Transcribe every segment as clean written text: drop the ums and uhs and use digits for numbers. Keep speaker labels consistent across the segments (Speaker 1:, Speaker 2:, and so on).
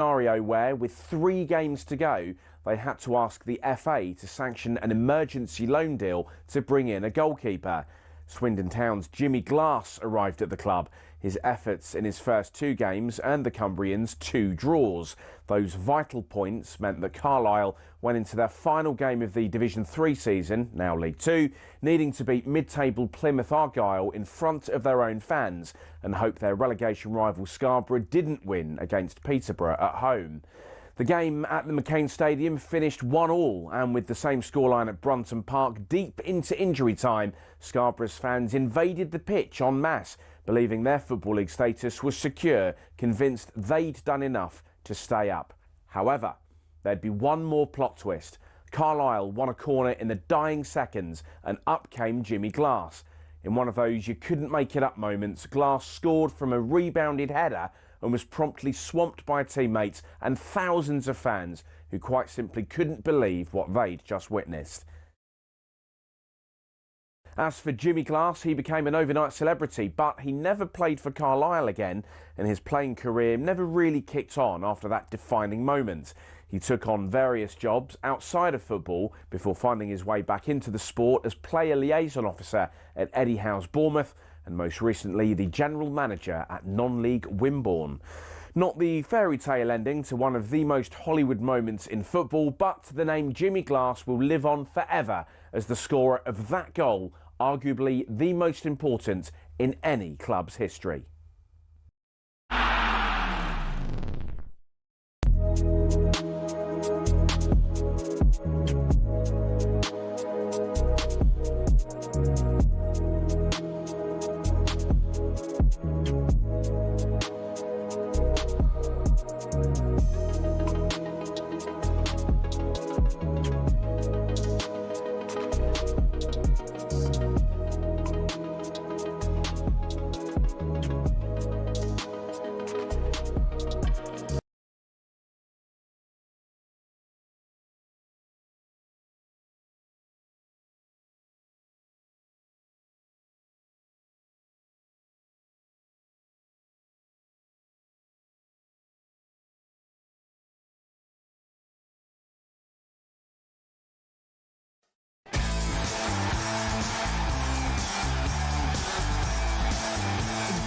Speaker 1: scenario where, with 3 games to go, they had to ask the FA to sanction an emergency loan deal to bring in a goalkeeper. Swindon Town's Jimmy Glass arrived at the club. His efforts in his first 2 games earned the Cumbrians 2 draws. Those vital points meant that Carlisle went into their final game of the Division 3 season, now League 2, needing to beat mid-table Plymouth Argyle in front of their own fans and hope their relegation rival Scarborough didn't win against Peterborough at home. The game at the McCain Stadium finished 1-1, and with the same scoreline at Brunton Park deep into injury time, Scarborough's fans invaded the pitch en masse, believing their Football League status was secure, convinced they'd done enough to stay up. However, there'd be one more plot twist. Carlisle won a corner in the dying seconds, and up came Jimmy Glass. In one of those you couldn't make it up moments, Glass scored from a rebounded header and was promptly swamped by teammates and thousands of fans who quite simply couldn't believe what they'd just witnessed. As for Jimmy Glass, he became an overnight celebrity, but he never played for Carlisle again, and his playing career never really kicked on after that defining moment. He took on various jobs outside of football before finding his way back into the sport as player liaison officer at Eddie Howe's Bournemouth, and most recently the general manager at non-league Wimborne. Not the fairy tale ending to one of the most Hollywood moments in football, but the name Jimmy Glass will live on forever as the scorer of that goal, arguably the most important in any club's history.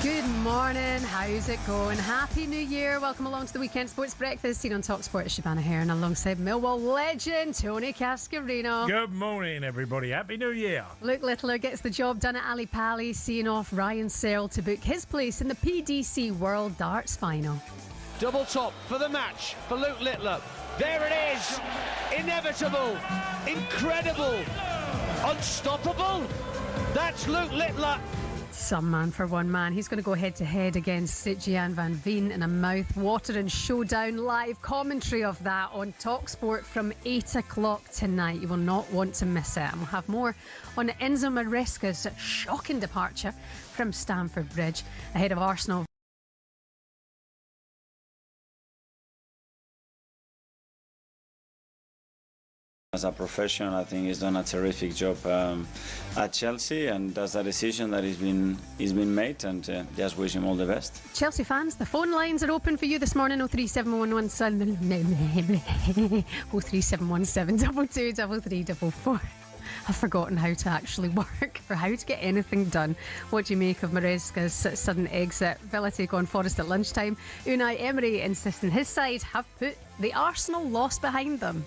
Speaker 2: Good morning, how's it going? Happy New Year. Welcome along to the Weekend Sports Breakfast here on talkSPORT. Shebahn Aherne alongside Millwall legend Tony Cascarino.
Speaker 3: Good morning, everybody. Happy New Year.
Speaker 2: Luke Littler gets the job done at Ali Pally, seeing off Ryan Searle to book his place in the PDC World Darts Final.
Speaker 4: Double top for the match for Luke Littler. There it is. Inevitable. Incredible. Unstoppable. That's Luke Littler.
Speaker 2: Some man for one man. He's going to go head-to-head against Jan van Veen in a mouth-watering showdown. Live commentary of that on talkSPORT from 8 o'clock tonight. You will not want to miss it. And we'll have more on Enzo Maresca's shocking departure from Stamford Bridge ahead of Arsenal.
Speaker 5: As a professional, I think he's done a terrific job at Chelsea, and that's a decision that he's been made, and just wish him all the best.
Speaker 2: Chelsea fans, the phone lines are open for you this morning. 03717 03717 I've forgotten how to actually work or how to get anything done. What do you make of Maresca's sudden exit? Villa take on Forest at lunchtime. Unai Emery insisting his side have put the Arsenal loss behind them.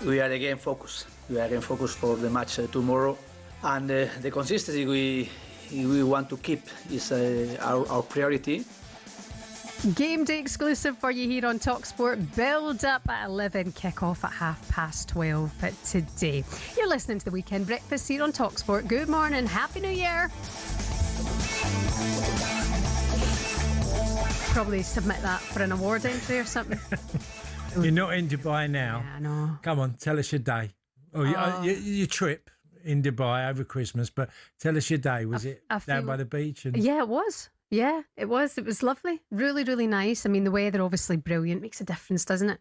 Speaker 6: We are again focused. We are again focused for the match tomorrow, and the consistency we want to keep is our priority.
Speaker 2: GameDay exclusive for you here on talkSPORT. Build up at 11, kick off at 12:30 today. You're listening to the Weekend Breakfast here on talkSPORT. Good morning, Happy New Year. Probably submit that for an award entry or something.
Speaker 3: You're not in Dubai now.
Speaker 2: Yeah, I know.
Speaker 3: Come on, tell us your day. Your trip in Dubai over Christmas, but tell us your day. Was it down by the beach?
Speaker 2: Yeah, it was. Yeah, it was. It was lovely. Really, really nice. I mean, the weather obviously brilliant. Makes a difference, doesn't it?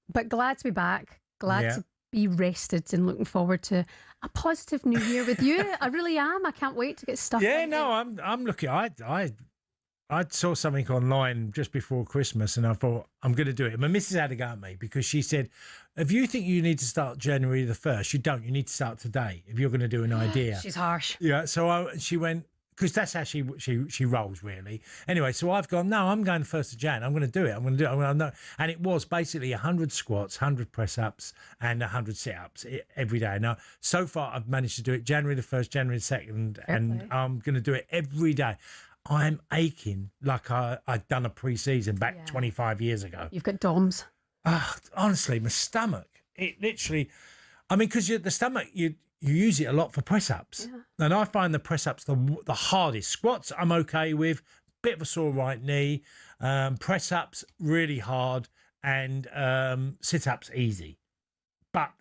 Speaker 2: But glad to be back. Glad to be rested and looking forward to a positive new year with you. I really am. I can't wait to get stuck.
Speaker 3: Yeah, no, I'm looking. I saw something online just before Christmas and I thought, I'm going to do it. My missus had to go at me because she said, if you think you need to start January the 1st, you don't. You need to start today if you're going to do an idea.
Speaker 2: She's harsh.
Speaker 3: Yeah. So she went, because that's how she rolls, really. Anyway, so I've gone, no, I'm going 1st of Jan. I'm going to do it. I'm going to do it. I'm going to know. And it was basically 100 squats, 100 press-ups and 100 sit-ups every day. Now, so far, I've managed to do it January the 1st, January the 2nd, and I'm going to do it every day. I'm aching like I'd done a pre-season back 25 years ago.
Speaker 2: You've got DOMs.
Speaker 3: Honestly, my stomach, it literally, I mean, because the stomach, you use it a lot for press-ups. Yeah. And I find the press-ups the hardest. Squats, I'm okay with. Bit of a sore right knee. Press-ups, really hard. And sit-ups, easy. But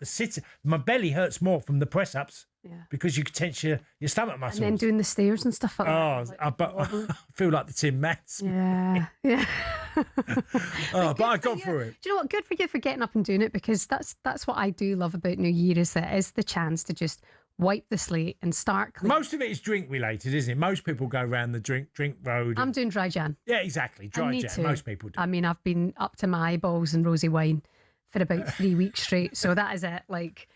Speaker 3: my belly hurts more from the press-ups because you can tense your stomach muscles.
Speaker 2: And then doing the stairs and stuff like that.
Speaker 3: I feel like the Tim Mats.
Speaker 2: Yeah.
Speaker 3: But I got through it.
Speaker 2: Do you know what? Good for you for getting up and doing it, because that's what I do love about New Year, is that it's the chance to just wipe the slate and start clean.
Speaker 3: Most of it is drink related, isn't it? Most people go around the drink road.
Speaker 2: I'm doing dry Jan.
Speaker 3: Yeah, exactly. Dry Jan. Most people do.
Speaker 2: I mean, I've been up to my eyeballs in rosy wine for about 3 weeks straight. So that is it. Like,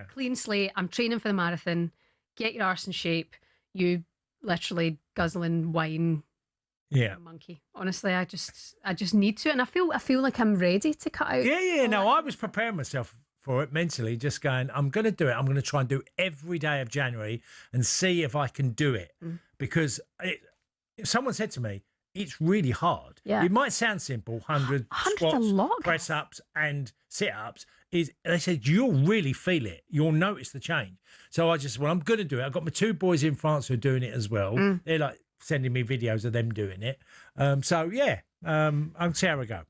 Speaker 2: clean slate. I'm training for the marathon. Get your arse in shape. You literally guzzling wine.
Speaker 3: Yeah,
Speaker 2: monkey. Honestly, I just need to, and I feel like I'm ready to cut out.
Speaker 3: Yeah. No, I was preparing myself for it mentally, just going, I'm going to do it. I'm going to try and do every day of January and see if I can do it. Because someone said to me, it's really hard. Yeah. It might sound simple, 100 squats, press ups, and sit ups. They said you'll really feel it. You'll notice the change. So I'm going to do it. I've got my 2 boys in France who are doing it as well. They're like sending me videos of them doing it. I'll see how we go.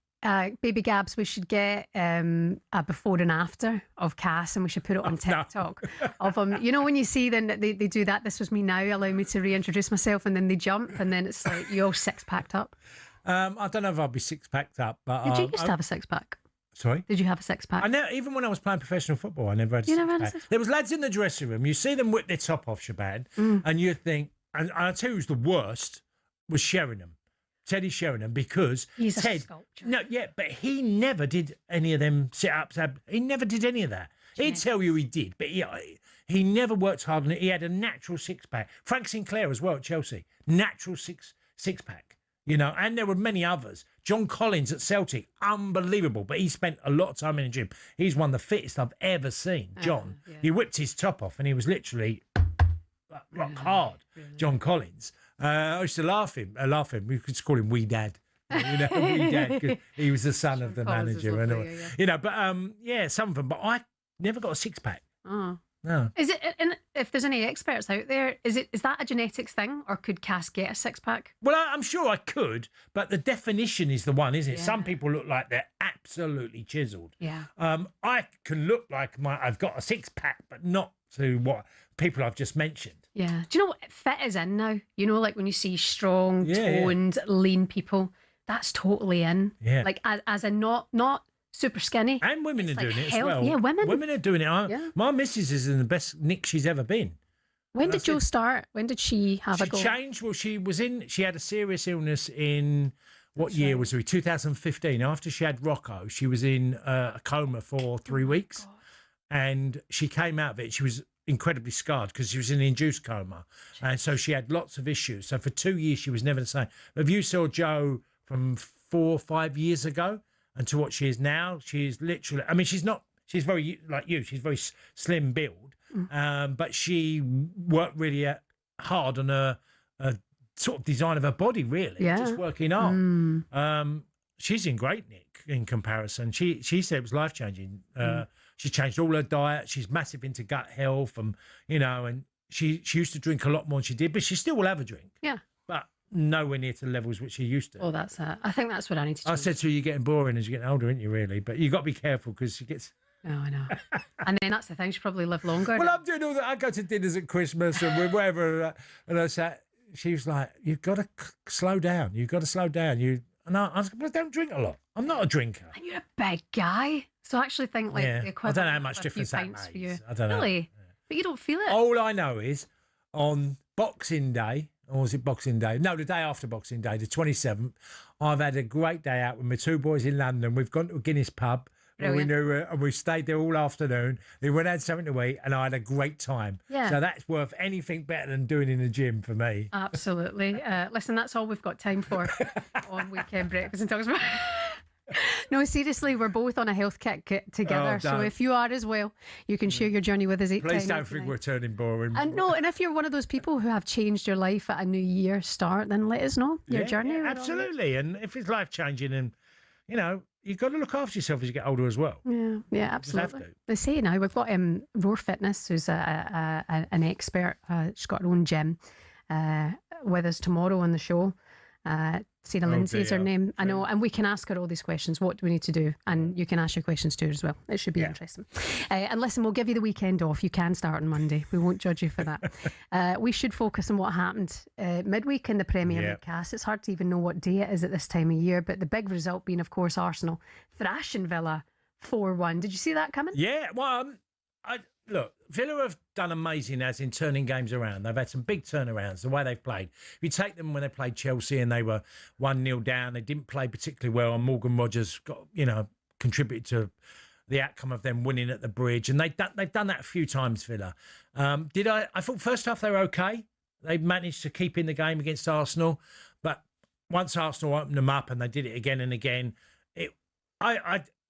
Speaker 2: Baby Gabs, we should get a before and after of Cass, and we should put it on TikTok. Of them, you know, when you see them, they do that. This was me now. Allow me to reintroduce myself, and then they jump, and then it's like you're all 6-packed up.
Speaker 3: I don't know if I'll be 6-packed up, but
Speaker 2: did you used to have a 6-pack?
Speaker 3: Sorry,
Speaker 2: did you have a 6-pack?
Speaker 3: I never, even when I was playing professional football, I never had a 6-pack. There was lads in the dressing room. You see them whip their top off, Shebahn, and you think, and I'll tell you who's the worst was Sheringham. Teddy Sheringham, because
Speaker 2: he's
Speaker 3: Ted,
Speaker 2: a sculpture.
Speaker 3: No, yeah, but he never did any of them sit-ups. He never did any of that. He'd tell you he did, but he never worked hard on it. He had a natural 6-pack. Frank Sinclair as well at Chelsea, natural six-pack, you know, and there were many others. John Collins at Celtic, unbelievable, but he spent a lot of time in the gym. He's one of the fittest I've ever seen, John. He whipped his top off and he was literally rock hard, John Collins. I used to laugh him. We could call him Wee Dad. You know, Wee Dad, because he was the son of the manager and all. You know, but some of them. But I never got a 6-pack.
Speaker 2: Oh.
Speaker 3: No.
Speaker 2: Is it? And if there's any experts out there, is that a genetics thing, or could Cass get a 6-pack?
Speaker 3: Well, I'm sure I could, but the definition is the one, isn't it? Yeah. Some people look like they're absolutely chiseled.
Speaker 2: Yeah.
Speaker 3: I can look like I've got a 6-pack, but not to what people I've just mentioned.
Speaker 2: Yeah. Do you know what fit is in now? You know, like when you see strong, toned, lean people, that's totally in. Yeah. Like as a not super skinny.
Speaker 3: And women are doing it as well.
Speaker 2: Yeah, women
Speaker 3: are doing it. My missus is in the best nick she's ever been.
Speaker 2: When did Jo start? When did she have a go?
Speaker 3: She changed. Well, she had a serious illness in, what year was it? 2015. After she had Rocco, she was in a coma for 3 weeks. And she came out of it. She was incredibly scarred because she was in an induced coma. And so she had lots of issues. So for 2 years, she was never the same. If you saw Jo from 4 or 5 years ago and to what she is now, she's literally, I mean, she's very like you, she's very slim build, but she worked really hard on a sort of design of her body, really, just working hard. She's in great nick in comparison. She said it was life-changing. She changed all her diet. She's massive into gut health, and she used to drink a lot more than she did, but she still will have a drink. Yeah. But nowhere near to the levels which she used to.
Speaker 2: Oh, that's it. I think that's what I need to change.
Speaker 3: I said to her, you're getting boring as you're getting older, aren't you, really? But you've got to be careful because she gets...
Speaker 2: Oh, I know. And then that's the thing, she probably live longer.
Speaker 3: Well, I'm doing all that. I go to dinners at Christmas and whatever, and I said, she was like, you've got to slow down. You've got to slow down. And I was like, well, I don't drink a lot. I'm not a drinker.
Speaker 2: And you're a big guy. So I actually think the equivalent.
Speaker 3: I don't know how much difference that makes.
Speaker 2: For you.
Speaker 3: I don't know.
Speaker 2: Really? Yeah. But you don't feel it.
Speaker 3: All I know is on Boxing Day, Or was it Boxing Day? No, the day after Boxing Day, the 27th. I've had a great day out with my two boys in London. We've gone to a Guinness pub. And we stayed there all afternoon. We went and had something to eat, and I had a great time.
Speaker 2: Yeah.
Speaker 3: So that's worth anything better than doing in the gym for me.
Speaker 2: Absolutely. Listen, that's all we've got time for on Weekend Breakfast and talkSPORT. No, seriously, we're both on a health kick together. So if you are as well, you can share your journey with us.
Speaker 3: Please don't think we're turning boring.
Speaker 2: And if you're one of those people who have changed your life at a new year start, then let us know your journey.
Speaker 3: Yeah, absolutely. And if it's life changing, and you've got to look after yourself as you get older as well.
Speaker 2: Yeah, absolutely. They say now we've got Roar Fitness, who's an expert. She's got her own gym with us tomorrow on the show. Sarah Lindsay is her name. I know, and we can ask her all these questions. What do we need to do? And you can ask your questions to her as well. It should be interesting. And listen, we'll give you the weekend off. You can start on Monday. We won't judge you for that. We should focus on what happened midweek in the Premier League cast. It's hard to even know what day it is at this time of year, but the big result being, of course, Arsenal thrashing Villa 4-1. Did you see that coming?
Speaker 3: Yeah, well, look, Villa have done amazing as in turning games around. They've had some big turnarounds, the way they've played. If you take them when they played Chelsea and they were 1-0 down, they didn't play particularly well, and Morgan Rogers contributed to the outcome of them winning at the Bridge. And they've done that a few times, Villa. I thought first half they were okay. They managed to keep in the game against Arsenal. But once Arsenal opened them up and they did it again and again,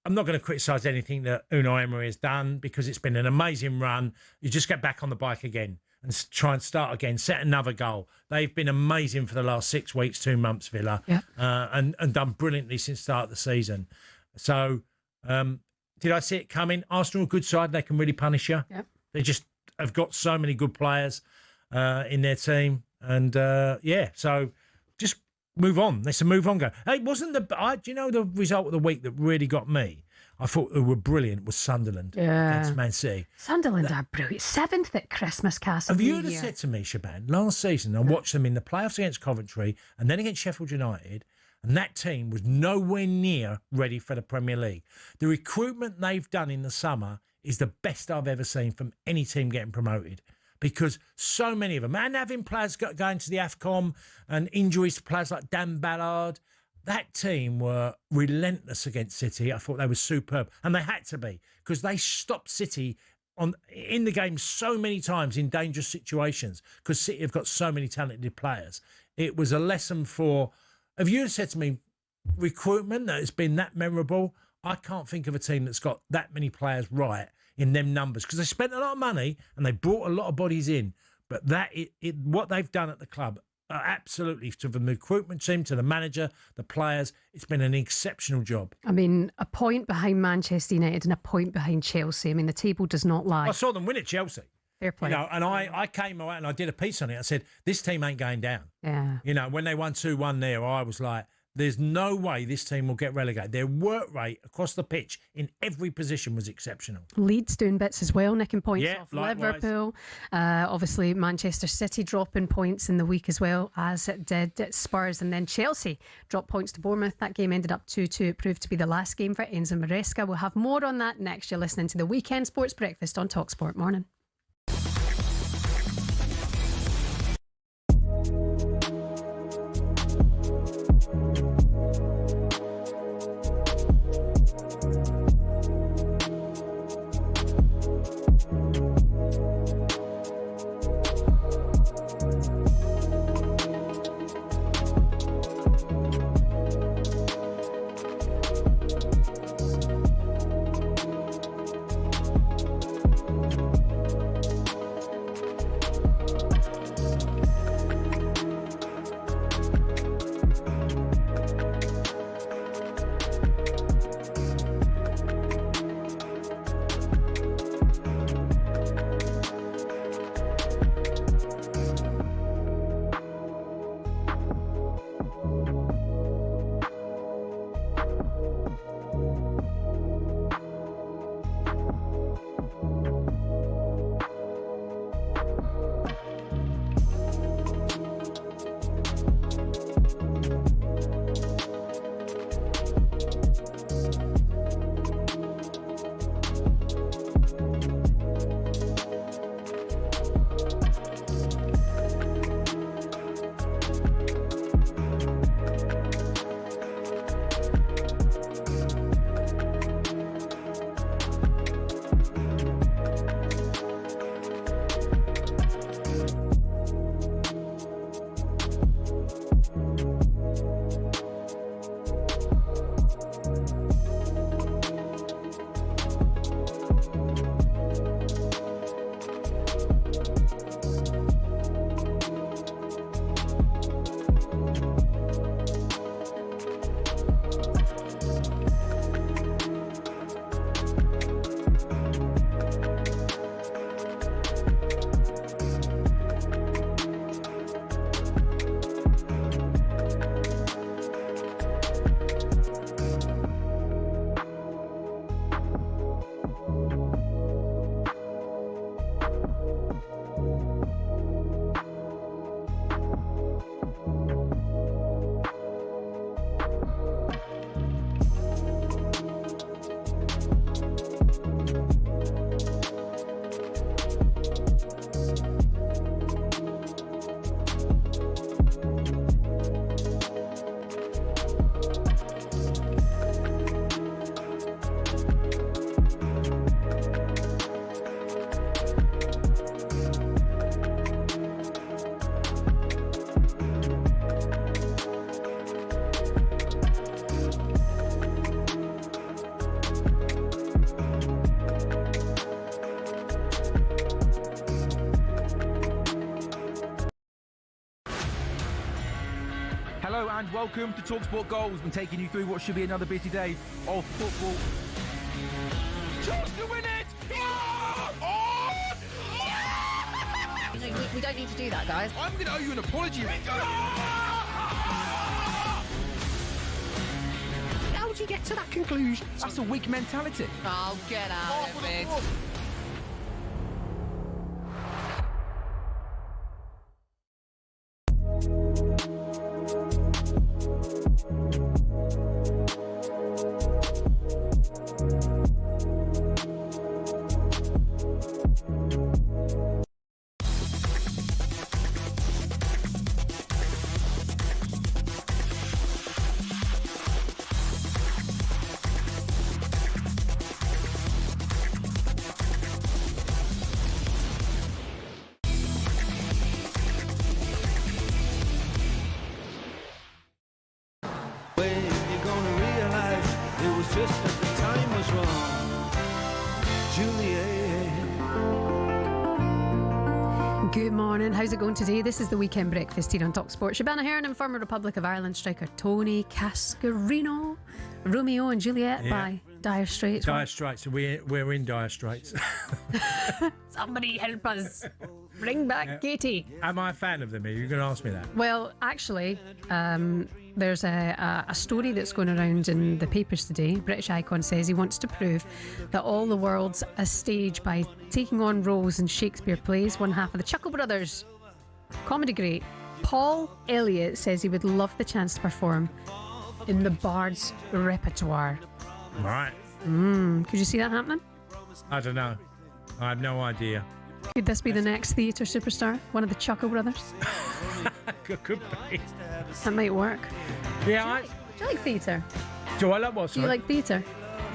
Speaker 3: I'm not going to criticise anything that Unai Emery has done because it's been an amazing run. You just get back on the bike again and try and start again, set another goal. They've been amazing for the last 6 weeks, 2 months, Villa, and done brilliantly since the start of the season. So did I see it coming? Arsenal, a good side, they can really punish you. Yep. They just have got so many good players in their team. And, so just move on. Let's move on. Go. Hey, wasn't do you know the result of the week that really got me? I thought they were brilliant was Sunderland against Man City.
Speaker 2: Sunderland are brilliant. 7th at Christmas Castle.
Speaker 3: Have you ever said to me, Shebahn, last season I watched them in the playoffs against Coventry and then against Sheffield United, and that team was nowhere near ready for the Premier League. The recruitment they've done in the summer is the best I've ever seen from any team getting promoted. Because so many of them, and having players going to the AFCON and injuries to players like Dan Ballard, that team were relentless against City. I thought they were superb. And they had to be, because they stopped City in the game so many times in dangerous situations, because City have got so many talented players. It was a lesson for, if you had said to me, recruitment that has been that memorable, I can't think of a team that's got that many players right in them numbers, because they spent a lot of money and they brought a lot of bodies in. But what they've done at the club, absolutely, to the recruitment team, to the manager, the players, it's been an exceptional job.
Speaker 2: I mean, a point behind Manchester United and a point behind Chelsea. I mean, the table does not lie.
Speaker 3: I saw them win at Chelsea.
Speaker 2: Fair play.
Speaker 3: And I came out and I did a piece on it. I said, this team ain't going down.
Speaker 2: Yeah.
Speaker 3: When they won 2-1 there, I was like, there's no way this team will get relegated. Their work rate across the pitch in every position was exceptional.
Speaker 2: Leeds doing bits as well, nicking points off
Speaker 3: likewise.
Speaker 2: Liverpool. Obviously, Manchester City dropping points in the week as well, as it did Spurs. And then Chelsea dropped points to Bournemouth. That game ended up 2-2. It proved to be the last game for Enzo Maresca. We'll have more on that next. You're listening to the Weekend Sports Breakfast on talkSPORT Morning.
Speaker 7: and welcome to talkSPORT Goals. Been taking you through what should be another busy day of football. Chance to win it!
Speaker 8: We don't need to do that, guys.
Speaker 7: I'm going to owe you an apology. How would you get to that conclusion? That's a weak mentality.
Speaker 8: Oh, get out of it.
Speaker 4: Just that the time was wrong, Juliet.
Speaker 2: Good morning. How's it going today? This is the Weekend Breakfast here on talkSPORT. Shebahn Aherne and former Republic of Ireland striker Tony Cascarino, Romeo and Juliet by Dire Straits.
Speaker 3: Dire Straits. We're in Dire Straits.
Speaker 2: Somebody help us. Bring back Katie.
Speaker 3: Am I a fan of them? Are you going to ask me that?
Speaker 2: Well, actually, there's a story that's going around in the papers today. British icon says he wants to prove that all the world's a stage by taking on roles in Shakespeare plays. One half of the Chuckle Brothers comedy great Paul Elliott says he would love the chance to perform in the Bard's repertoire.
Speaker 3: Right.
Speaker 2: Could you see that happening?
Speaker 3: I don't know. I have no idea.
Speaker 2: Could this be the next theatre superstar? One of the Chuckle Brothers?
Speaker 3: Could be.
Speaker 2: That might work.
Speaker 3: Yeah,
Speaker 2: Do you like theatre?
Speaker 3: Do I like what?
Speaker 2: Do you like theatre?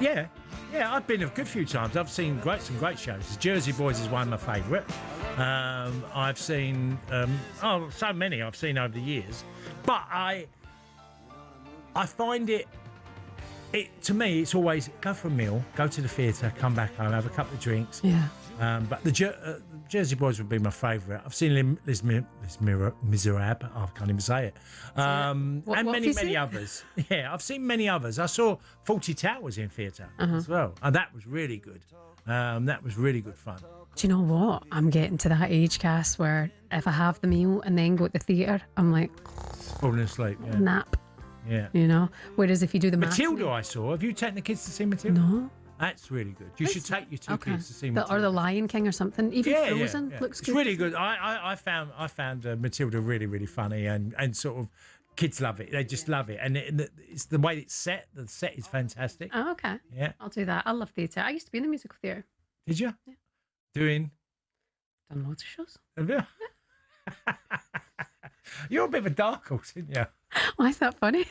Speaker 3: Yeah. Yeah, I've been a good few times. I've seen some great shows. The Jersey Boys is one of my favourite. I've seen so many I've seen over the years. But I find it to me it's always go for a meal, go to the theatre, come back home, have a couple of drinks.
Speaker 2: Yeah.
Speaker 3: But the Jersey Boys would be my favourite. I've seen Les Miserables. I can't even say it. And many others. Yeah, I've seen many others. I saw 40 Towers in theatre as well, and that was really good. That was really good fun.
Speaker 2: Do you know what? I'm getting to that age, Cass, where if I have the meal and then go to the theatre, I'm like
Speaker 3: falling asleep. Yeah.
Speaker 2: Nap.
Speaker 3: Yeah.
Speaker 2: You know. Whereas if you do the
Speaker 3: Matilda, I saw. Have you taken the kids to see Matilda?
Speaker 2: No.
Speaker 3: That's really good. You should take your two kids to see Matilda.
Speaker 2: Or the Lion King or something. Even Frozen looks good.
Speaker 3: It's really good. I found Matilda really, really funny and sort of kids love it. They just love it. And it's the way it's set. The set is fantastic.
Speaker 2: Oh, okay.
Speaker 3: Yeah.
Speaker 2: I'll do that. I love theatre. I used to be in the musical theatre.
Speaker 3: Did you?
Speaker 2: Yeah.
Speaker 3: Done
Speaker 2: loads of shows.
Speaker 3: Have you? You're a bit of a dark horse, aren't you?
Speaker 2: Why is that funny?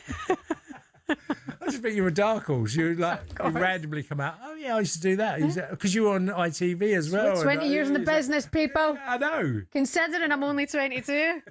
Speaker 3: I just think you're a dark horse. You randomly come out. Oh yeah, I used to do that because you were on ITV as well.
Speaker 2: 20 years in the business, people.
Speaker 3: I know.
Speaker 2: Considering I'm only 22.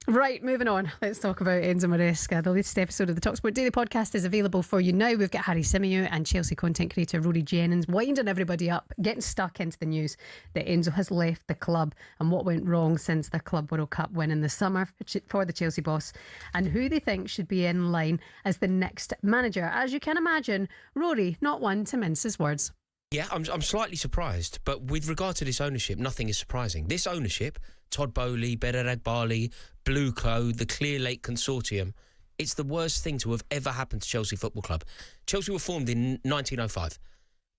Speaker 2: Right, moving on. Let's talk about Enzo Maresca. The latest episode of the talkSPORT Daily podcast is available for you now. We've got Harry Symeou and Chelsea content creator Rory Jennings winding everybody up, getting stuck into the news that Enzo has left the club and what went wrong since the Club World Cup win in the summer for the Chelsea boss, and who they think should be in line as the next manager. As you can imagine, Rory, not one to mince his words.
Speaker 9: Yeah, I'm slightly surprised, but with regard to this ownership, nothing is surprising. This ownership, Todd Bowley, Behrad Agbali, Blue Code, the Clear Lake Consortium, it's the worst thing to have ever happened to Chelsea Football Club. Chelsea were formed in 1905.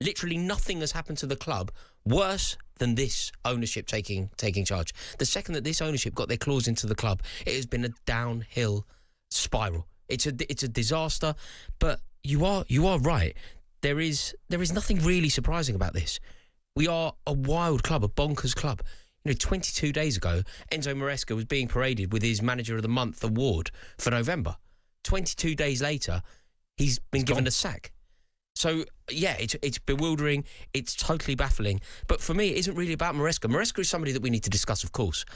Speaker 9: Literally nothing has happened to the club worse than this ownership taking charge. The second that this ownership got their claws into the club, it has been a downhill spiral. It's a disaster, but you are right. There is nothing really surprising about this. We are a wild club, a bonkers club. 22 days ago, Enzo Maresca was being paraded with his Manager of the Month award for November. 22 days later, he's been given a sack. So, yeah, it's bewildering. It's totally baffling. But for me, it isn't really about Maresca. Maresca is somebody that we need to discuss, of course.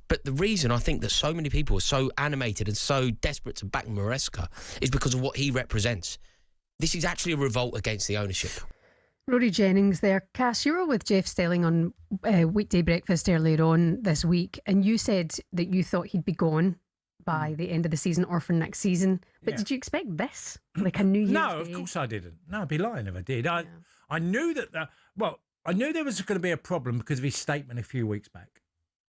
Speaker 9: But the reason I think that so many people are so animated and so desperate to back Maresca is because of what he represents. This is actually a revolt against the ownership.
Speaker 2: Rory Jennings there. Cass, you were with Jeff Stelling on Weekday Breakfast earlier on this week, and you said that you thought he'd be gone by the end of the season or for next season. But did you expect this? Like a New Year's
Speaker 3: No,
Speaker 2: Day?
Speaker 3: of course I didn't. No, I'd be lying if I did. I knew that, I knew there was going to be a problem because of his statement a few weeks back.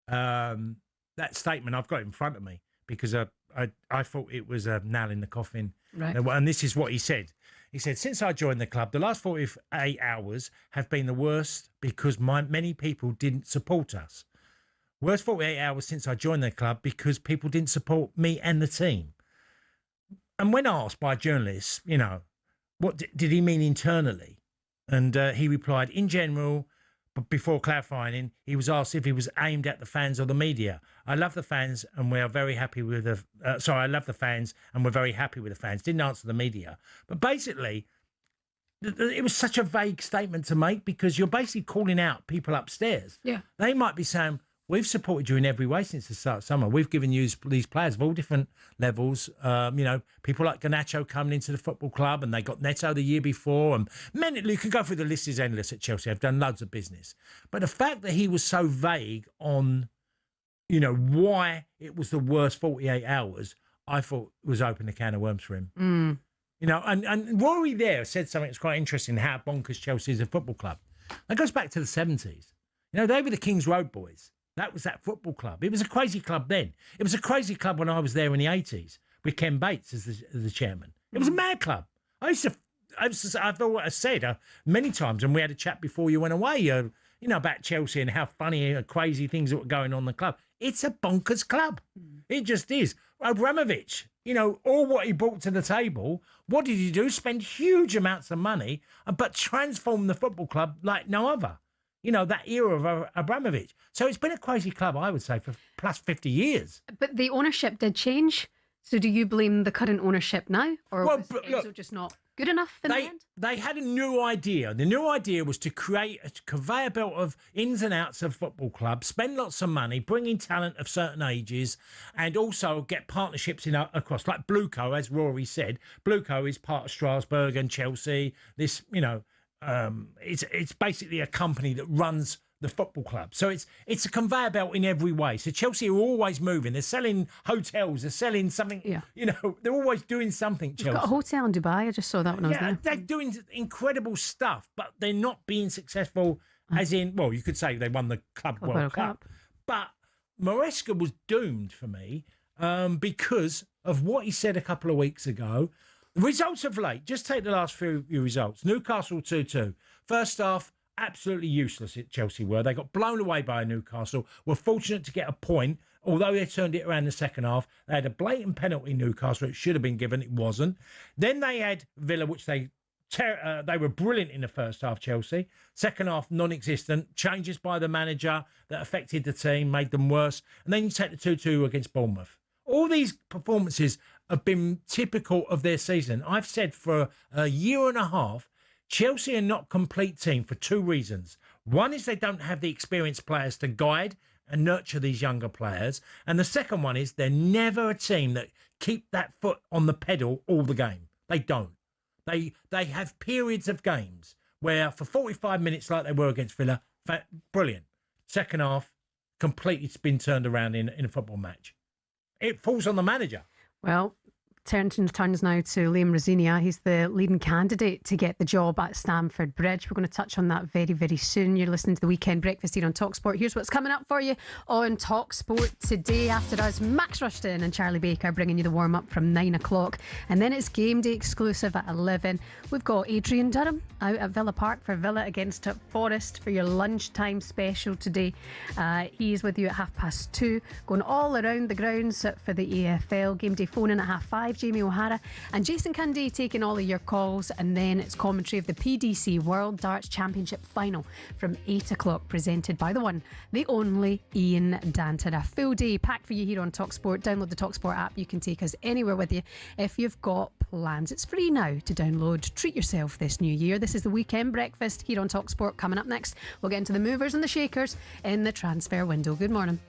Speaker 3: That statement, I've got it in front of me because I thought it was a nail in the coffin.
Speaker 2: Right.
Speaker 3: And this is what he said. He said, since I joined the club, the last 48 hours have been the worst because many people didn't support us. Worst 48 hours since I joined the club because people didn't support me and the team. And when asked by journalists, you know, what did he mean internally? And he replied, in general, but before clarifying, he was asked if he was aimed at the fans or the media. I love the fans and we are very happy with the... I love the fans and we're very happy with the fans. Didn't answer the media. But basically, it was such a vague statement to make because you're basically calling out people upstairs.
Speaker 2: Yeah.
Speaker 3: They might be saying, we've supported you in every way since the start of summer. We've given you these players of all different levels. You know, people like Garnacho coming into the football club, and they got Neto the year before. And many, you can go through the list, is endless at Chelsea. I've done loads of business. But the fact that he was so vague on, you know, why it was the worst 48 hours, I thought was open a can of worms for him.
Speaker 2: Mm.
Speaker 3: You know, and Rory there said something that's quite interesting, how bonkers Chelsea is a football club. That goes back to the 70s. You know, they were the Kings Road boys. That was that football club. It was a crazy club then. It was a crazy club when I was there in the 80s with Ken Bates as the chairman. It was a mad club. I've always said many times, and we had a chat before you went away, you know, about Chelsea and how funny and crazy things that were going on in the club. It's a bonkers club. It just is. Abramovich, you know, all what he brought to the table, what did he do? Spend huge amounts of money, but transform the football club like no other. You know, that era of Abramovich. So it's been a crazy club, I would say, for plus 50 years.
Speaker 2: But the ownership did change. So do you blame the current ownership now? Or was Enzo just not good enough in the end?
Speaker 3: They had a new idea. The new idea was to create a conveyor belt of ins and outs of football clubs, spend lots of money, bring in talent of certain ages, and also get partnerships across. Like Blueco, as Rory said, Blueco is part of Strasbourg and Chelsea. This, you know... it's basically a company that runs the football club. So it's a conveyor belt in every way. So Chelsea are always moving. They're selling hotels. They're selling something. Yeah. You know, they're always doing something, Chelsea.
Speaker 2: You've got a hotel in Dubai. I just saw that when I was there.
Speaker 3: They're doing incredible stuff, but they're not being successful as in, well, you could say they won the Club World Cup. But Maresca was doomed for me because of what he said a couple of weeks ago. Results of late, just take the last few results. Newcastle 2-2. First half, absolutely useless at Chelsea were. They got blown away by Newcastle. Were fortunate to get a point, although they turned it around the second half. They had a blatant penalty, Newcastle. It should have been given. It wasn't. Then they had Villa, which they were brilliant in the first half, Chelsea. Second half, non-existent. Changes by the manager that affected the team, made them worse. And then you take the 2-2 against Bournemouth. All these performances have been typical of their season. I've said for a year and a half, Chelsea are not a complete team for two reasons. One is they don't have the experienced players to guide and nurture these younger players. And the second one is they're never a team that keep that foot on the pedal all the game. They don't. They have periods of games where for 45 minutes, like they were against Villa, brilliant. Second half, completely been turned around in a football match. It falls on the manager.
Speaker 2: Well, turns now to Liam Rosenior. He's the leading candidate to get the job at Stamford Bridge. We're going to touch on that very, very soon. You're listening to the Weekend Breakfast here on talkSPORT. Here's what's coming up for you on talkSPORT today. After us, Max Rushton and Charlie Baker bringing you the warm-up from 9 o'clock. And then it's Game Day exclusive at 11. We've got Adrian Durham out at Villa Park for Villa against Forest for your lunchtime special today. He is with you at 2:30, going all around the grounds for the AFL. Game Day phone in at 5:30. Jamie O'Hara and Jason Cundy taking all of your calls, and then it's commentary of the PDC World Darts Championship final from 8 o'clock, presented by the one, the only Ian Danton. A full day packed for you here on talkSPORT. Download the talkSPORT app. You can take us anywhere with you if you've got plans. It's free now to download. Treat yourself this new year. This is the Weekend Breakfast here on talkSPORT. Coming up next, we'll get into the movers and the shakers in the transfer window. Good morning.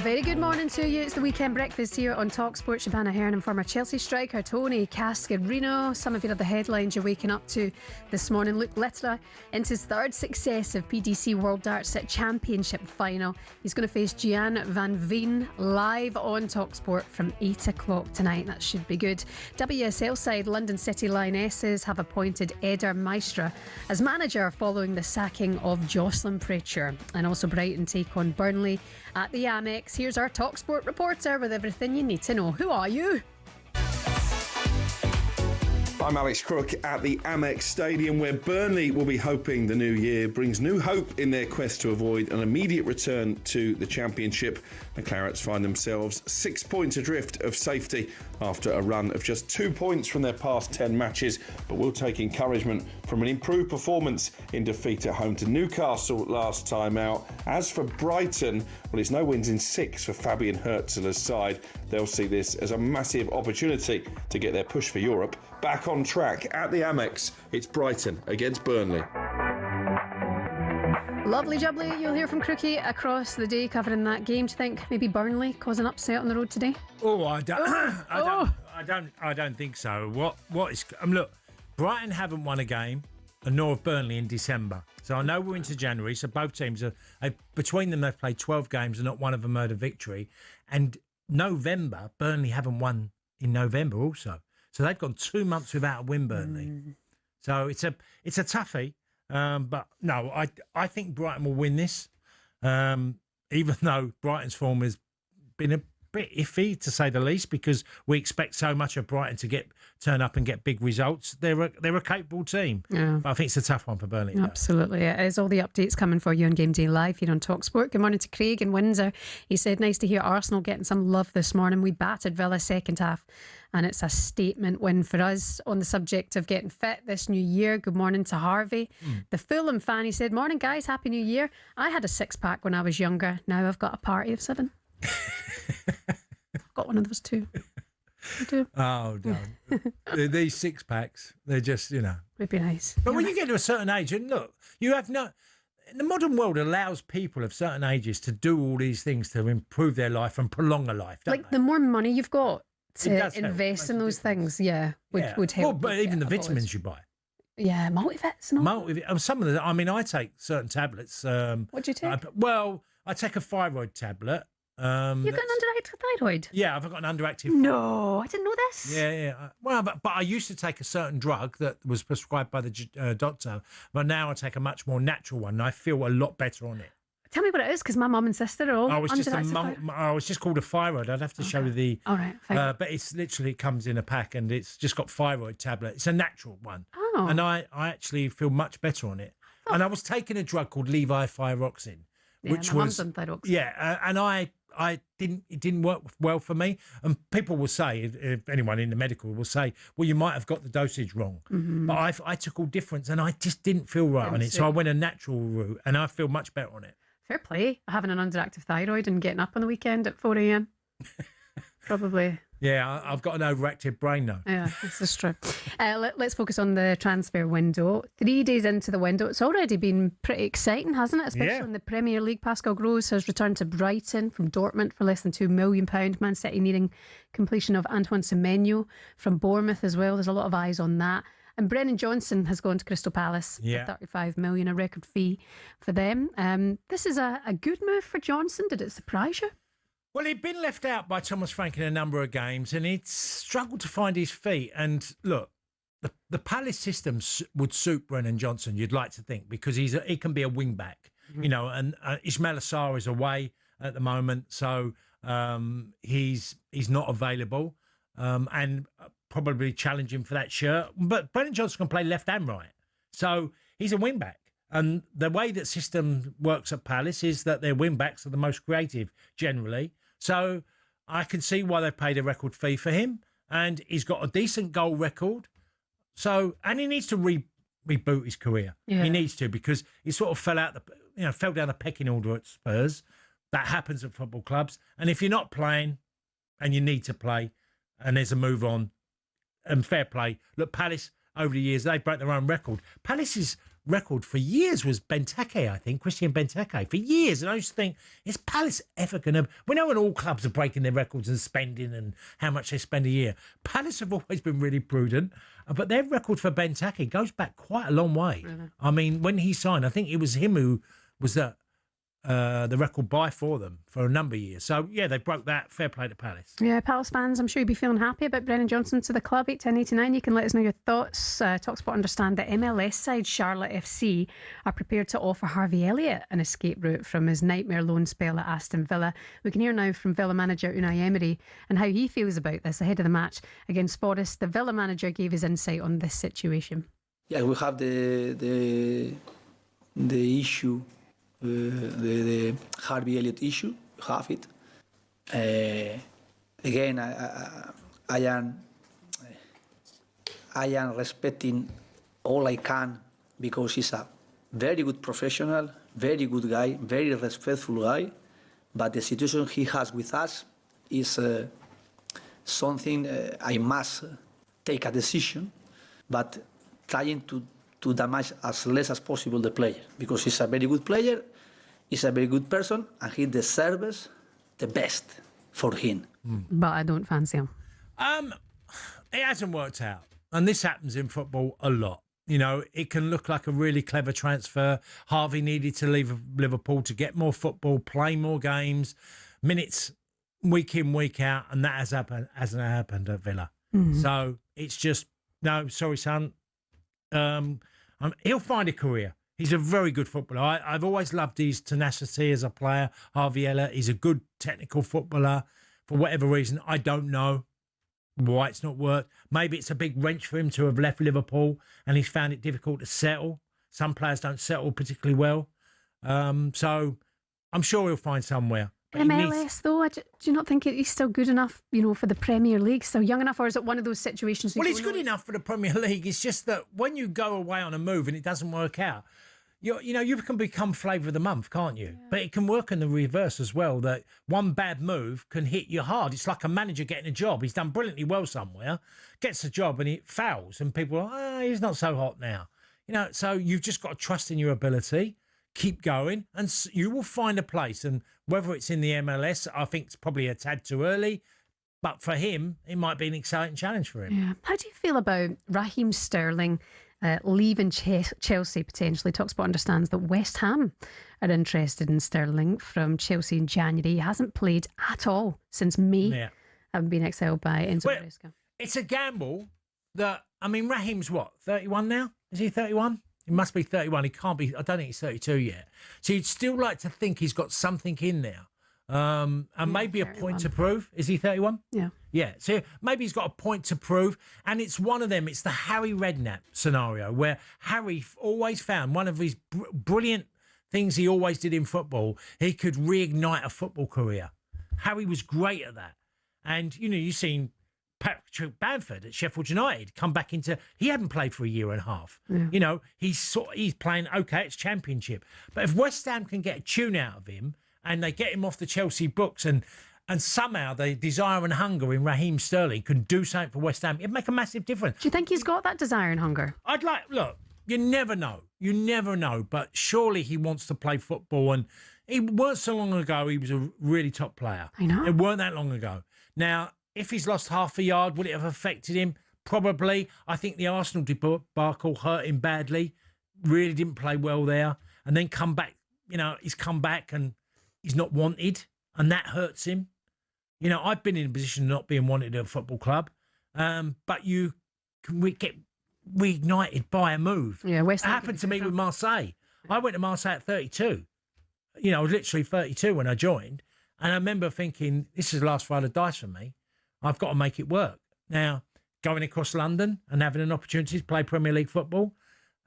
Speaker 2: Very good morning to you. It's the weekend breakfast here on talkSPORT. Shebahn Aherne and former Chelsea striker Tony Cascarino. Some of you know the headlines you're waking up to this morning. Luke Littler into his third successive PDC World Darts Championship final. He's going to face Gian van Veen live on talkSPORT from 8 o'clock tonight. That should be good. WSL side London City Lionesses have appointed Eder Maestra as manager following the sacking of Jocelyn Pritchard. And also Brighton take on Burnley at the Amex. Here's our talkSPORT reporter with everything you need to know. Who are you?
Speaker 10: I'm Alex Crook at the Amex Stadium, where Burnley will be hoping the new year brings new hope in their quest to avoid an immediate return to the Championship. The Clarets find themselves 6 points adrift of safety after a run of just 2 points from their past 10 matches, but will take encouragement from an improved performance in defeat at home to Newcastle last time out. As for Brighton, well, it's no wins in 6 for Fabian Herzler's side. They'll see this as a massive opportunity to get their push for Europe back on track. At the Amex, it's Brighton against Burnley.
Speaker 2: Lovely jubbly. You'll hear from Crookie across the day covering that game. Do you think maybe Burnley cause an upset on the road today?
Speaker 3: Oh, I don't think so. What is? Look, Brighton haven't won a game, and nor have Burnley in December. So I know we're into January. So both teams are between them. They've played 12 games, and not one of them had a victory. And November, Burnley haven't won in November also. So they've gone 2 months without a win, Burnley. So it's a toughie. But no, I think Brighton will win this, even though Brighton's form has been a bit iffy, to say the least, because we expect so much of Brighton to turn up and get big results. They're a capable team. Yeah. But I think it's a tough one for Burnley.
Speaker 2: Absolutely. It is. All the updates coming for you on GameDay Live here on talkSPORT. Good morning to Craig in Windsor. He said, nice to hear Arsenal getting some love this morning. We battered Villa second half, and it's a statement win for us. On the subject of getting fit this new year, good morning to Harvey. The Fulham fan, he said, morning guys, happy new year. I had a 6-pack when I was younger. Now I've got a party of 7. I've got one of those too. I do.
Speaker 3: Oh, no. These 6-packs, they're just,
Speaker 2: would be nice.
Speaker 3: But when you get to a certain age, and look, you have no... The modern world allows people of certain ages to do all these things to improve their life and prolong a life, don't they?
Speaker 2: The more money you've got to invest in those things, would help.
Speaker 3: Well, but even the vitamins you buy.
Speaker 2: Yeah, multivits and all.
Speaker 3: Some of the... I take certain tablets.
Speaker 2: What do you take?
Speaker 3: I take a thyroid tablet.
Speaker 2: You've got an underactive thyroid?
Speaker 3: Yeah, I've got an underactive.
Speaker 2: No, I didn't know this.
Speaker 3: Yeah. Well, but I used to take a certain drug that was prescribed by the doctor, but now I take a much more natural one, and I feel a lot better on it.
Speaker 2: Tell me what it is, because my mum and sister are all
Speaker 3: I was just called a thyroid. I'd have to show you the...
Speaker 2: All right, fine.
Speaker 3: But it's literally comes in a pack, and it's just got thyroid tablet. It's a natural one.
Speaker 2: Oh.
Speaker 3: And I actually feel much better on it. Oh. And I was taking a drug called levothyroxine, which was...
Speaker 2: mum's on thyroxine.
Speaker 3: Yeah, and it didn't work well for me. And people will say, if anyone in the medical will say, well, you might have got the dosage wrong. Mm-hmm. But I took all difference, and I just didn't feel right on it. So I went a natural route, and I feel much better on it.
Speaker 2: Fair play. Having an underactive thyroid and getting up on the weekend at 4 a.m. Probably.
Speaker 3: Yeah, I've got an overactive brain though.
Speaker 2: Yeah, this is true. Let's focus on the transfer window. 3 days into the window, it's already been pretty exciting, hasn't it? Especially in the Premier League. Pascal Gross has returned to Brighton from Dortmund for less than £2 million. Man City needing completion of Antoine Semenyo from Bournemouth as well. There's a lot of eyes on that. And Brennan Johnson has gone to Crystal Palace for 35 million, a record fee for them. This is a good move for Johnson. Did it surprise you?
Speaker 3: Well, he'd been left out by Thomas Frank in a number of games, and he'd struggled to find his feet. And look, the Palace system would suit Brennan Johnson, you'd like to think, because he can be a wing back, you know, and Ismail Assar is away at the moment, so he's not available and probably challenging for that shirt. But Brennan Johnson can play left and right, so he's a wing back. And the way that system works at Palace is that their wing backs are the most creative generally. So I can see why they paid a record fee for him, and he's got a decent goal record. So, and he needs to reboot his career. Yeah. He needs to, because he sort of fell down the pecking order at Spurs. That happens at football clubs. And if you're not playing and you need to play and there's a move on, and fair play. Look, Palace, over the years, they broke their own record. Palace's record for years was Benteke, I think, Christian Benteke, for years. And I used to think, is Palace ever going to... We know when all clubs are breaking their records and spending and how much they spend a year. Palace have always been really prudent, but their record for Benteke goes back quite a long way. Really? I mean, when he signed, I think it was him who was the record buy for them for a number of years. So, yeah, they broke that. Fair play to Palace.
Speaker 2: Yeah, Palace fans, I'm sure you'll be feeling happy about Brennan Johnson to the club. 81089. You can let us know your thoughts. talkSPORT understand that MLS side Charlotte FC are prepared to offer Harvey Elliott an escape route from his nightmare loan spell at Aston Villa. We can hear now from Villa manager Unai Emery and how he feels about this ahead of the match against Forest. The Villa manager gave his insight on this situation.
Speaker 6: Yeah, we have the issue. The Harvey Elliott issue, you have it. Again, I am respecting all I can, because he's a very good professional, very good guy, very respectful guy. But the situation he has with us is something I must take a decision, but trying to damage as less as possible the player, because he's a very good player. He's a very good person, and he deserves the best for him.
Speaker 2: But I don't fancy him.
Speaker 3: It hasn't worked out. And this happens in football a lot. You know, it can look like a really clever transfer. Harvey needed to leave Liverpool to get more football, play more games, minutes week in, week out, and that hasn't happened at Villa. So it's just, no, sorry, son. He'll find a career. He's a very good footballer. I've always loved his tenacity as a player, Harvey Elliott. He's a good technical footballer. For whatever reason, I don't know why it's not worked. Maybe it's a big wrench for him to have left Liverpool and he's found it difficult to settle. Some players don't settle particularly well. So I'm sure he'll find somewhere.
Speaker 2: MLS, though, do you not think he's still good enough, you know, for the Premier League? Still young enough, or is it one of those situations?
Speaker 3: Well, he's good enough for the Premier League. It's just that when you go away on a move and it doesn't work out, you can become flavour of the month, can't you? Yeah. But it can work in the reverse as well, that one bad move can hit you hard. It's like a manager getting a job. He's done brilliantly well somewhere, gets a job and it fails, and people are, he's not so hot now. You know, so you've just got to trust in your ability, keep going, and you will find a place. And whether it's in the MLS, I think it's probably a tad too early. But for him, it might be an exciting challenge for him.
Speaker 2: Yeah. How do you feel about Raheem Sterling leaving Chelsea potentially? talkSPORT understands that West Ham are interested in Sterling from Chelsea in January. He hasn't played at all since May, having been exiled by Enzo Maresca.
Speaker 3: It's a gamble that, I mean, Raheem's what, 31 now? Is he 31? He must be 31. He can't be, I don't think he's 32 yet. So you'd still like to think he's got something in there. And maybe 31. A point to prove. Is he 31?
Speaker 2: Yeah.
Speaker 3: Yeah. So maybe he's got a point to prove. And it's one of them. It's the Harry Redknapp scenario where Harry always found one of his brilliant things he always did in football. He could reignite a football career. Harry was great at that. And, you know, you've seen Patrick Bamford at Sheffield United come back into... He hadn't played for a year and a half. Yeah. You know, he's playing, OK, it's Championship. But if West Ham can get a tune out of him and they get him off the Chelsea books and somehow the desire and hunger in Raheem Sterling can do something for West Ham, it'd make a massive difference.
Speaker 2: Do you think he's got that desire and hunger?
Speaker 3: Look, you never know. You never know. But surely he wants to play football. And it weren't so long ago he was a really top player.
Speaker 2: I know.
Speaker 3: It weren't that long ago. Now, if he's lost half a yard, would it have affected him? Probably. I think the Arsenal debacle hurt him badly. Really didn't play well there. And then come back, he's come back and he's not wanted. And that hurts him. I've been in a position of not being wanted at a football club. But you can get reignited by a move.
Speaker 2: Yeah, West
Speaker 3: It happened to me with Marseille. I went to Marseille at 32. I was literally 32 when I joined. And I remember thinking, this is the last roll of dice for me. I've got to make it work. Now, going across London and having an opportunity to play Premier League football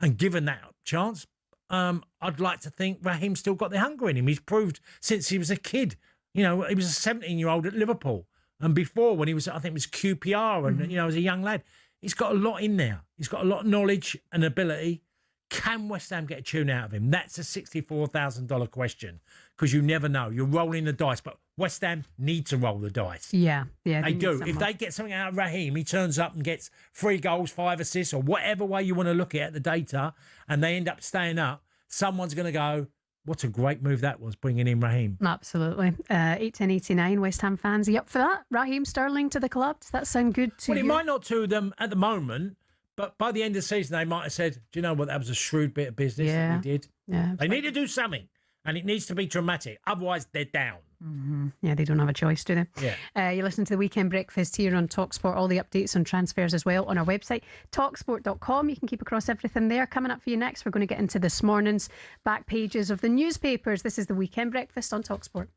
Speaker 3: and given that chance, I'd like to think Raheem's still got the hunger in him. He's proved since he was a kid. He was a 17-year-old at Liverpool. And before, when he was, I think it was QPR and, as a young lad, he's got a lot in there. He's got a lot of knowledge and ability. Can West Ham get a tune out of him? That's a $64,000 question because you never know. You're rolling the dice, but West Ham need to roll the dice.
Speaker 2: Yeah.
Speaker 3: They do. If they get something out of Raheem, he turns up and gets 3 goals, 5 assists, or whatever way you want to look at the data, and they end up staying up, someone's going to go, what a great move that was, bringing in Raheem.
Speaker 2: Absolutely. 1889 West Ham fans, are you up for that? Raheem Sterling to the club? Does that sound good to you?
Speaker 3: Well, it might not to them at the moment, but by the end of the season, they might have said, do you know what, that was a shrewd bit of business that we did.
Speaker 2: Yeah.
Speaker 3: They need to do something, and it needs to be dramatic. Otherwise, they're down.
Speaker 2: Mm-hmm. Yeah, they don't have a choice, do they?
Speaker 3: Yeah.
Speaker 2: You listen to the Weekend Breakfast here on talkSPORT. All the updates on transfers as well on our website, talksport.com. You can keep across everything there. Coming up for you next, we're going to get into this morning's back pages of the newspapers. This is the Weekend Breakfast on talkSPORT.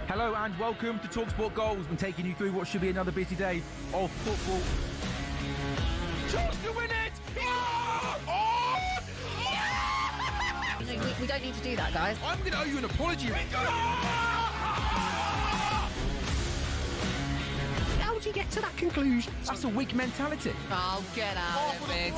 Speaker 7: Hello and welcome to talkSPORT Goals. We're taking you through what should be another busy day of football. Chance to win it!
Speaker 8: We don't need to do that, guys.
Speaker 7: I'm going to owe you an apology. How would you get to that conclusion? That's a weak mentality.
Speaker 8: Oh, get out of it.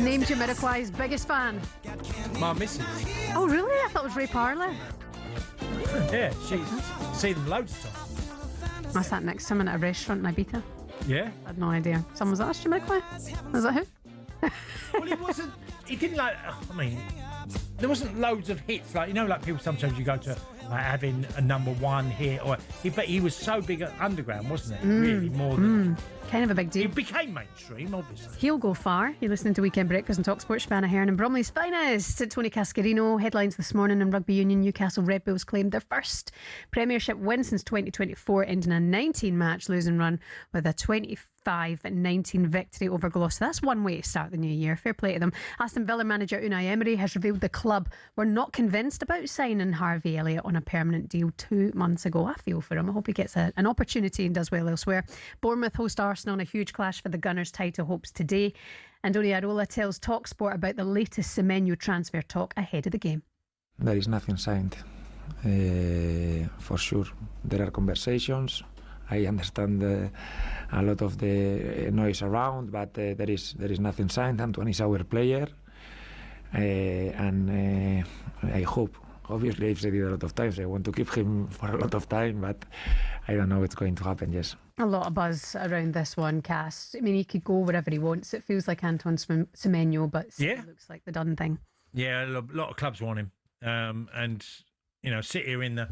Speaker 2: Name Jamiroquai's biggest fan.
Speaker 3: My missus.
Speaker 2: Oh, really? I thought it was Ray Parlour.
Speaker 3: Yeah, she's seen them loads of times.
Speaker 2: I sat next to him in a restaurant in Ibiza.
Speaker 3: Yeah.
Speaker 2: I had no idea. Someone was like, that's Jamiroquai. Was that who?
Speaker 3: Well, he didn't like, I mean, there wasn't loads of hits. Like, you know, like people sometimes you go to like having a number one hit, but he was so big at underground, wasn't it? Really, more than...
Speaker 2: Kind of a big deal.
Speaker 3: He became mainstream, obviously.
Speaker 2: He'll go far. You're listening to Weekend Breakfast on talkSPORT. Shebahn Aherne and Bromley's finest. Tony Cascarino. Headlines this morning in rugby union. Newcastle Red Bulls claimed their first Premiership win since 2024, ending a 19-match losing run with a 25-19 victory over Gloucester. That's one way to start the new year. Fair play to them. Aston Villa manager Unai Emery has revealed the club were not convinced about signing Harvey Elliott on a permanent deal 2 months ago. I feel for him. I hope he gets an opportunity and does well elsewhere. Bournemouth host Arsenal on a huge clash for the Gunners' title hopes today. And Andoni Iraola tells talkSPORT about the latest Semenyo transfer talk ahead of the game.
Speaker 11: There is nothing signed. For sure, there are conversations. I understand a lot of the noise around, but there is nothing signed. Antoine is our player, and I hope. Obviously, I've said it a lot of times. I want to keep him for a lot of time, but I don't know what's going to happen. Yes.
Speaker 2: A lot of buzz around this one, Cass. I mean, he could go wherever he wants. It feels like Antoine Semenyo, but it looks like the done thing.
Speaker 3: Yeah, a lot of clubs want him, and you know, sit here in the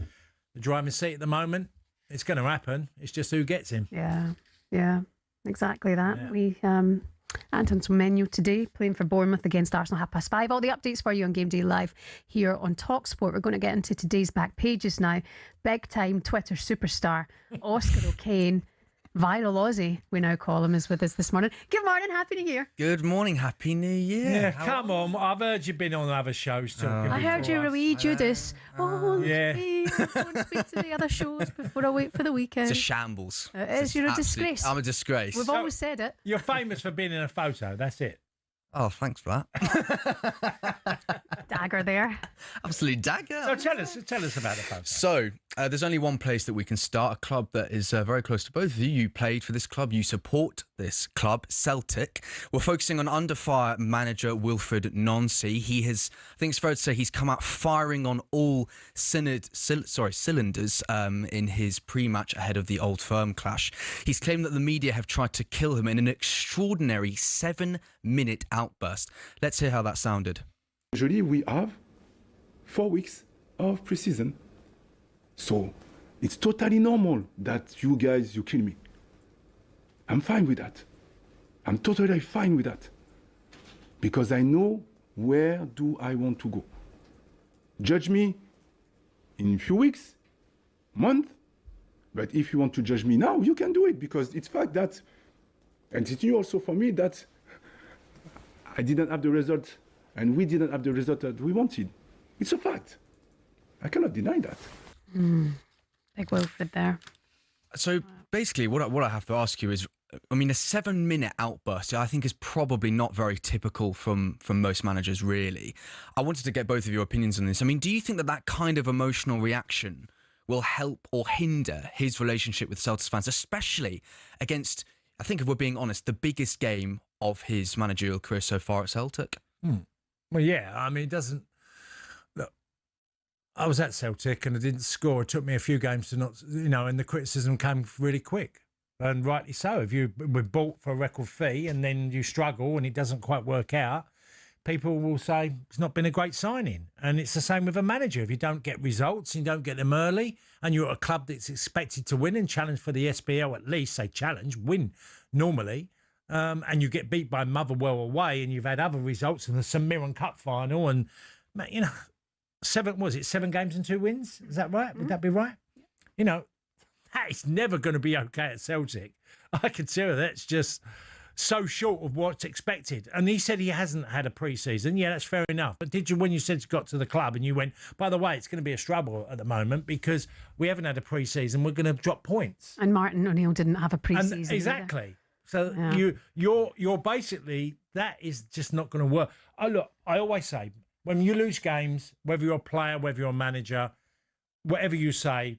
Speaker 3: driving seat at the moment. It's going to happen. It's just who gets him.
Speaker 2: Yeah, exactly that. Yeah. We Antoine Semenyo today playing for Bournemouth against Arsenal 5:30. All the updates for you on GameDay Live here on talkSPORT. We're going to get into today's back pages now. Big time Twitter superstar Oscar O'Kane, viral Aussie, we now call him, is with us this morning. Good morning, Happy New Year.
Speaker 12: Good morning, Happy New Year.
Speaker 3: Yeah, come on. I've heard you've been on other shows talking.
Speaker 2: I heard you were wee Judas.
Speaker 3: Yeah.
Speaker 2: Go and speak to the other shows before I wait for the weekend.
Speaker 12: It's a shambles.
Speaker 2: It is. You're a disgrace.
Speaker 12: I'm a disgrace.
Speaker 2: We've always said it.
Speaker 3: You're famous for being in a photo. That's it.
Speaker 12: Oh, thanks for that.
Speaker 2: Dagger there.
Speaker 12: Absolute dagger.
Speaker 3: So tell us about the photo.
Speaker 12: So there's only one place that we can start, a club that is very close to both of you. You played for this club, you support this club, Celtic. We're focusing on under fire manager Wilfried Nancy. He has, I think it's fair to say, he's come out firing on all cylinders in his pre-match ahead of the Old Firm clash. He's claimed that the media have tried to kill him in an extraordinary 7-minute outburst. Let's hear how that sounded.
Speaker 13: Usually we have 4 weeks of pre-season. So it's totally normal that you guys, you kill me. I'm fine with that. I'm totally fine with that. Because I know where do I want to go. Judge me in a few weeks, month. But if you want to judge me now, you can do it. Because it's fact that, and it's new also for me, that I didn't have the result and we didn't have the result that we wanted. It's a fact. I cannot deny that.
Speaker 2: Big Wilfried there.
Speaker 12: So basically what I have to ask you is, I mean, a 7-minute outburst, I think, is probably not very typical from most managers, really. I wanted to get both of your opinions on this. I mean, do you think that kind of emotional reaction will help or hinder his relationship with Celtics fans, especially against, I think if we're being honest, the biggest game of his managerial career so far at Celtic?
Speaker 3: Well, yeah, I mean, it doesn't... Look, I was at Celtic and I didn't score. It took me a few games to not, and the criticism came really quick. And rightly so. If you were bought for a record fee and then you struggle and it doesn't quite work out, people will say it's not been a great signing. And it's the same with a manager. If you don't get results and you don't get them early and you're at a club that's expected to win and challenge for the SPL, at least say challenge, win normally, and you get beat by Motherwell away, and you've had other results in the St Mirren Cup final, and you know, 7 games and 2 wins? Is that right? Would that be right? You know, that is never going to be okay at Celtic. I can tell you that's just so short of what's expected. And he said he hasn't had a pre-season. Yeah, that's fair enough. But did you, when you said you got to the club and you went, by the way, it's going to be a struggle at the moment because we haven't had a pre-season, we're going to drop points.
Speaker 2: And Martin O'Neill didn't have a pre-season.
Speaker 3: Exactly. Either. So you're basically, that is just not going to work. Oh, look, I always say, when you lose games, whether you're a player, whether you're a manager, whatever you say,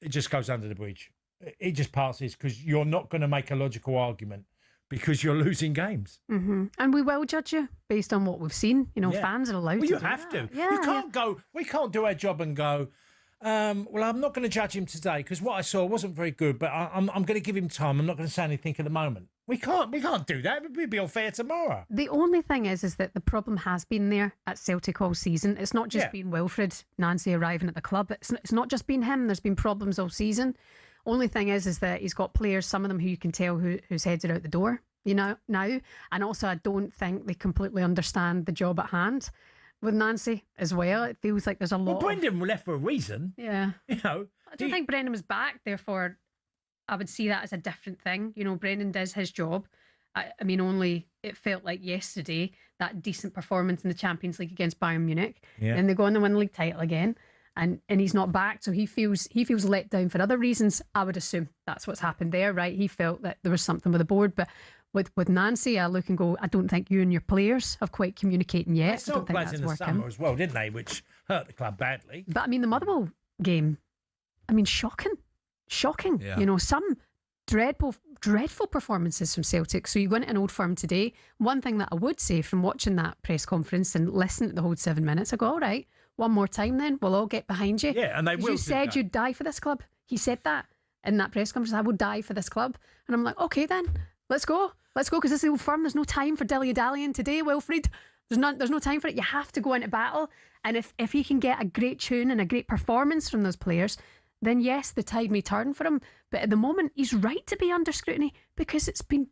Speaker 3: it just goes under the bridge. It just passes because you're not going to make a logical argument because you're losing games.
Speaker 2: Mm-hmm. And we will judge you based on what we've seen. You know, fans are allowed to
Speaker 3: you
Speaker 2: do
Speaker 3: have
Speaker 2: that.
Speaker 3: to. You can't go, we can't do our job and go, well, I'm not going to judge him today because what I saw wasn't very good, but I'm going to give him time. I'm not going to say anything at the moment. We can't do that. It would be unfair tomorrow.
Speaker 2: The only thing is that the problem has been there at Celtic all season. It's not just been Wilfried Nancy arriving at the club. It's not just been him. There's been problems all season. Only thing is that he's got players, some of them who you can tell whose heads are out the door, you know, now. And also, I don't think they completely understand the job at hand with Nancy as well. It feels like there's a lot.
Speaker 3: Well, Brendan left for a reason.
Speaker 2: Yeah.
Speaker 3: You know.
Speaker 2: I don't think Brendan was back, therefore I would see that as a different thing. You know, Brendan does his job. I mean, only it felt like yesterday, that decent performance in the Champions League against Bayern Munich. Yeah. And they go on to win the league title again. And he's not back, so he feels let down for other reasons. I would assume that's what's happened there, right? He felt that there was something with the board, but with Nancy, I look and go, I don't think you and your players have quite communicating yet.
Speaker 3: They saw players in the summer as well, didn't they? Which hurt the club badly.
Speaker 2: But I mean, the Motherwell game, I mean, shocking. Yeah. You know, some dreadful performances from Celtic. So you go into an Old Firm today. One thing that I would say from watching that press conference and listening to the whole 7 minutes, I go, all right, one more time then, we'll all get behind you.
Speaker 3: Yeah, and they will.
Speaker 2: You said you'd die for this club. He said that in that press conference, I would die for this club. And I'm like, okay then, let's go, because this is the Old Firm. There's no time for dilly-dallying today, Wilfried. There's no time for it. You have to go into battle. And if he can get a great tune and a great performance from those players, then yes, the tide may turn for him. But at the moment, he's right to be under scrutiny because it's been,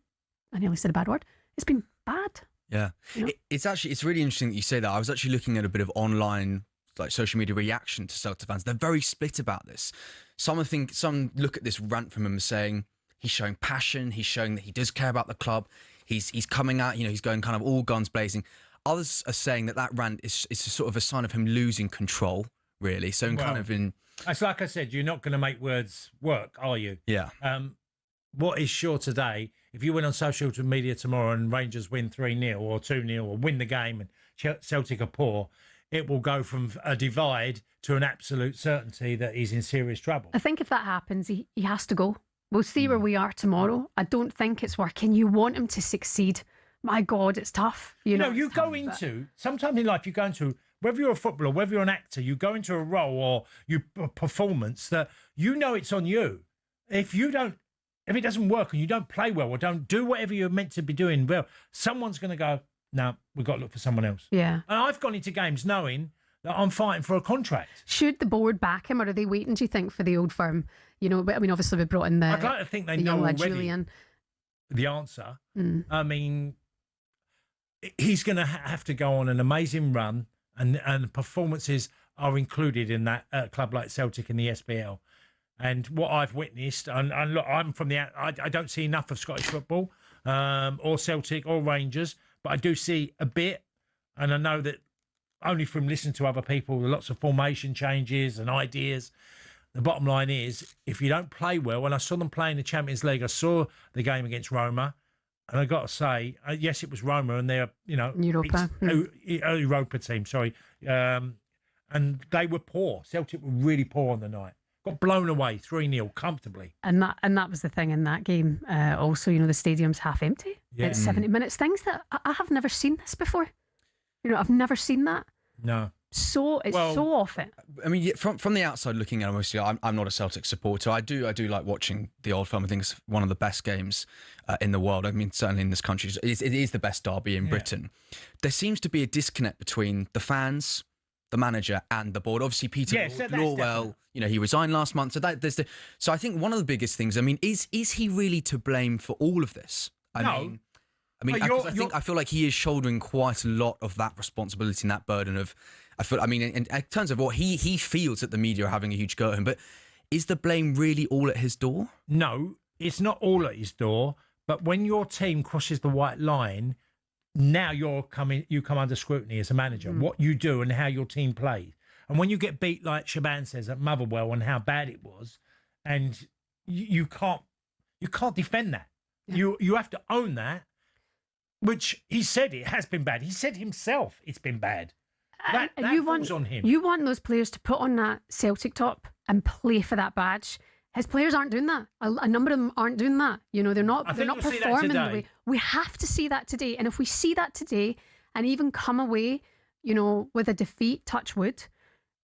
Speaker 2: I nearly said a bad word, it's been bad.
Speaker 12: Yeah. You know? It's really interesting that you say that. I was actually looking at a bit of online, like, social media reaction to Celtic fans. They're very split about this. Some look at this rant from him as saying he's showing passion, he's showing that he does care about the club, he's coming out, you know, he's going kind of all guns blazing. Others are saying that rant is sort of a sign of him losing control, really. So
Speaker 3: it's like I said, you're not going to make words work, are you?
Speaker 12: Yeah.
Speaker 3: What is sure today, if you went on social media tomorrow and Rangers win 3-0 or 2-0 or win the game and Celtic are poor, it will go from a divide to an absolute certainty that he's in serious trouble.
Speaker 2: I think if that happens, he has to go. We'll see where we are tomorrow. I don't think it's working. You want him to succeed. My God, it's tough. You know,
Speaker 3: sometimes in life, you go into, whether you're a footballer, whether you're an actor, you go into a role or a performance that you know it's on you. If it doesn't work and you don't play well or don't do whatever you're meant to be doing well, someone's going to go, no, we've got to look for someone else.
Speaker 2: Yeah.
Speaker 3: And I've gone into games knowing that I'm fighting for a contract.
Speaker 2: Should the board back him, or are they waiting, do you think, for the Old Firm? You know, I mean, obviously we brought in
Speaker 3: I'd like to think they know already
Speaker 2: Julian.
Speaker 3: The answer. I mean, he's going to have to go on an amazing run, and performances are included in that club like Celtic in the SPL. And what I've witnessed, and look, I'm from I don't see enough of Scottish football, or Celtic or Rangers, but I do see a bit, and I know that only from listening to other people, lots of formation changes and ideas. The bottom line is, if you don't play well, when I saw them play in the Champions League, I saw the game against Roma, and I got to say, yes, it was Roma, and they're, you know, Europa team, sorry, and they were poor. Celtic were really poor on the night. Got blown away 3-0 comfortably.
Speaker 2: And that was the thing in that game. Also, you know, the stadium's half empty. Yeah. It's 70 minutes. Things that I have never seen this before. You know, I've never seen that.
Speaker 3: No.
Speaker 2: So often.
Speaker 12: I mean, from the outside looking at it, mostly, I'm not a Celtic supporter. I do like watching the Old Firm. I think it's one of the best games in the world. I mean, certainly in this country, it is the best derby in Britain. There seems to be a disconnect between the fans, the manager, and the board. Obviously, Peter Lawwell, you know, he resigned last month. So I think one of the biggest things, I mean, is he really to blame for all of this? I mean, I mean, I feel like he is shouldering quite a lot of that responsibility and that burden of. I mean, in terms of what he feels that the media are having a huge go at him, but is the blame really all at his door?
Speaker 3: No, it's not all at his door. But when your team crosses the white line, now you come under scrutiny as a manager. What you do and how your team plays, and when you get beat like Shebahn says at Motherwell and how bad it was, and you can't defend that. Yeah. You have to own that. Which he said it has been bad. He said himself it's been bad. That falls on him.
Speaker 2: You want those players to put on that Celtic top and play for that badge. His players aren't doing that. A number of them aren't doing that. You know, they're not performing the way. We have to see that today. And if we see that today and even come away, you know, with a defeat, touch wood,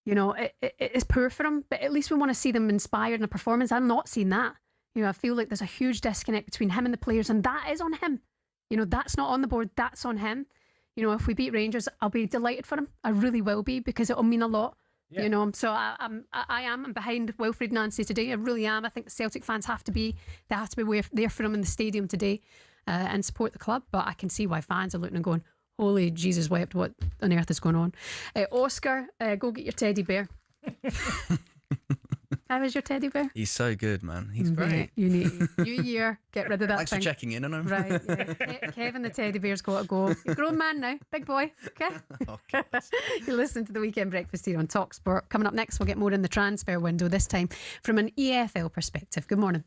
Speaker 2: you know, it is poor for them. But at least we want to see them inspired in a performance. I'm not seeing that. You know, I feel like there's a huge disconnect between him and the players, and that is on him. You know, that's not on the board. That's on him. You know, if we beat Rangers, I'll be delighted for him. I really will be, because it'll mean a lot. Yeah. You know, so I'm behind Wilfried Nancy today. I really am. I think the Celtic fans have to be there for him in the stadium today and support the club. But I can see why fans are looking and going, holy Jesus wept, what on earth is going on? Oscar, go get your teddy bear. How is your teddy bear?
Speaker 12: He's so good, man. He's great.
Speaker 2: You need New Year, get rid of that
Speaker 12: Thanks
Speaker 2: thing.
Speaker 12: for checking in on him.
Speaker 2: Right, yeah. Kevin the teddy bear's got to go. You're a grown man now, big boy. Okay. You listen to the Weekend Breakfast here on talkSPORT. Coming up next, we'll get more in the transfer window, this time from an EFL perspective. Good morning.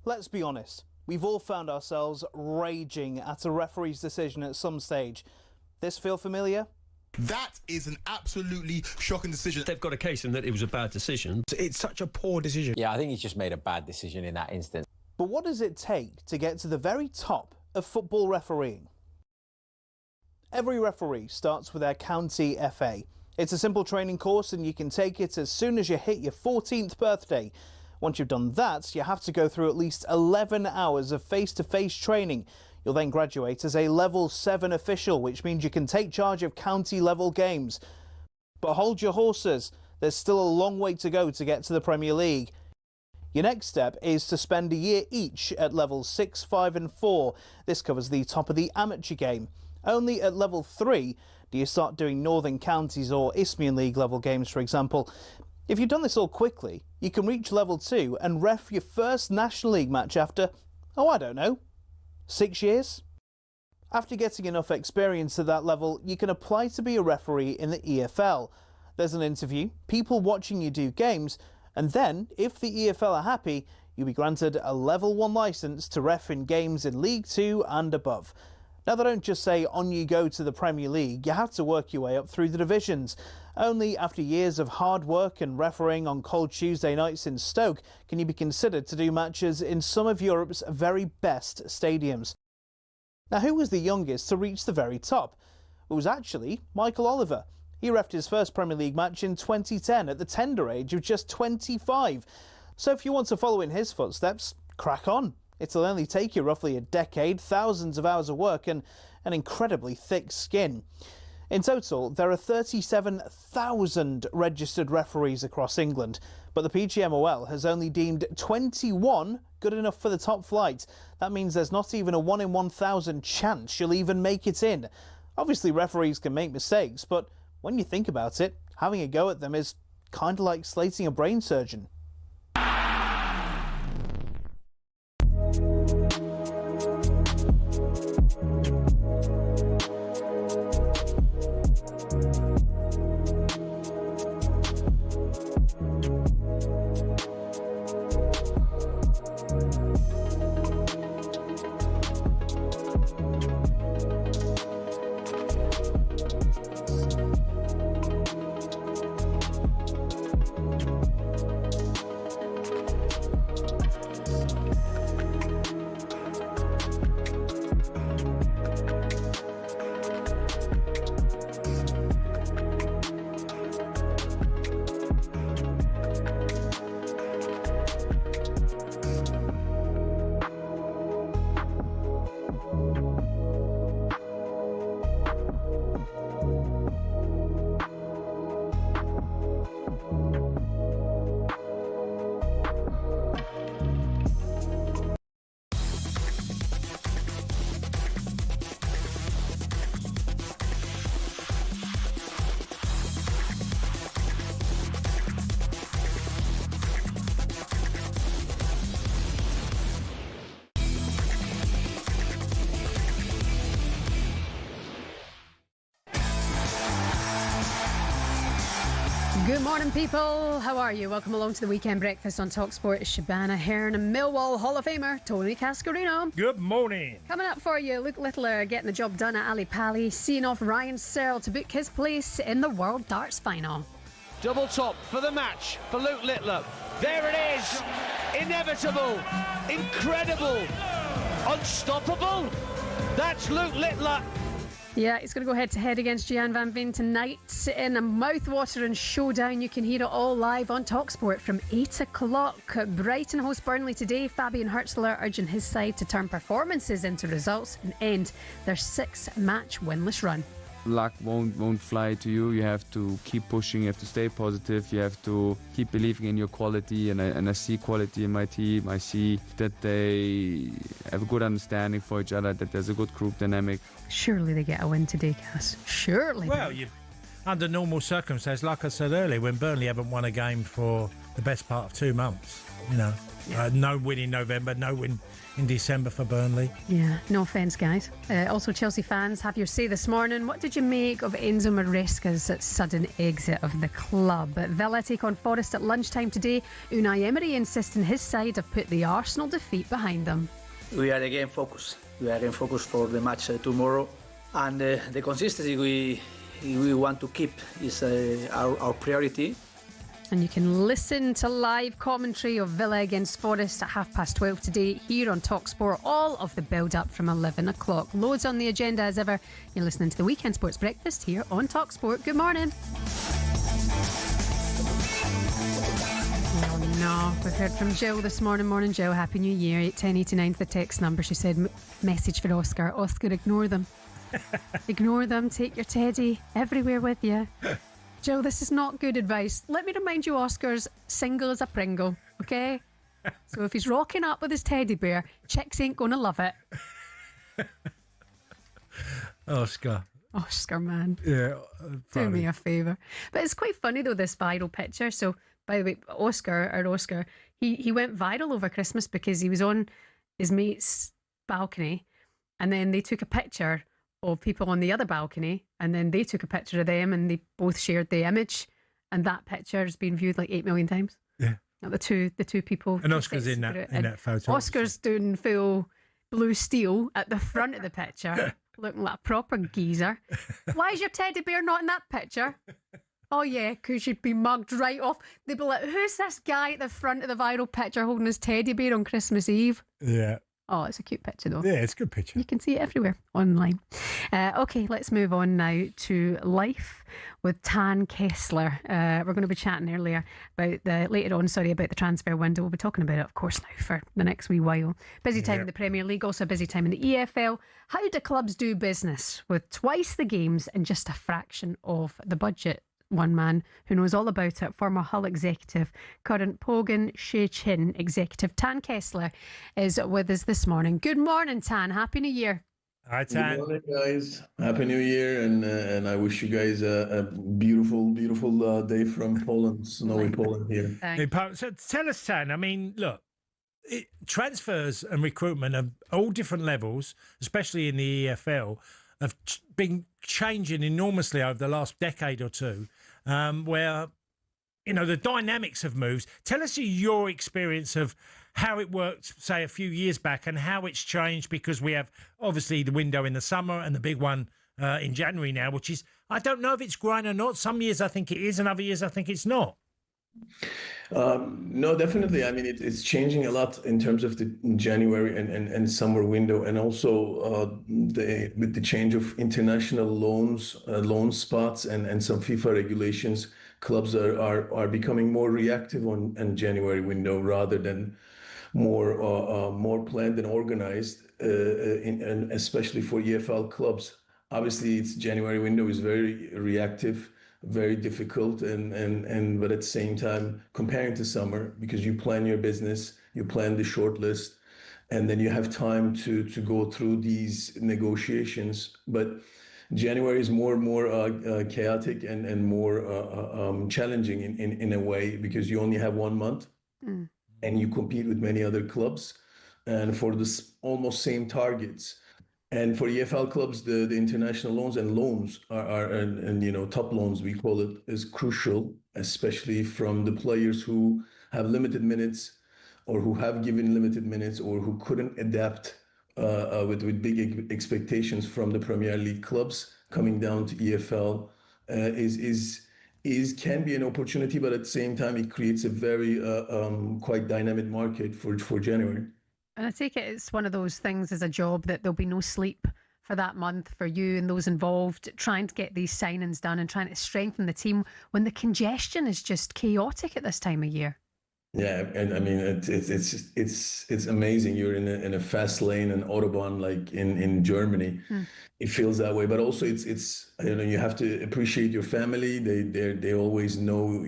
Speaker 14: Let's be honest, we've all found ourselves raging at a referee's decision at some stage. This feel familiar?
Speaker 15: That is an absolutely shocking decision.
Speaker 16: They've got a case in that it was a bad decision.
Speaker 17: It's such a poor decision.
Speaker 18: Yeah, I think he's just made a bad decision in that instance.
Speaker 14: But what does it take to get to the very top of football refereeing? Every referee starts with their county FA. It's a simple training course and you can take it as soon as you hit your 14th birthday. Once you've done that, you have to go through at least 11 hours of face-to-face training. You'll then graduate as a Level 7 official, which means you can take charge of county-level games. But hold your horses, there's still a long way to go to get to the Premier League. Your next step is to spend a year each at Levels 6, 5 and 4. This covers the top of the amateur game. Only at Level 3 do you start doing Northern Counties or Isthmian League level games, for example. If you've done this all quickly, you can reach Level 2 and ref your first National League match after, I don't know, 6 years? After getting enough experience at that level, you can apply to be a referee in the EFL. There's an interview, people watching you do games, and then, if the EFL are happy, you'll be granted a Level 1 licence to ref in games in League 2 and above. Now, they don't just say on you go to the Premier League, you have to work your way up through the divisions. Only after years of hard work and refereeing on cold Tuesday nights in Stoke can you be considered to do matches in some of Europe's very best stadiums. Now, who was the youngest to reach the very top? It was actually Michael Oliver. He refed his first Premier League match in 2010 at the tender age of just 25. So if you want to follow in his footsteps, crack on. It'll only take you roughly a decade, thousands of hours of work and an incredibly thick skin. In total, there are 37,000 registered referees across England, but the PGMOL has only deemed 21 good enough for the top flight. That means there's not even a 1 in 1,000 chance you'll even make it in. Obviously, referees can make mistakes, but when you think about it, having a go at them is kind of like slating a brain surgeon.
Speaker 2: Good morning, people. How are you? Welcome along to the Weekend Breakfast on talkSPORT. Shebahn Aherne and Millwall Hall of Famer Tony Cascarino.
Speaker 3: Good morning.
Speaker 2: Coming up for you, Luke Littler getting the job done at Ali Pali, seeing off Ryan Searle to book his place in the World Darts Final.
Speaker 4: Double top for the match for Luke Littler. There it is. Inevitable. Incredible. Unstoppable. That's Luke Littler.
Speaker 2: Yeah, he's going to go head-to-head against Gian van Veen tonight in a mouth-watering showdown. You can hear it all live on talkSPORT from 8 o'clock. Brighton host Burnley today. Fabian Hurtzler urging his side to turn performances into results and end their 6-match winless run.
Speaker 19: Luck won't fly to you. You have to keep pushing. You have to stay positive. You have to keep believing in your quality. And I see quality in my team. I see that they have a good understanding for each other, that there's a good group dynamic.
Speaker 2: Surely they get a win today, Cass. Surely.
Speaker 3: Well, under normal circumstances, like I said earlier, when Burnley haven't won a game for the best part of 2 months, you know, no win in November, no win in December for Burnley.
Speaker 2: Yeah, no offence, guys. Also, Chelsea fans, have your say this morning. What did you make of Enzo Maresca's sudden exit of the club? Villa take on Forest at lunchtime today. Unai Emery insisting his side have put the Arsenal defeat behind them.
Speaker 6: We are again focused. We are again focused for the match tomorrow. And the consistency we want to keep. Is our priority.
Speaker 2: And you can listen to live commentary of Villa against Forest at 12:30 today here on talkSPORT. All of the build-up from 11 o'clock. Loads on the agenda as ever. You're listening to the Weekend Sports Breakfast here on talkSPORT. Good morning. Oh no, we've heard from Jill this morning. Morning, Jill. Happy New Year. 1089 the text number. She said, message for Oscar. Oscar, ignore them. Ignore them. Take your teddy everywhere with you. Jill, this is not good advice. Let me remind you, Oscar's single as a Pringle, okay? So if he's rocking up with his teddy bear, chicks ain't going to love it.
Speaker 3: Oscar,
Speaker 2: man.
Speaker 3: Yeah.
Speaker 2: Do me a favour. But it's quite funny, though, this viral picture. So, by the way, Oscar, he went viral over Christmas because he was on his mate's balcony and then they took a picture of people on the other balcony, and then they took a picture of them, and they both shared the image, and that picture has been viewed like 8 million times.
Speaker 3: Yeah,
Speaker 2: the two people.
Speaker 3: And Oscar's in that photo.
Speaker 2: Oscar's doing full blue steel at the front of the picture, looking like a proper geezer. Why is your teddy bear not in that picture? Oh yeah, because you'd be mugged right off. They'd be like, "Who's this guy at the front of the viral picture holding his teddy bear on Christmas Eve?"
Speaker 3: Yeah.
Speaker 2: Oh, it's a cute picture though.
Speaker 3: Yeah, it's a good picture.
Speaker 2: You can see it everywhere online. Okay, let's move on now to life with Tan Kessler. We're going to be chatting later on, about the transfer window. We'll be talking about it, of course, now for the next wee while. Busy time in the Premier League, also a busy time in the EFL. How do clubs do business with twice the games and just a fraction of the budget? One man who knows all about it, former Hull executive, current Pogan Shechin executive, Tan Kessler, is with us this morning. Good morning, Tan. Happy New Year.
Speaker 3: Hi, Tan.
Speaker 17: Good morning, guys. Happy New Year, and I wish you guys a beautiful day from Poland, snowy Poland here.
Speaker 3: So tell us, Tan, I mean, look, transfers and recruitment at all different levels, especially in the EFL, have been changing enormously over the last decade or two, where, the dynamics have moved. Tell us your experience of how it worked, say, a few years back and how it's changed, because we have obviously the window in the summer and the big one in January now, which is, I don't know if it's growing or not. Some years I think it is and other years I think it's not.
Speaker 17: No, definitely. I mean, it's changing a lot in terms of the January and summer window, and also with the change of international loan spots and some FIFA regulations, clubs are becoming more reactive on January window rather than more planned and organized, and especially for EFL clubs. Obviously, its January window is very reactive, very difficult, but at the same time, comparing to summer, because you plan your business, you plan the short list, and then you have time to go through these negotiations. But January is more and more chaotic and more challenging in a way, because you only have 1 month and you compete with many other clubs and for this almost same targets. And for EFL clubs, the international loans are top loans, we call it, is crucial, especially from the players who have limited minutes or who have given limited minutes or who couldn't adapt with big expectations from the Premier League clubs coming down to EFL can be an opportunity, but at the same time, it creates a very quite dynamic market for January.
Speaker 2: And I take it it's one of those things as a job that there'll be no sleep for that month for you and those involved, trying to get these signings done and trying to strengthen the team when the congestion is just chaotic at this time of year.
Speaker 17: Yeah, and I mean it's amazing. You're in a fast lane and autobahn like in Germany. It feels that way, but also it's you have to appreciate your family. They always know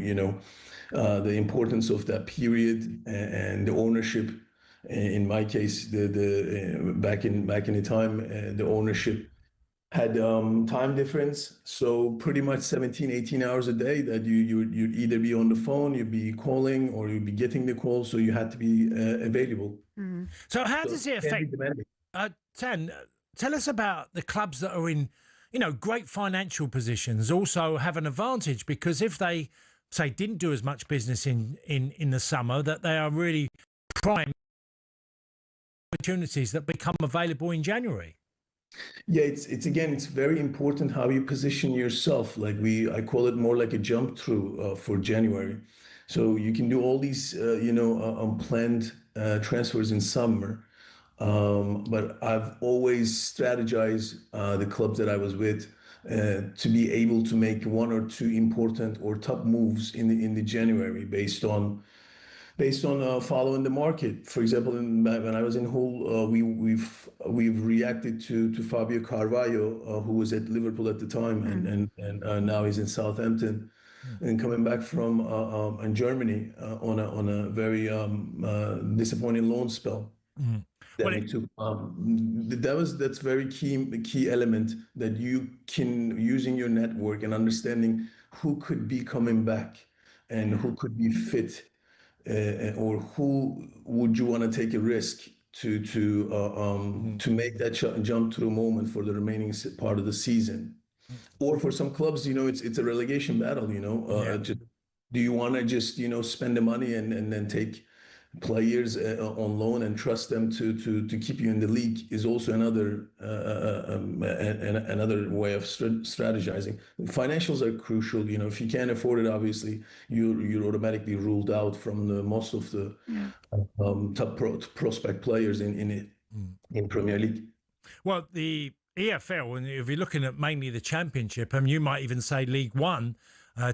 Speaker 17: the importance of that period and the ownership. In my case, back in the time, the ownership had time difference, so pretty much 17, 18 hours a day that you'd either be on the phone, you'd be calling, or you'd be getting the call, so you had to be available.
Speaker 3: So how does it affect? Tan, tell us about the clubs that are in, great financial positions. Also have an advantage, because if they say didn't do as much business in the summer, that they are really prime opportunities that become available in January.
Speaker 17: Yeah, it's again, it's very important how you position yourself. I call it more like a jump through for January. So you can do all these, unplanned transfers in summer. But I've always strategized the clubs that I was with to be able to make one or two important or top moves in the January based on following the market. For example, when I was in Hull, we've reacted to Fabio Carvalho, who was at Liverpool at the time, and now he's in Southampton, and coming back from in Germany on a very disappointing loan spell. That we took. That's very key element that you can, using your network and understanding who could be coming back and who could be fit, or who would you want to take a risk to make that jump through moment for the remaining part of the season. Or for some clubs, it's a relegation battle. Do you want to just spend the money and then take players on loan and trust them to keep you in the league, is also another way of strategizing. Financials are crucial. If you can't afford it, obviously you're automatically ruled out from most of the top prospect players in Premier League.
Speaker 3: Well, the EFL, and if you're looking at mainly the Championship, and you might even say League One,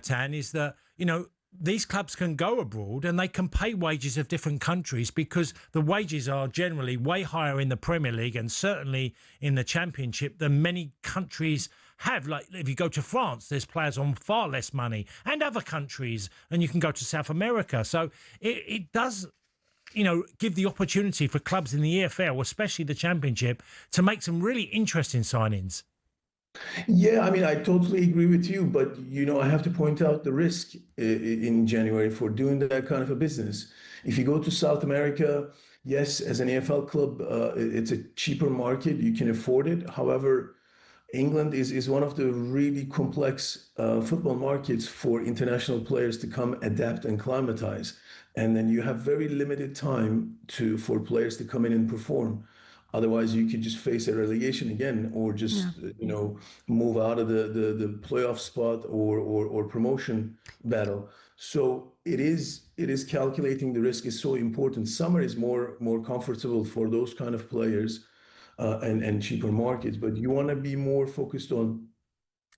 Speaker 3: Tan, is that these clubs can go abroad and they can pay wages of different countries, because the wages are generally way higher in the Premier League and certainly in the Championship than many countries have. Like if you go to France, there's players on far less money, and other countries, and you can go to South America. So it does, give the opportunity for clubs in the EFL, especially the Championship, to make some really interesting signings.
Speaker 17: Yeah, I mean, I totally agree with you, but I have to point out the risk in January for doing that kind of a business. If you go to South America, yes, as an AFL club, it's a cheaper market, you can afford it. However, England is one of the really complex football markets for international players to come, adapt, and climatize. And then you have very limited time for players to come in and perform. Otherwise, you could just face a relegation again, or just move out of the playoff spot or promotion battle. So it is calculating the risk is so important. Summer is more comfortable for those kind of players and cheaper markets, but you want to be more focused on.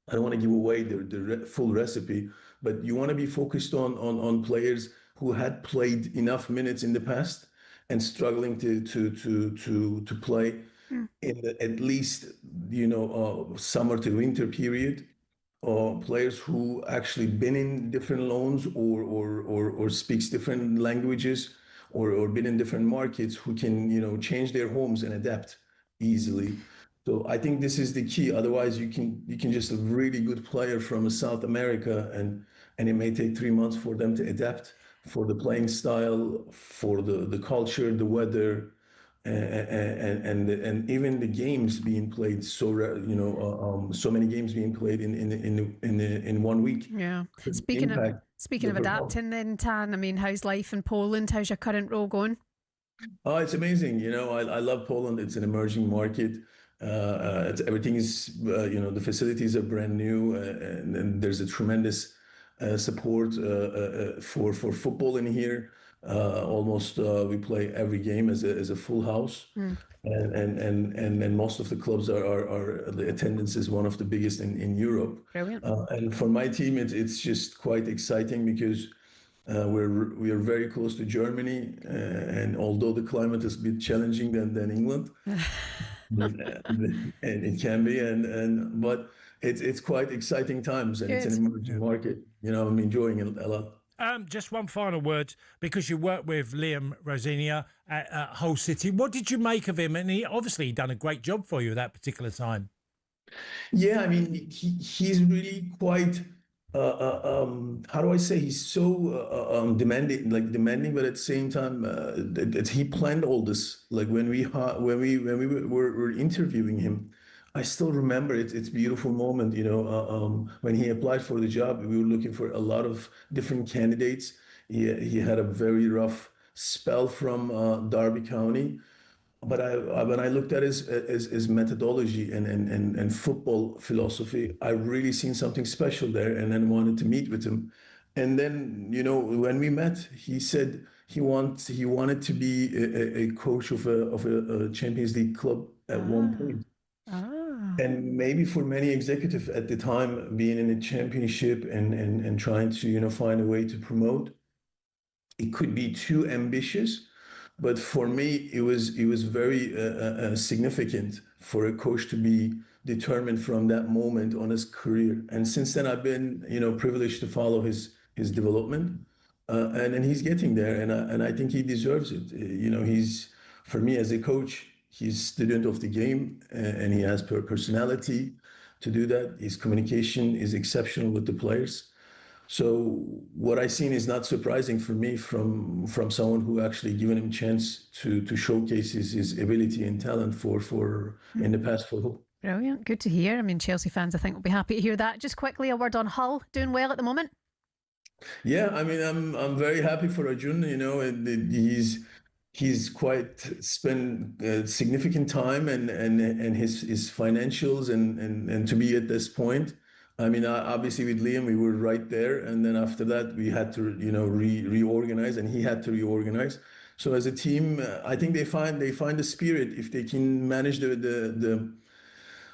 Speaker 17: I don't want to give away the full recipe, but you want to be focused on players who had played enough minutes in the past and struggling to play in at least summer to winter period, or players who actually been in different loans or speaks different languages or been in different markets, who can change their homes and adapt easily. So I think this is the key. Otherwise, you can just a really good player from South America, and it may take 3 months for them to adapt for the playing style, for the culture, the weather, and even the games being played. So so many games being played in 1 week.
Speaker 2: Yeah. Speaking of adapting, then, Tan, I mean, how's life in Poland? How's your current role going?
Speaker 17: Oh, it's amazing. I love Poland. It's an emerging market. Everything is, the facilities are brand new, and there's a tremendous support for football in here. Almost we play every game as a full house, and most of the clubs are the attendance is one of the biggest in Europe.
Speaker 2: Brilliant.
Speaker 17: And for my team, it's just quite exciting because we are very close to Germany, and although the climate is a bit challenging than England, and it can be, but it's quite exciting times, and it's an emerging market. I'm enjoying it a lot.
Speaker 3: Just one final word, because you worked with Liam Rosinia at Hull City. What did you make of him? And he obviously done a great job for you at that particular time.
Speaker 17: Yeah, I mean, he's really quite. How do I say? He's so demanding, but at the same time, that he planned all this. Like when we were interviewing him, I still remember it. It's a beautiful moment, when he applied for the job. We were looking for a lot of different candidates. He had a very rough spell from Derby County, but when I looked at his methodology and football philosophy, I really seen something special there, and then wanted to meet with him. And then, you know, when we met, he said he wanted to be a coach of a Champions League club at one point. And maybe for many executives at the time, being in a championship and trying to, you know, find a way to promote, it could be too ambitious. But for me, it was very significant for a coach to be determined from that moment on his career. And since then, I've been, you know, privileged to follow his development, and he's getting there. And I think he deserves it. You know, for me as a coach, he's student of the game, and he has personality to do that. His communication is exceptional with the players. So what I've seen is not surprising for me from someone who actually given him a chance to showcase his ability and talent for in the past for Hull.
Speaker 2: Brilliant, good to hear. I mean, Chelsea fans, I think, will be happy to hear that. Just quickly, a word on Hull. Doing well at the moment?
Speaker 17: Yeah, I mean, I'm very happy for Arjun. You know, he's quite spent significant time and his financials and to be at this point. I mean, obviously with Liam, we were right there, and then after that, we had to, you know, reorganize, and he had to reorganize. So as a team, I think they find the spirit if they can manage the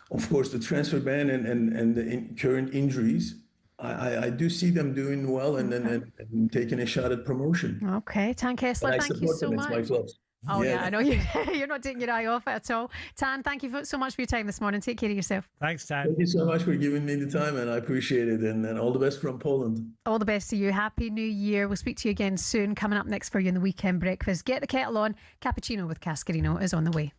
Speaker 17: of course, the transfer ban and the current injuries. I do see them doing well and taking a shot at promotion.
Speaker 2: Okay, Tan Kessler, thank you so much.
Speaker 17: It's my clubs.
Speaker 2: Oh yeah, I know you're not taking your eye off it at all. Tan, thank you so much for your time this morning. Take care of yourself.
Speaker 3: Thanks, Tan.
Speaker 17: Thank you so much for giving me the time, and I appreciate it. And all the best from Poland.
Speaker 2: All the best to you. Happy New Year. We'll speak to you again soon. Coming up next for you in the Weekend Breakfast. Get the kettle on. Cappuccino with Cascarino is on the way.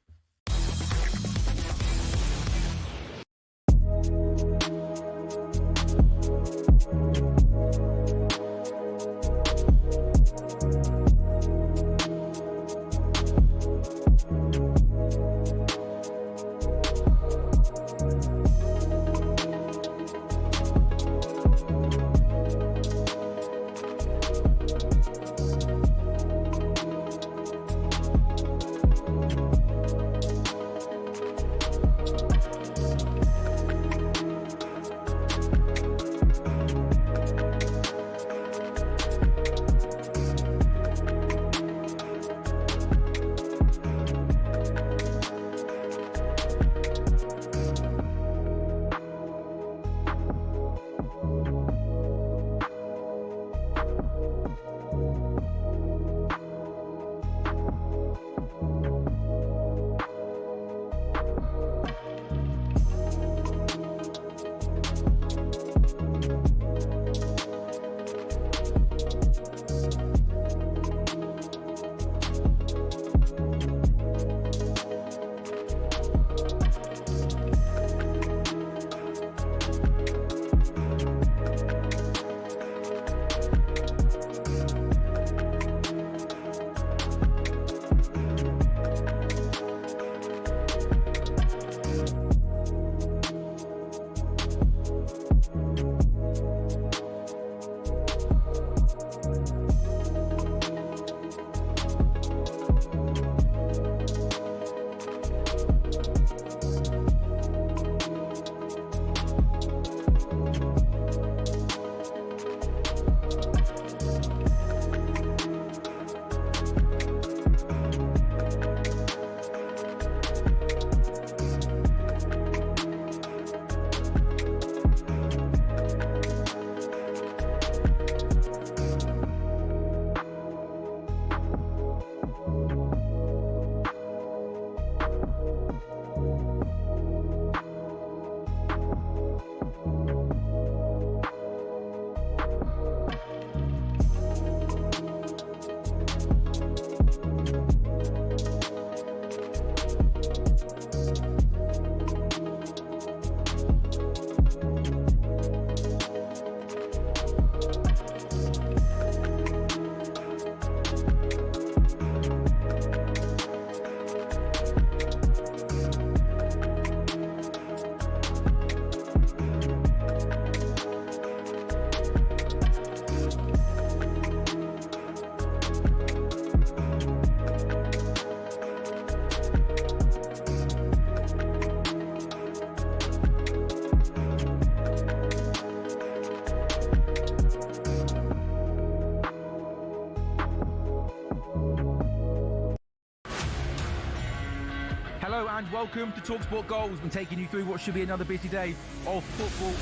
Speaker 7: Hello and welcome to talkSPORT Goals. We're taking you through what should be another busy day of football.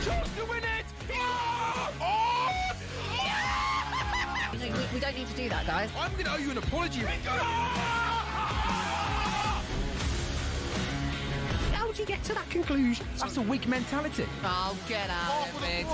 Speaker 7: Chance to win it!
Speaker 8: We don't need to do that, guys.
Speaker 7: I'm going to owe you an apology.
Speaker 8: How would you get to that conclusion?
Speaker 7: That's a weak mentality.
Speaker 8: Oh, get out of it.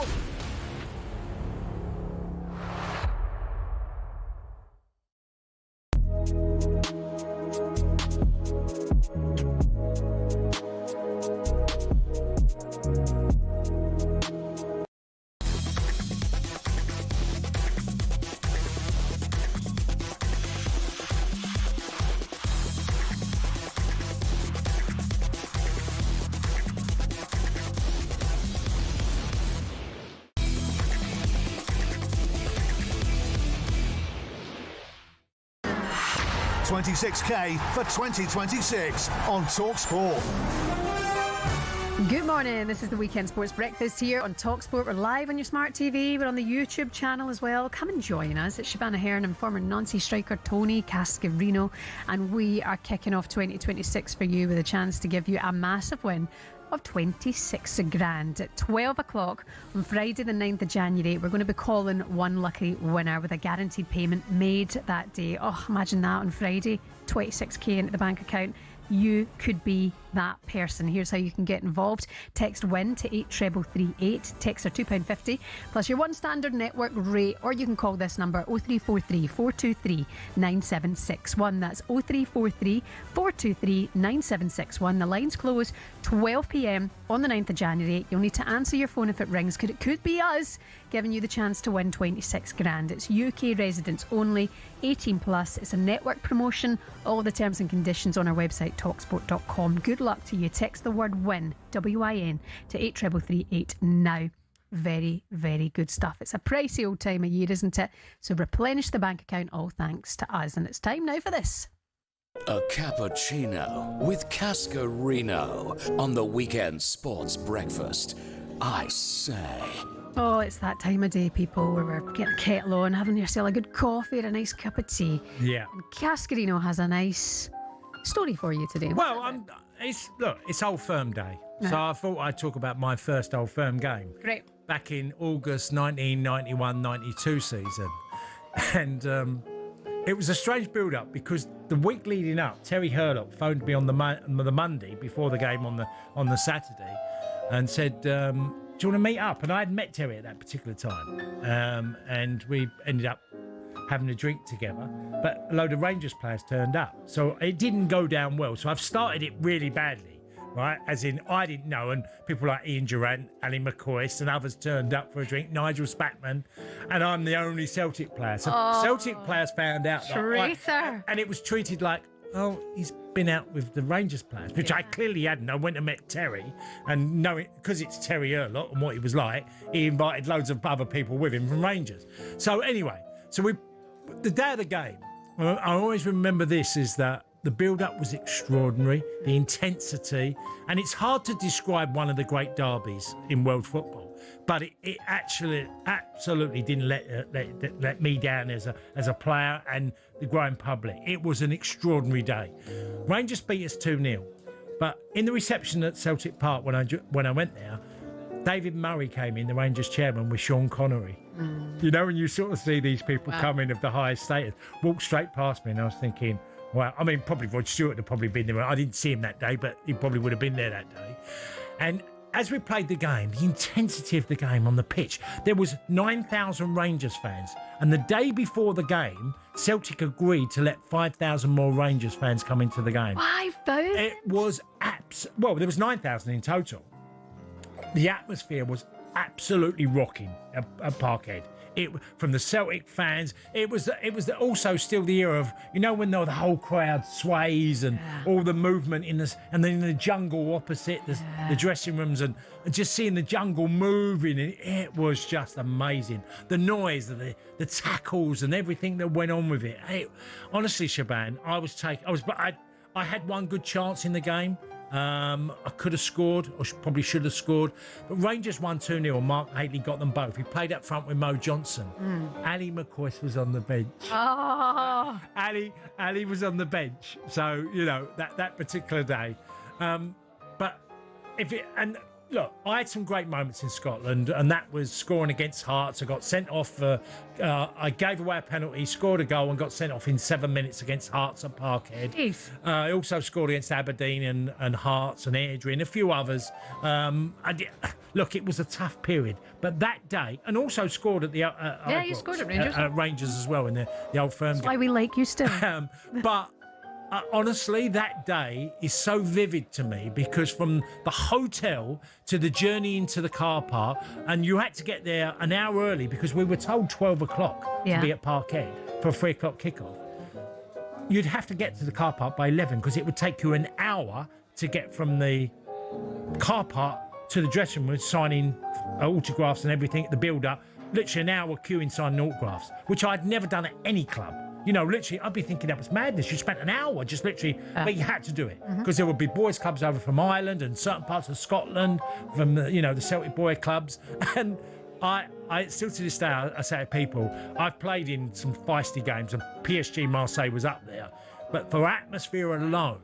Speaker 20: 26k for 2026 on talkSPORT.
Speaker 2: Good morning, this is the Weekend Sports Breakfast here on talkSPORT. We're live on your smart TV, we're on the YouTube channel as well. Come and join us. It's Shebahn Aherne and former Nancy striker Tony Cascarino, and we are kicking off 2026 for you with a chance to give you a massive win of 26 grand at 12 o'clock on Friday the 9th of January. We're going to be calling one lucky winner with a guaranteed payment made that day. Oh, imagine that on Friday, 26k into the bank account. You could be that person. Here's how you can get involved. Text WIN to 83338. Texts are £2.50 plus your one standard network rate, or you can call this number 0343 423 9761. That's 0343 423 9761. The lines close 12 p.m. on the 9th of January. You'll need to answer your phone if it rings, because it could be us giving you the chance to win 26 grand. It's UK residents only, 18 plus. It's a network promotion. All the terms and conditions on our website talksport.com. Good luck to you. Text the word WIN, W-I-N, to 83338 now. Very, very good stuff. It's a pricey old time of year, isn't it? So replenish the bank account, all thanks to us. And it's time now for this.
Speaker 21: A cappuccino with Cascarino on the Weekend Sports Breakfast. I say.
Speaker 2: Oh, it's that time of day, people, where we're getting a kettle on, having yourself a good coffee or a nice cup of tea.
Speaker 3: Yeah.
Speaker 2: And Cascarino has a nice story for you today.
Speaker 3: Well, it's Old Firm Day, so I thought I'd talk about my first Old Firm game.
Speaker 2: Great.
Speaker 3: Back in August 1991-92 season, and it was a strange build-up because the week leading up, Terry Hurlock phoned me on the Monday before the game on the Saturday, and said, "Do you want to meet up?" And I had met Terry at that particular time, and we ended up having a drink together, but a load of Rangers players turned up, so it didn't go down well. So I've started it really badly, right? As in, I didn't know, and people like Ian Durant, Ali McCoist and others turned up for a drink, Nigel Spackman, and I'm the only Celtic player. So Celtic players found out that and it was treated like, oh, he's been out with the Rangers players, which I clearly hadn't. I went and met Terry, and knowing, because it's Terry Hurlock and what he was like, he invited loads of other people with him from Rangers. So anyway, the day of the game, I always remember this, is that the build-up was extraordinary, the intensity, and it's hard to describe one of the great derbies in world football, but it actually absolutely didn't let me down as a player and the growing public. It was an extraordinary day. Rangers beat us 2-0, but in the reception at Celtic Park when I went there, David Murray came in, the Rangers chairman, with Sean Connery. You know, when you sort of see these people come in of the highest status, walk straight past me, and I was thinking, wow, I mean, probably Rod Stewart had probably been there. I didn't see him that day, but he probably would have been there that day. And as we played the game, the intensity of the game on the pitch, there was 9,000 Rangers fans. And the day before the game, Celtic agreed to let 5,000 more Rangers fans come into the game.
Speaker 2: 5,000?
Speaker 3: It was well, there was 9,000 in total. The atmosphere was absolutely rocking at Parkhead. From the Celtic fans, it was also still the era of, you know, when the whole crowd sways and all the movement and then the jungle opposite the dressing rooms and just seeing the jungle moving, and it was just amazing. The noise, the tackles and everything that went on with it. Honestly, Shebahn, I had one good chance in the game. I could have scored, or probably should have scored. But Rangers won 2-0. Mark Hateley got them both. He played up front with Mo Johnson. Ali McCoist was on the bench.
Speaker 2: Oh.
Speaker 3: Ali was on the bench. So, you know, that particular day. But look, I had some great moments in Scotland, and that was scoring against Hearts. I got sent off. I gave away a penalty, scored a goal, and got sent off in 7 minutes against Hearts at Parkhead. I also scored against Aberdeen and Hearts and Airdrie and a few others. Look, it was a tough period, but that day, and also scored at the
Speaker 2: you scored at Rangers.
Speaker 3: Rangers as well in the old firm.
Speaker 2: That's why we like you still.
Speaker 3: But. Honestly, that day is so vivid to me because from the hotel to the journey into the car park, and you had to get there an hour early because we were told 12 o'clock to be at Parkhead for a 3 o'clock kickoff. You'd have to get to the car park by 11 because it would take you an hour to get from the car park to the dressing room, signing autographs and everything at the build-up. Literally an hour queuing signing autographs, which I'd never done at any club. You know, literally, I'd be thinking that was madness. You spent an hour just literally, but you had to do it because there would be boys' clubs over from Ireland and certain parts of Scotland, from the Celtic boy clubs. And I still to this day, I say to people, I've played in some feisty games, and PSG Marseille was up there. But for atmosphere alone,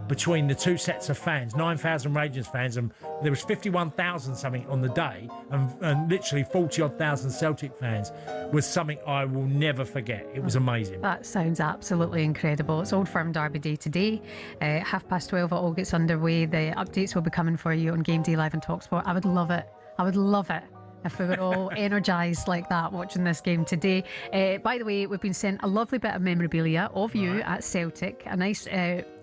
Speaker 3: between the two sets of fans, 9,000 Rangers fans, and there was 51,000 something on the day, and literally 40-odd thousand Celtic fans, was something I will never forget. It was amazing.
Speaker 2: That sounds absolutely incredible. It's Old Firm Derby Day today. 12:30 it all gets underway. The updates will be coming for you on GameDay Live and talkSPORT. I would love it. I would love it if we were all energised like that watching this game today. By the way, we've been sent a lovely bit of memorabilia of you at Celtic, a nice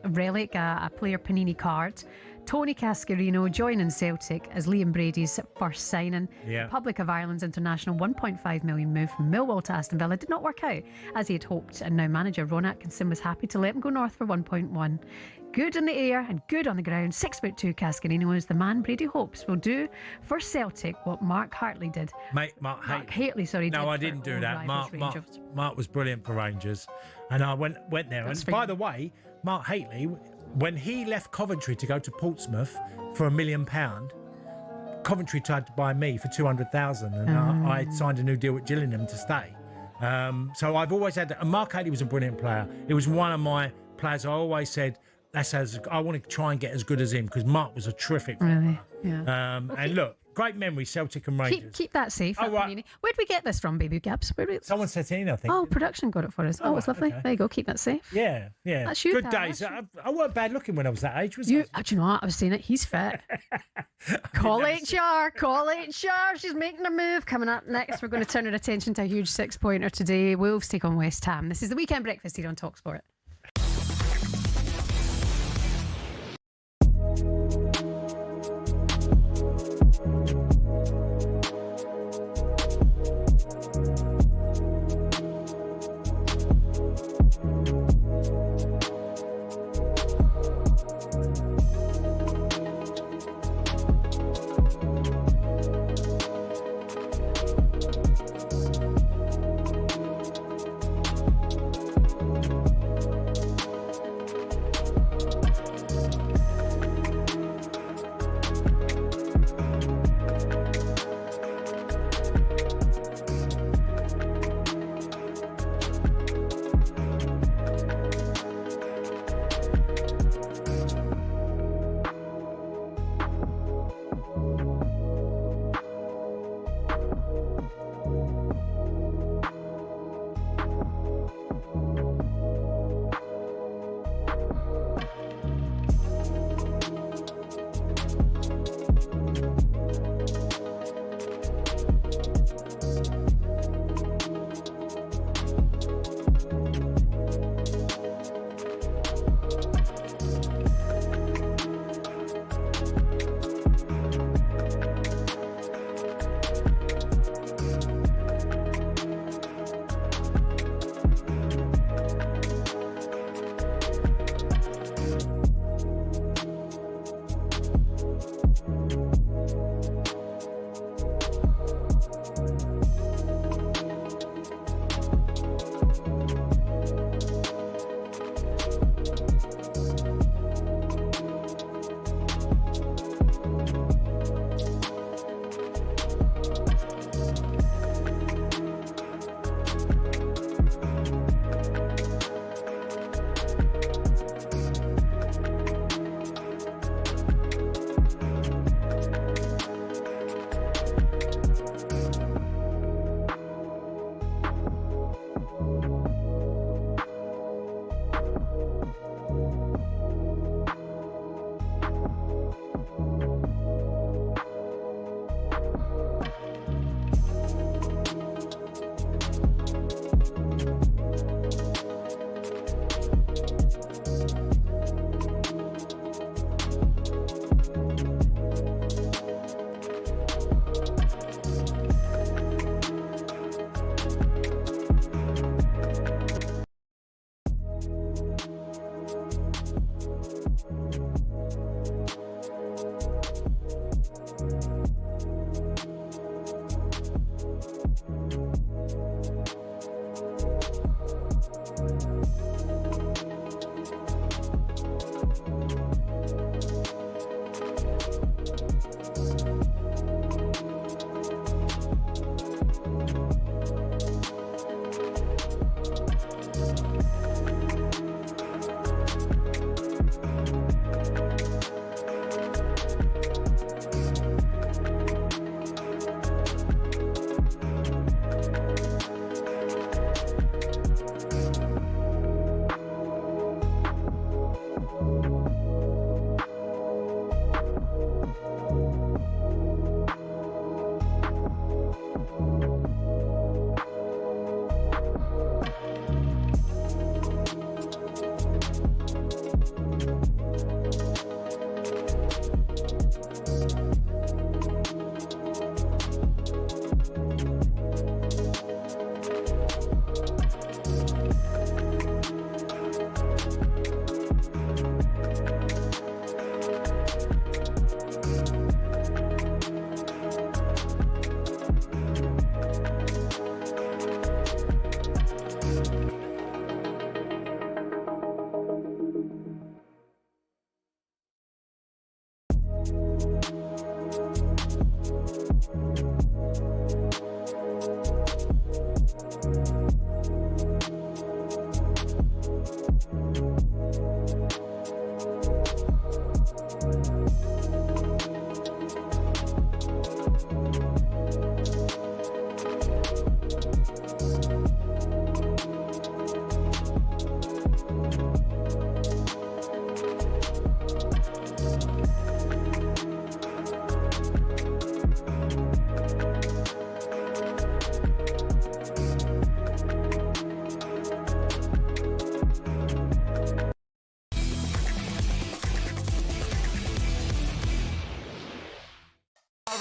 Speaker 2: relic, a player panini card. Tony Cascarino joining Celtic as Liam Brady's first signing. Republic of Ireland's international £1.5 million move from Millwall to Aston Villa did not work out as he had hoped, and now manager Ron Atkinson was happy to let him go north for 1.1. Good in the air and good on the ground, 6'2" Cascarino is the man Brady hopes will do for Celtic what Mark Hartley did.
Speaker 3: Mark
Speaker 2: Hateley, sorry.
Speaker 3: No, I didn't do that. Mark was brilliant for Rangers, and I went there. And by the way, Mark Hateley, when he left Coventry to go to Portsmouth for £1 million, Coventry tried to buy me for 200,000, and I signed a new deal with Gillingham to stay. So I've always had that. And Mark Hateley was a brilliant player. It was one of my players. I always said, I want to try and get as good as him because Mark was a terrific player.
Speaker 2: Really? Yeah.
Speaker 3: And look, great memory, Celtic and Rangers.
Speaker 2: Keep that safe.
Speaker 3: Oh, right.
Speaker 2: Where'd we get this from, Baby Gaps?
Speaker 3: Someone sent it in, I think.
Speaker 2: Oh, production got it for us. Oh, it's lovely.
Speaker 3: Okay.
Speaker 2: There you go. Keep that safe.
Speaker 3: Yeah.
Speaker 2: That's you,
Speaker 3: Good
Speaker 2: pal.
Speaker 3: days. I weren't bad looking when I was that age, was I?
Speaker 2: Do you know what? I was saying it. He's fit. Call HR. Call HR. She's making a move. Coming up next, we're going to turn our attention to a huge 6-pointer today. Wolves take on West Ham. This is the Weekend Breakfast here on talkSPORT.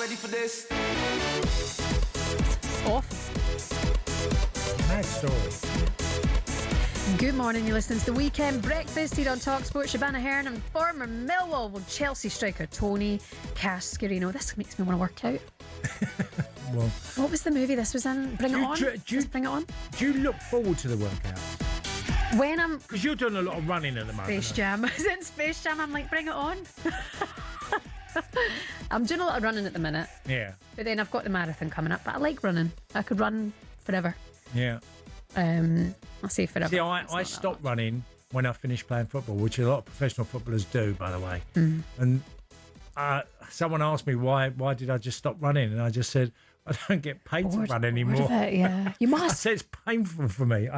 Speaker 1: ready for this?
Speaker 2: Off.
Speaker 3: Mad story.
Speaker 2: Good morning, you're listening to The Weekend Breakfast here on talkSPORT. Shebahn Aherne and former Millwall Chelsea striker Tony Cascarino. This makes me want to work out.
Speaker 3: Well,
Speaker 2: what was the movie this was in? Bring It On? Bring It On?
Speaker 3: Do you look forward to the workout?
Speaker 2: When I'm...
Speaker 3: Because you're doing a lot of running at the moment.
Speaker 2: Space Jam. Since Space Jam, I'm like, bring it on. I'm doing a lot of running at the minute.
Speaker 3: Yeah.
Speaker 2: But then I've got the marathon coming up. But I like running. I could run forever.
Speaker 3: Yeah.
Speaker 2: I'll say forever.
Speaker 3: See, I stopped running when I finished playing football, which a lot of professional footballers do, by the way. And someone asked me why did I just stop running, and I just said I don't get paid to run anymore.
Speaker 2: Yeah, you must.
Speaker 3: I said it's painful for me.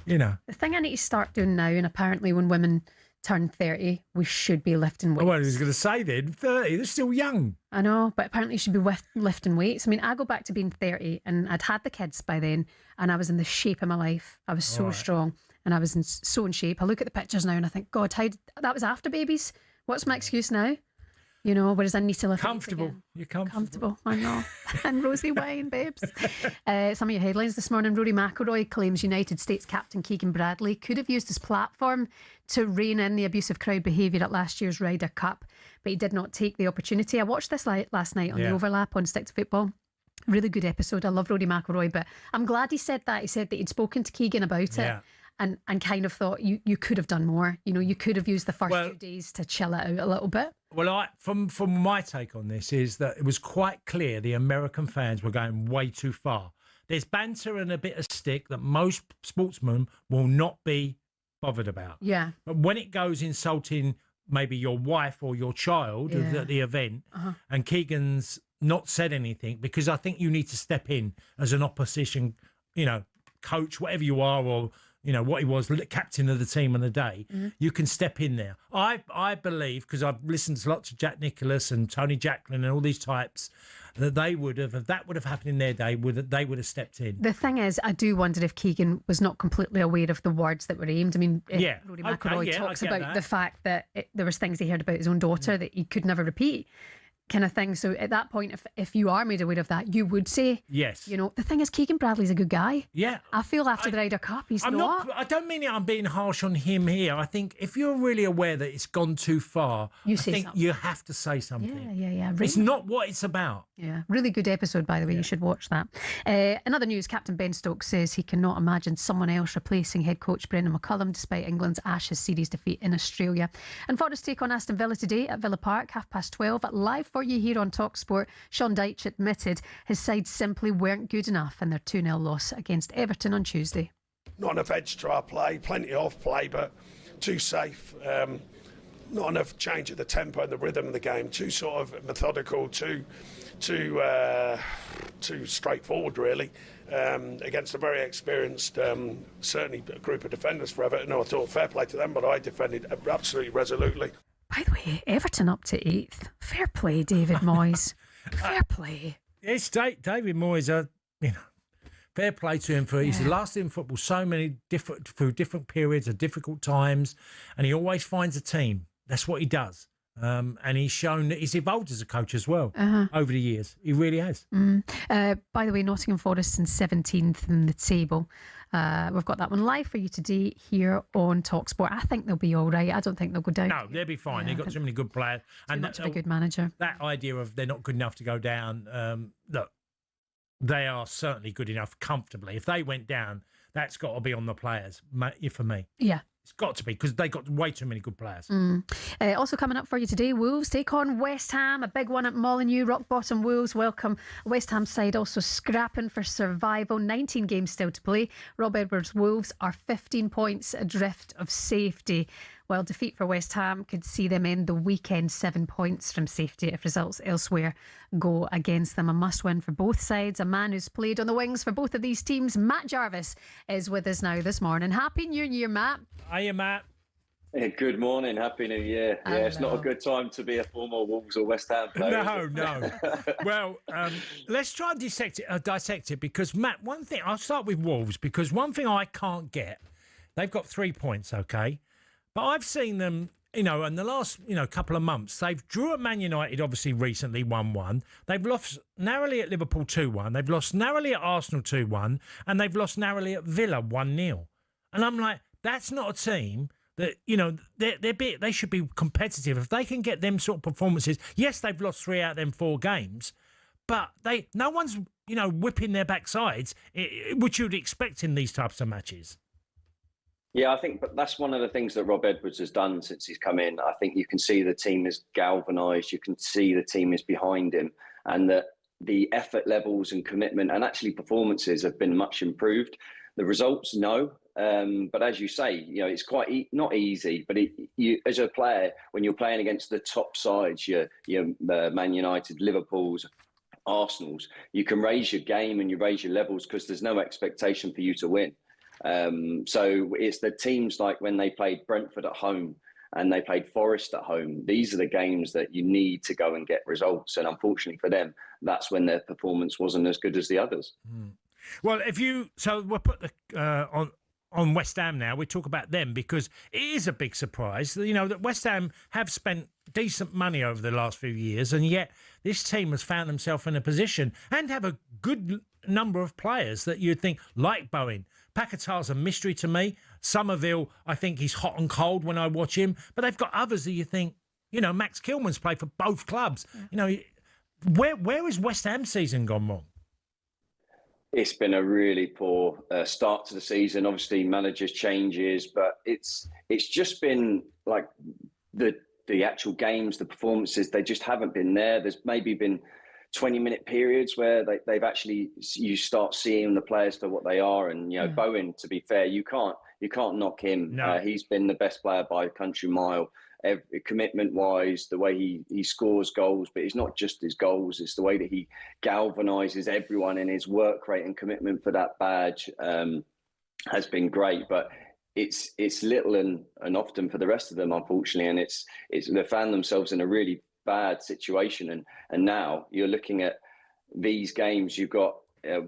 Speaker 3: The
Speaker 2: thing I need to start doing now, and apparently when women turn 30, we should be lifting weights.
Speaker 3: Well, I was going to say then 30, they're still young.
Speaker 2: I know, but apparently you should be lifting weights. I mean, I go back to being 30 and I'd had the kids by then and I was in the shape of my life. I was so strong and I was so in shape. I look at the pictures now and I think, God, that was after babies. What's my excuse now? You know, whereas I need to lift
Speaker 3: comfortable.
Speaker 2: Again.
Speaker 3: You're comfortable.
Speaker 2: I know. And rosy wine, babes. Some of your headlines this morning. Rory McIlroy claims United States captain Keegan Bradley could have used his platform to rein in the abusive crowd behaviour at last year's Ryder Cup, but he did not take the opportunity. I watched this last night on the Overlap on Stick to Football. Really good episode. I love Rory McIlroy, but I'm glad he said that. He said that he'd spoken to Keegan about it. And kind of thought you could have done more. You know, you could have used the first 2 days to chill it out a little bit.
Speaker 3: Well, from my take on this is that it was quite clear the American fans were going way too far. There's banter and a bit of stick that most sportsmen will not be bothered about.
Speaker 2: Yeah.
Speaker 3: But when it goes insulting maybe your wife or your child at the event, and Keegan's not said anything, because I think you need to step in as an opposition, coach, whatever you are, or what he was, captain of the team on the day, you can step in there. I believe, because I've listened to lots of Jack Nicklaus and Tony Jacklin and all these types, that they would have, if that would have happened in their day, they would have stepped in.
Speaker 2: The thing is, I do wonder if Keegan was not completely aware of the words that were aimed. I mean, Rory McIlroy talks about the fact that there was things he heard about his own daughter that he could never repeat. Kind of thing. So at that point, if you are made aware of that, you would say
Speaker 3: yes.
Speaker 2: The thing is, Keegan Bradley's a good guy.
Speaker 3: Yeah,
Speaker 2: I feel after the Ryder Cup, he's not.
Speaker 3: I don't mean I'm being harsh on him here. I think if you're really aware that it's gone too far, I think you have to say something.
Speaker 2: Yeah.
Speaker 3: It's not what it's about.
Speaker 2: Yeah, really good episode, by the way. You should watch that. In other news, Captain Ben Stokes says he cannot imagine someone else replacing head coach Brendan McCullum despite England's Ashes series defeat in Australia. And Forest take on Aston Villa today at Villa Park, 12:30. Live for you here on talkSPORT. Sean Dyche admitted his side simply weren't good enough in their 2-0 loss against Everton on Tuesday.
Speaker 22: Not enough edge to our play, plenty of off play, but too safe. Not enough change of the tempo and the rhythm of the game. Too sort of methodical, too straightforward, really. Against a very experienced, certainly a group of defenders for Everton. I thought fair play to them, but I defended absolutely resolutely.
Speaker 2: By the way, Everton up to 8th. Fair play, David Moyes. Fair play.
Speaker 3: It's David Moyes. Fair play to him for he's lasted in football through different periods of difficult times, and he always finds a team. That's what he does. And he's shown that he's evolved as a coach as well over the years. He really has.
Speaker 2: By the way, Nottingham Forest in 17th in the table. We've got that one live for you today here on talkSPORT. I think they'll be all right. I don't think they'll go down.
Speaker 3: No, they'll be fine. They've got so many good players.
Speaker 2: And much of a good manager.
Speaker 3: That idea of they're not good enough to go down, look, they are certainly good enough comfortably. If they went down, that's got to be on the players, for me.
Speaker 2: Yeah.
Speaker 3: It's got to be, because they got way too many good players.
Speaker 2: Also coming up for you today, Wolves take on West Ham, a big one at Molineux. Rock bottom Wolves welcome West Ham side also scrapping for survival. 19 games still to play. Rob Edwards' Wolves are 15 points adrift of safety. While defeat for West Ham could see them end the weekend 7 points from safety if results elsewhere go against them. A must-win for both sides. A man who's played on the wings for both of these teams, Matt Jarvis, is with us now this morning. Happy New Year, Matt.
Speaker 3: Hiya, Matt.
Speaker 23: Yeah, good morning. Happy New Year. Yeah, it's not a good time to be a former Wolves or West Ham player.
Speaker 3: No. Well, let's try and dissect it, because, Matt, one thing, I'll start with Wolves, because one thing I can't get, they've got 3 points, okay? But I've seen them in the last, couple of months, they've drew at Man United, obviously recently 1-1. They've lost narrowly at Liverpool 2-1. They've lost narrowly at Arsenal 2-1. And they've lost narrowly at Villa 1-0. And I'm like, that's not a team that, they should be competitive. If they can get them sort of performances, yes, they've lost 3 out of them 4 games, but no one's, whipping their backsides, which you'd expect in these types of matches.
Speaker 23: Yeah, I think that's one of the things that Rob Edwards has done since he's come in. I think you can see the team is galvanised. You can see the team is behind him, and that the effort levels and commitment and actually performances have been much improved. The results, no. But as you say, it's quite not easy. But you, as a player, when you're playing against the top sides, your Man United, Liverpool's, Arsenal's, you can raise your game and you raise your levels because there's no expectation for you to win. So it's the teams like when they played Brentford at home and they played Forest at home. These are the games that you need to go and get results. And unfortunately for them, that's when their performance wasn't as good as the others.
Speaker 3: Well, so we'll put the on West Ham now. We talk about them because it is a big surprise. That West Ham have spent decent money over the last few years, and yet this team has found themselves in a position and have a good number of players that you'd think, like Bowen. Paquetá's a mystery to me. Somerville, I think he's hot and cold when I watch him. But they've got others that you think, Max Kilman's played for both clubs. Where has West Ham season gone wrong?
Speaker 23: It's been a really poor start to the season. Obviously, managers changes, but it's just been like the actual games, the performances, they just haven't been there. There's maybe been 20-minute periods where they've actually, you start seeing the players for what they are. And, Bowen, to be fair, you can't knock him.
Speaker 3: No.
Speaker 23: He's been the best player by a country mile. Commitment-wise, the way he scores goals, but it's not just his goals, it's the way that he galvanises everyone, in his work rate and commitment for that badge has been great. But it's little and often for the rest of them, unfortunately, and it's they found themselves in a really bad situation. And now you're looking at these games, you've got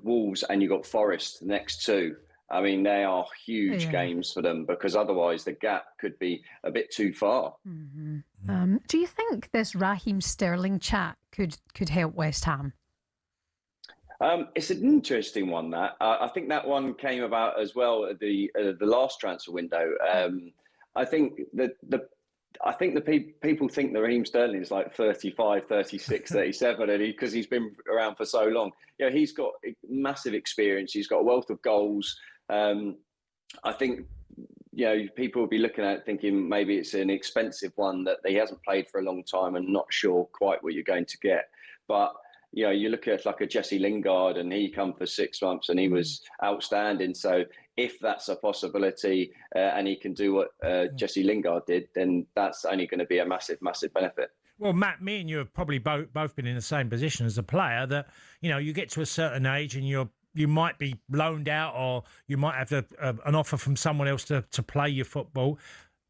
Speaker 23: Wolves and you've got Forest next two. I mean, they are huge games for them, because otherwise the gap could be a bit too far.
Speaker 2: Mm-hmm. Do you think this Raheem Sterling chat could help West Ham?
Speaker 23: It's an interesting one. That I think that one came about as well at the last transfer window. I think the people think that Raheem Sterling is like 35, 36, 37, and because he's been around for so long. He's got massive experience. He's got a wealth of goals. I think people will be looking at it thinking maybe it's an expensive one, that he hasn't played for a long time and not sure quite what you're going to get. But you look at like a Jesse Lingard, and he come for 6 months and he was outstanding. So if that's a possibility and he can do what Jesse Lingard did, then that's only going to be a massive, massive benefit.
Speaker 3: Well, Matt, me and you have probably both been in the same position as a player, that, you get to a certain age and you might be loaned out, or you might have an offer from someone else to play your football.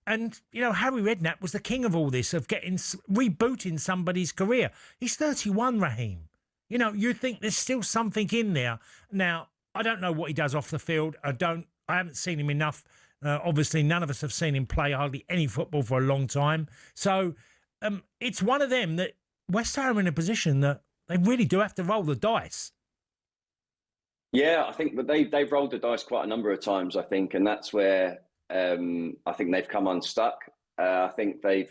Speaker 3: And, Harry Redknapp was the king of all this, of rebooting somebody's career. He's 31, Raheem. You think there's still something in there. Now, I don't know what he does off the field. I haven't seen him enough. Obviously, none of us have seen him play hardly any football for a long time. So it's one of them that West Ham are in a position that they really do have to roll the dice.
Speaker 23: Yeah, I think that they've rolled the dice quite a number of times, I think, and that's where I think they've come unstuck. I think that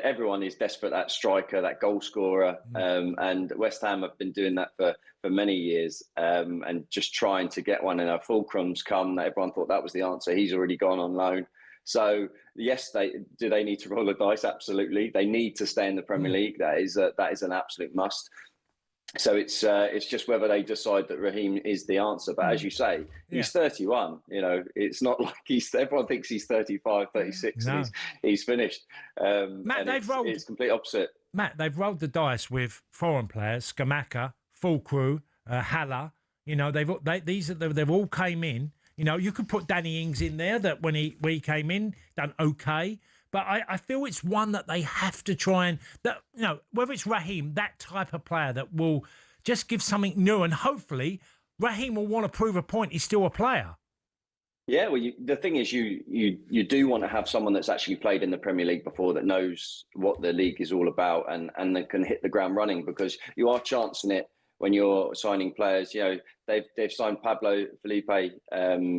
Speaker 23: everyone is desperate, that striker, that goal scorer, and West Ham have been doing that for many years, and just trying to get one. And Fulcrum's come, that everyone thought that was the answer. He's already gone on loan. So yes, do they need to roll the dice? Absolutely. They need to stay in the Premier League. That is an absolute must. So it's just whether they decide that Raheem is the answer. But as you say, he's 31. It's not like everyone thinks he's 35, 36,
Speaker 3: no.
Speaker 23: and he's finished.
Speaker 3: Matt,
Speaker 23: it's complete opposite.
Speaker 3: Matt, they've rolled the dice with foreign players: Scamacca, Fulcru, Haller. They've all came in. You could put Danny Ings in there, that when he came in, done okay. But I feel it's one that they have to try and, whether it's Raheem, that type of player that will just give something new. And hopefully Raheem will want to prove a point he's still a player.
Speaker 23: Yeah, well, the thing is, you do want to have someone that's actually played in the Premier League before, that knows what the league is all about, and that can hit the ground running, because you are chancing it when you're signing players. You know, they've signed Pablo Felipe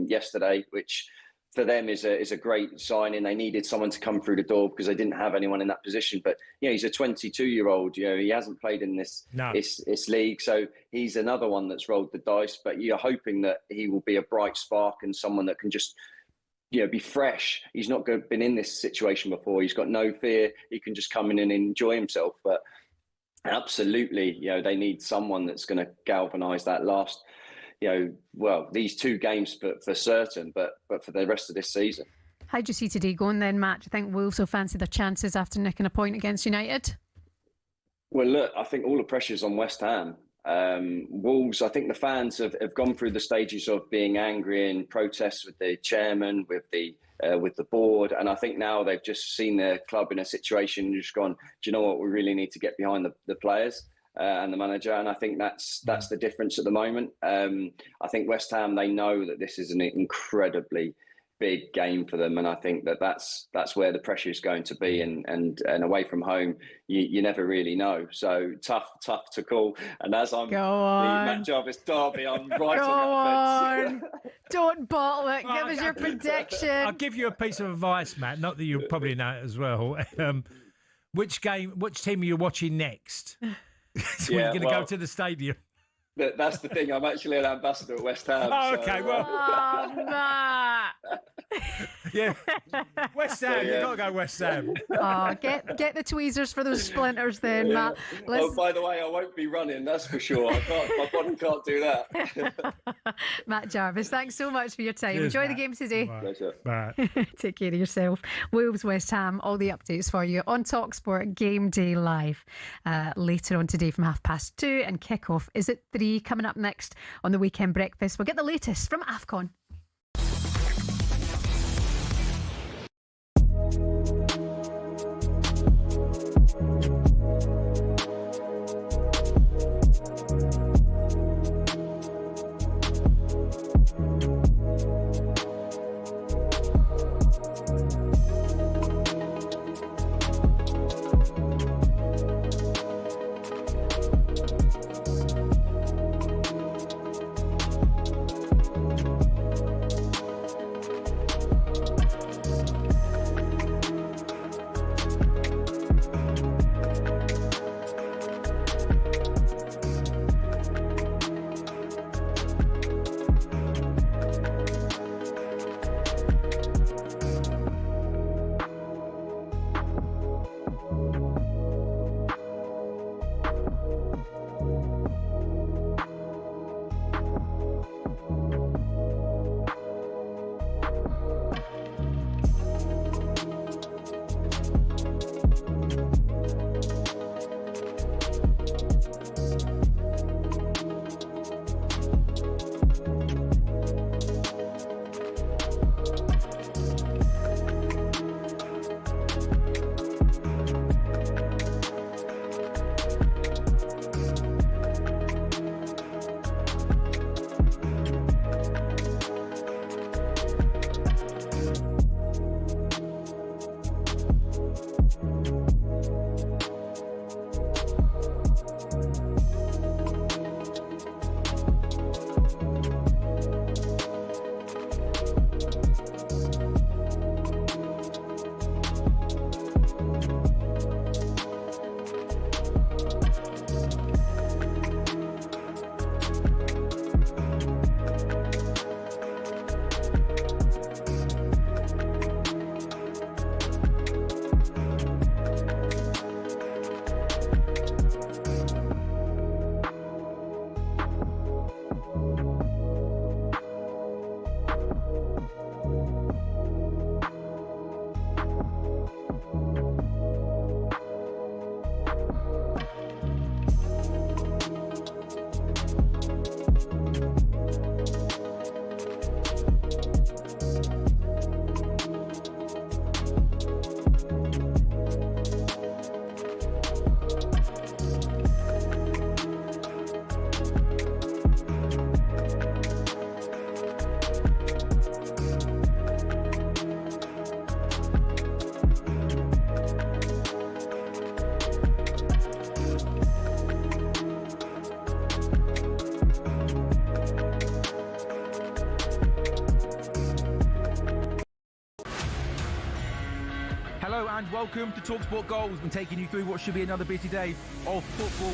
Speaker 23: yesterday, which for them is a great signing. They needed someone to come through the door because they didn't have anyone in that position. But you know, he's a 22-year-old. You know, he hasn't played in this league, so he's another one that's rolled the dice. But you're hoping that he will be a bright spark and someone that can just, you know, be fresh. He's not been in this situation before. He's got no fear. He can just come in and enjoy himself. But absolutely, you know, they need someone that's going to galvanise that last, you know, well, these 2 games for certain, but for the rest of this season.
Speaker 2: How do you see today going then, Matt? Do you think Wolves will fancy their chances after nicking a point against United?
Speaker 23: Well, look, I think all the pressure's on West Ham. Wolves, I think the fans have gone through the stages of being angry and protests with the chairman, with the board, and I think now they've just seen their club in a situation and just gone, do you know what, we really need to get behind the players and the manager, and I think that's the difference at the moment. I think West Ham, they know that this is an incredibly big game for them, and I think that's where the pressure is going to be, and away from home you never really know, so tough to call. And as I'm the Matt Jarvis derby, I'm right on that fence.
Speaker 2: Don't bottle it. Give us your prediction.
Speaker 3: I'll give you a piece of advice, Matt, not that you'll probably know it as well. Which team are you watching next? So you're going to go to the stadium.
Speaker 23: That's the thing. I'm actually an ambassador at West Ham.
Speaker 3: Oh, okay,
Speaker 23: so,
Speaker 3: well.
Speaker 2: Oh, Matt.
Speaker 3: Yeah, West Ham. You've got to go West Ham.
Speaker 2: Oh, get the tweezers for those splinters then, Matt.
Speaker 23: Oh, by the way, I won't be running, that's for sure. My body can't do that.
Speaker 2: Matt Jarvis, thanks so much for your time.
Speaker 3: Cheers,
Speaker 2: Enjoy
Speaker 3: Matt.
Speaker 2: the game today.
Speaker 23: Pleasure.
Speaker 3: Bye.
Speaker 2: Take care of yourself. Wolves, West Ham, all the updates for you on talkSPORT Game Day Live later on today from 2:30, and kick-off is at 3. Coming up next on the Weekend Breakfast, we'll get the latest from AFCON.
Speaker 7: welcome to talkSPORT Goals. We're taking you through what should be another busy day of football.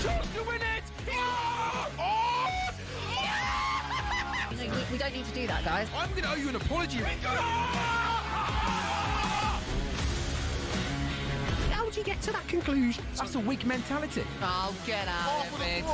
Speaker 7: Chance to win it!
Speaker 8: We don't need to do that, guys.
Speaker 7: I'm going to owe you an apology.
Speaker 8: How would you get to that conclusion?
Speaker 7: That's a weak mentality.
Speaker 8: Oh, get out of it.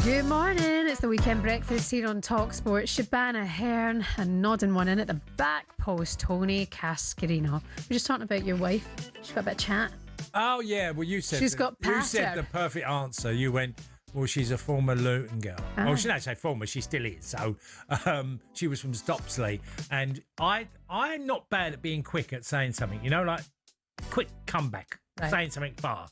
Speaker 2: Good morning, it's the weekend breakfast here on talkSPORT. Shebahn Aherne and nodding one in at the back post, Tony Cascarino. We're just talking about your wife. She's got a bit of chat.
Speaker 3: Oh, yeah, well, you said
Speaker 2: She's got
Speaker 3: you said
Speaker 2: patter.
Speaker 3: the perfect answer. You went, well, she's a former Luton girl.
Speaker 2: Ah.
Speaker 3: Oh, she didn't say former, she still is. So she was from Stopsley. And I'm not bad at being quick at saying something, you know, like quick comeback, saying something far.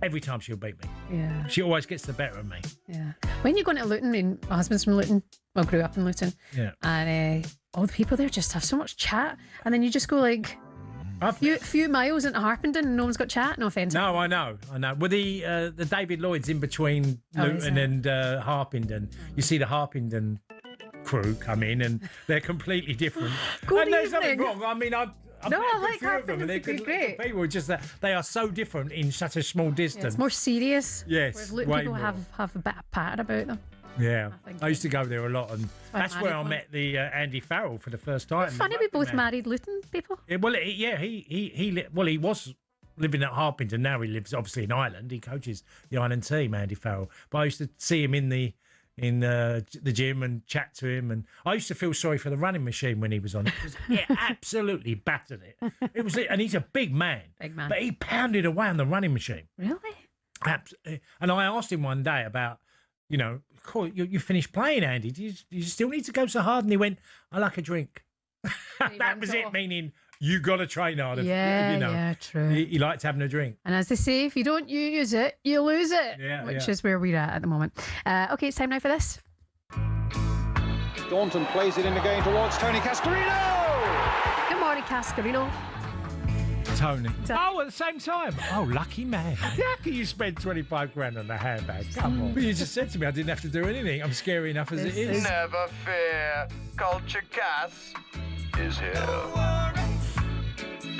Speaker 3: Every time she'll beat me.
Speaker 2: Yeah.
Speaker 3: She always gets the better of me.
Speaker 2: Yeah. When you go into Luton, my husband's from Luton, well, grew up in Luton.
Speaker 3: Yeah.
Speaker 2: And all the people there just have so much chat. And then you just go like a few miles into Harpenden and no one's got chat. No offence.
Speaker 3: No, I know. Well, the David Lloyd's in between Luton and Harpenden. You see the Harpenden crew come in and they're completely different.
Speaker 2: Good
Speaker 3: and there's nothing
Speaker 2: evening.
Speaker 3: wrong. I mean, I've
Speaker 2: No,
Speaker 3: met
Speaker 2: I
Speaker 3: a
Speaker 2: like
Speaker 3: few of them and they're
Speaker 2: Harpenden,
Speaker 3: good
Speaker 2: great.
Speaker 3: people. It's just that they are so different in such a small
Speaker 2: Yeah,
Speaker 3: distance.
Speaker 2: it's more serious.
Speaker 3: Yes,
Speaker 2: Whereas Luton
Speaker 3: way
Speaker 2: people
Speaker 3: more.
Speaker 2: have a bit of patter about them.
Speaker 3: Yeah, I used to go there a lot, and
Speaker 2: why
Speaker 3: that's where I
Speaker 2: married
Speaker 3: met the Andy Farrell for the first time.
Speaker 2: Funny, we both married Luton people.
Speaker 3: Yeah, well, he was living at Harpenden. Now he lives obviously in Ireland. He coaches the Ireland team, Andy Farrell. But I used to see him in the gym and chat to him, and I used to feel sorry for the running machine when he was on it because he absolutely battered it. And he's a big man, but he pounded away on the running machine.
Speaker 2: Really?
Speaker 3: Absolutely. And I asked him one day about, you know, cool, you finished playing, Andy. Do you still need to go so hard? And he went, I like a drink. That was it, meaning you got to train harder.
Speaker 2: Yeah,
Speaker 3: you know,
Speaker 2: yeah, true.
Speaker 3: He liked having a drink.
Speaker 2: And as they say, if you don't use it, you lose it.
Speaker 3: Yeah,
Speaker 2: which
Speaker 3: yeah.
Speaker 2: is where we're at the moment. Okay, it's time now for this.
Speaker 1: Staunton plays it in again towards Tony Cascarino.
Speaker 2: Good morning, Cascarino.
Speaker 3: Tony. Oh, at the same time. Oh, lucky man. How can you spend 25 grand on a handbag? Come on. But you just said to me I didn't have to do anything. I'm scary enough as it is.
Speaker 5: Never fear. Culture Cass is here.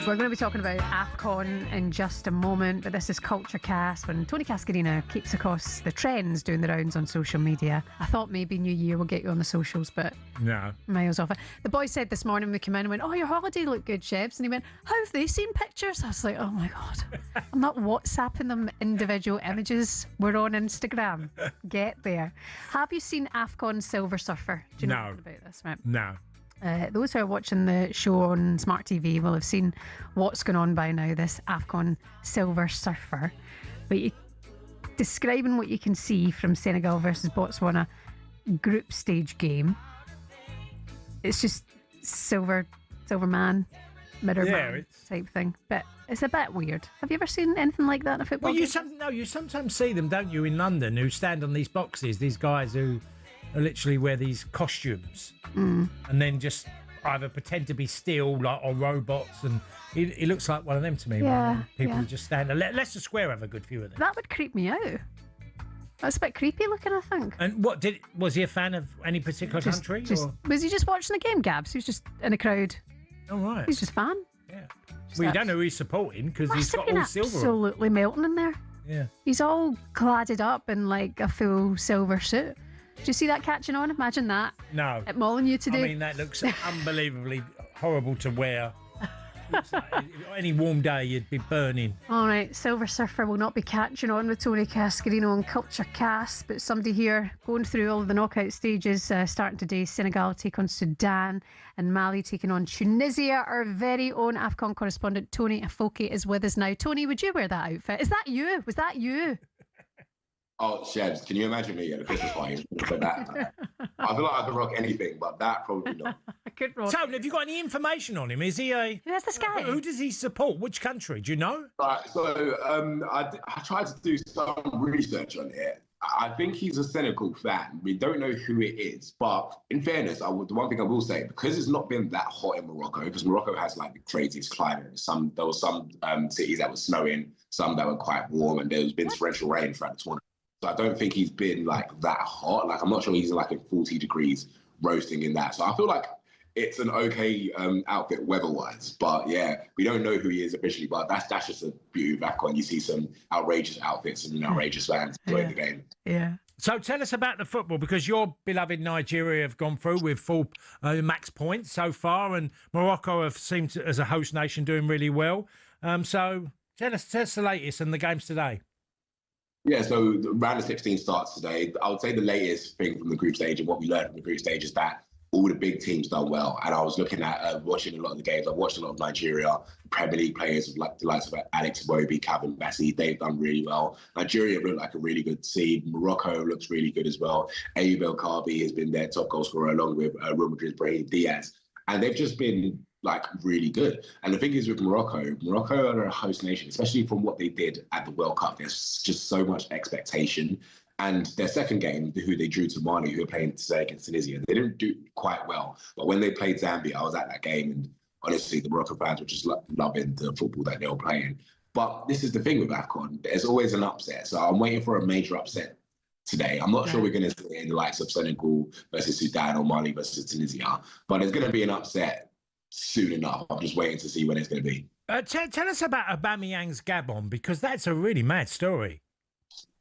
Speaker 2: We're going to be talking about AFCON in just a moment, but this is Culture Cast when Tony Cascarino keeps across the trends doing the rounds on social media. I thought maybe New Year will get you on the socials, but
Speaker 3: no.
Speaker 2: Miles off it. The boy said this morning we came in and went, oh, your holiday looked good, Shebs. And he went, how have they seen pictures? I was like, oh my God. I'm not WhatsApping them individual images. We're on Instagram. Get there. Have you seen AFCON Silver Surfer? Do you know anything about this? Right.
Speaker 3: No.
Speaker 2: Those who are watching the show on Smart TV will have seen what's going on by now, this AFCON Silver Surfer. But describing what you can see from Senegal versus Botswana group stage game, it's just silver man, mirror man type thing. But it's a bit weird. Have you ever seen anything like that in a football
Speaker 3: Well,
Speaker 2: game?
Speaker 3: you sometimes see them, don't you, in London, who stand on these boxes, these guys who literally wear these costumes and then just either pretend to be still or robots, and he looks like one of them to me.
Speaker 2: Yeah,
Speaker 3: people
Speaker 2: yeah.
Speaker 3: who just stand. Leicester Square have a good few of them.
Speaker 2: That would creep me out. That's a bit creepy looking, I think.
Speaker 3: And was he a fan of any particular country?
Speaker 2: Was he just watching the game, Gabs? He was just in a crowd.
Speaker 3: Oh, right.
Speaker 2: He's just a fan.
Speaker 3: Yeah. Well, you don't know who he's supporting because he's got all silver on.
Speaker 2: Absolutely melting in there.
Speaker 3: Yeah.
Speaker 2: He's all cladded up in like a full silver suit. Do you see that catching on? Imagine that.
Speaker 3: No.
Speaker 2: At Molyneux today.
Speaker 3: I mean, that looks unbelievably horrible to wear Looks like any warm day, you'd be burning.
Speaker 2: All right, Silver Surfer will not be catching on with Tony Cascarino on Culture Cast, but somebody here going through all of the knockout stages, starting today. Senegal take on Sudan and Mali taking on Tunisia. Our very own AFCON correspondent Tony Afoke is with us now. Tony, would you wear that outfit? Is that you? Was that you?
Speaker 9: Oh, Shebs, can you imagine me at a Christmas party? But that, I feel like I can rock anything, but that probably not.
Speaker 2: I could rock.
Speaker 3: Tony, have you got any information on him? Is he a...
Speaker 2: Where's this guy?
Speaker 3: Who does he support? Which country? Do you know?
Speaker 9: Right, so I tried to do some research on it. I think he's a Senegal fan. We don't know who it is, but in fairness, the one thing I will say, because it's not been that hot in Morocco, because Morocco has like the craziest climate. There were some cities that were snowing, some that were quite warm, and there's been torrential rain throughout the tournament. So I don't think he's been like that hot. Like I'm not sure he's like in 40 degrees roasting in that. So I feel like it's an okay outfit weather-wise. But yeah, we don't know who he is officially, but that's just the beauty of AFCON. You see some outrageous outfits and outrageous fans enjoying the game.
Speaker 2: Yeah.
Speaker 3: So tell us about the football, because your beloved Nigeria have gone through with full max points so far, and Morocco have seemed to, as a host nation, doing really well. So tell us the latest and the games today.
Speaker 9: Yeah, so the round of 16 starts today. I would say the latest thing from the group stage and what we learned from the group stage is that all the big teams done well. And I was looking at watching a lot of the games. I've watched a lot of Nigeria, Premier League players like the likes of Alex Iwobi, Calvin Bassey. They've done really well. Nigeria looked like a really good team. Morocco looks really good as well. Ayoub El Kaabi has been their top goal scorer along with Real Madrid's Brahim Diaz. And they've just been like really good. And the thing is with Morocco are a host nation, especially from what they did at the World Cup. There's just so much expectation. And their second game, who they drew to Mali, who are playing today against Tunisia, they didn't do quite well. But when they played Zambia, I was at that game, and honestly, the Morocco fans were just loving the football that they were playing. But this is the thing with AFCON. There's always an upset. So I'm waiting for a major upset today. I'm not sure we're going to see it in the likes of Senegal versus Sudan or Mali versus Tunisia, but there's going to be an upset soon enough. I'm just waiting to see when it's going to be.
Speaker 3: Tell us about Aubameyang's Gabon, because that's a really mad story.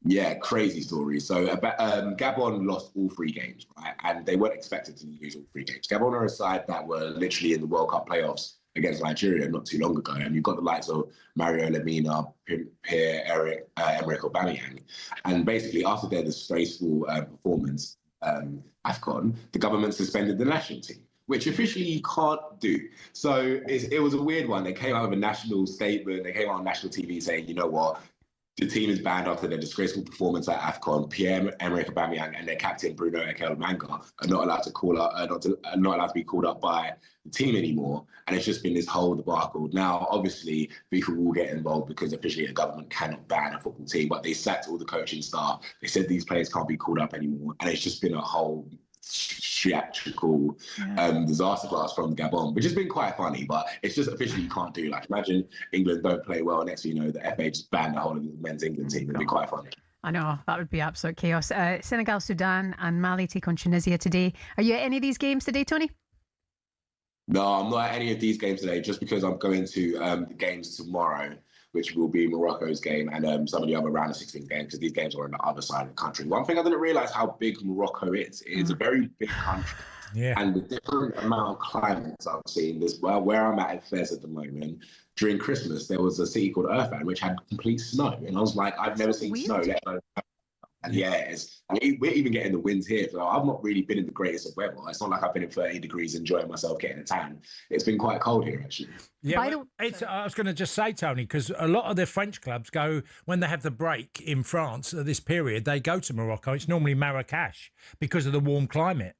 Speaker 9: Yeah, crazy story. So Gabon lost all 3 games, right? And they weren't expected to lose all 3 games. Gabon are a side that were literally in the World Cup playoffs against Nigeria not too long ago. And you've got the likes of Mario Lemina, Pierre-Emerick Aubameyang. And basically, after their disgraceful performance, AFCON, the government suspended the national team, which officially you can't do. So it was a weird one. They came out with a national statement. They came out on national TV saying, you know what, the team is banned after their disgraceful performance at AFCON. Pierre-Emerick Aubameyang and their captain Bruno Ekelmanga are not allowed to not allowed to be called up by the team anymore. And it's just been this whole debacle. Now, obviously, FIFA will get involved because officially the government cannot ban a football team, but they sacked all the coaching staff. They said these players can't be called up anymore. And it's just been a whole theatrical disaster class from Gabon, which has been quite funny, but it's just officially you can't do. Like, imagine England don't play well, next thing you know, the FA just banned the whole of the men's England team. It'd be quite funny.
Speaker 2: I know, that would be absolute chaos. Senegal, Sudan and Mali take on Tunisia today. Are you at any of these games today, Tony?
Speaker 9: No, I'm not at any of these games today, just because I'm going to the games tomorrow, which will be Morocco's game and some of the other round of 16 games, because these games are on the other side of the country. One thing I didn't realise how big Morocco is. It is a very big country.
Speaker 3: Yeah.
Speaker 9: And the different amount of climates I've seen, where I'm at Fez at the moment, during Christmas, there was a city called Irfan, which had complete snow. And I was like, I've never seen snow, let alone. And we're even getting the winds here. So I've not really been in the greatest of weather. It's not like I've been in 30 degrees enjoying myself getting a tan. It's been quite cold here, actually.
Speaker 3: Yeah, I was going to just say, Tony, because a lot of the French clubs go, when they have the break in France at this period, they go to Morocco. It's normally Marrakesh because of the warm climate.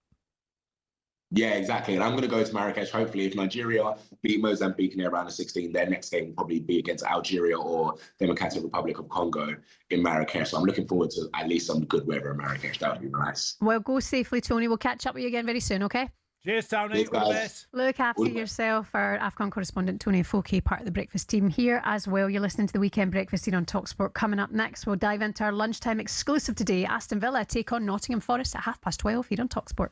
Speaker 9: Yeah, exactly. And I'm going to go to Marrakesh. Hopefully, if Nigeria beat Mozambique in their round of 16, their next game will probably be against Algeria or Democratic Republic of Congo in Marrakesh. So I'm looking forward to at least some good weather in Marrakesh. That would be nice.
Speaker 2: Well, go safely, Tony. We'll catch up with you again very soon, okay?
Speaker 3: Cheers, Tony. All the best.
Speaker 2: Look after yourself. Our AFCON correspondent, Tony Afoke, part of the breakfast team here as well. You're listening to the Weekend Breakfast here on talkSPORT. Coming up next, we'll dive into our lunchtime exclusive today. Aston Villa take on Nottingham Forest at 12:30 here on talkSPORT.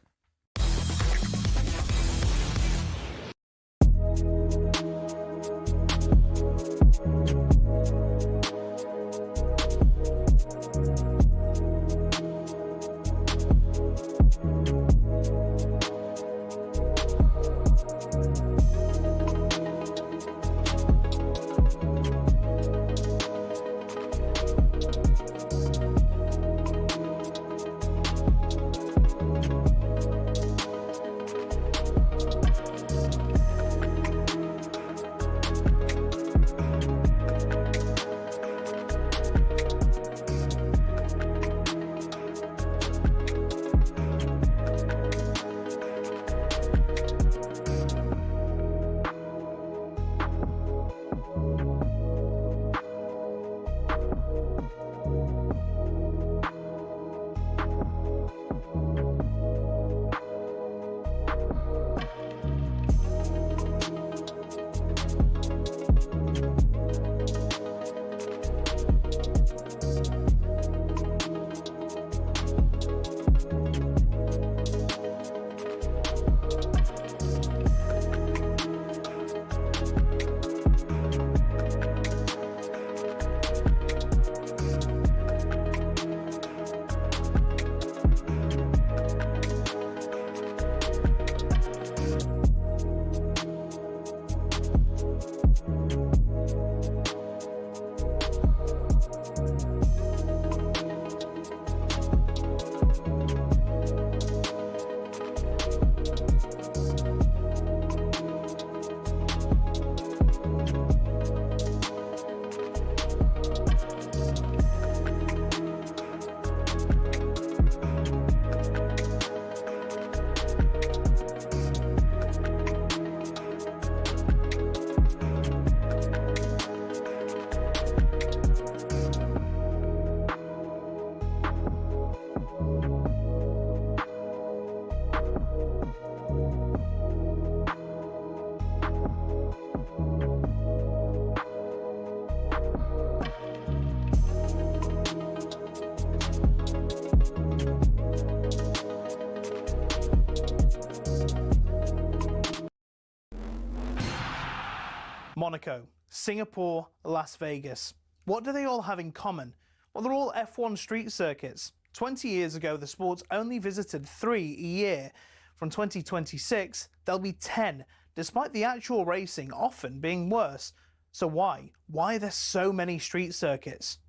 Speaker 14: Monaco, Singapore, Las Vegas. What do they all have in common? Well, they're all F1 street circuits. 20 years ago, the sports only visited 3 a year. From 2026, there'll be 10, despite the actual racing often being worse. So why? Why are there so many street circuits?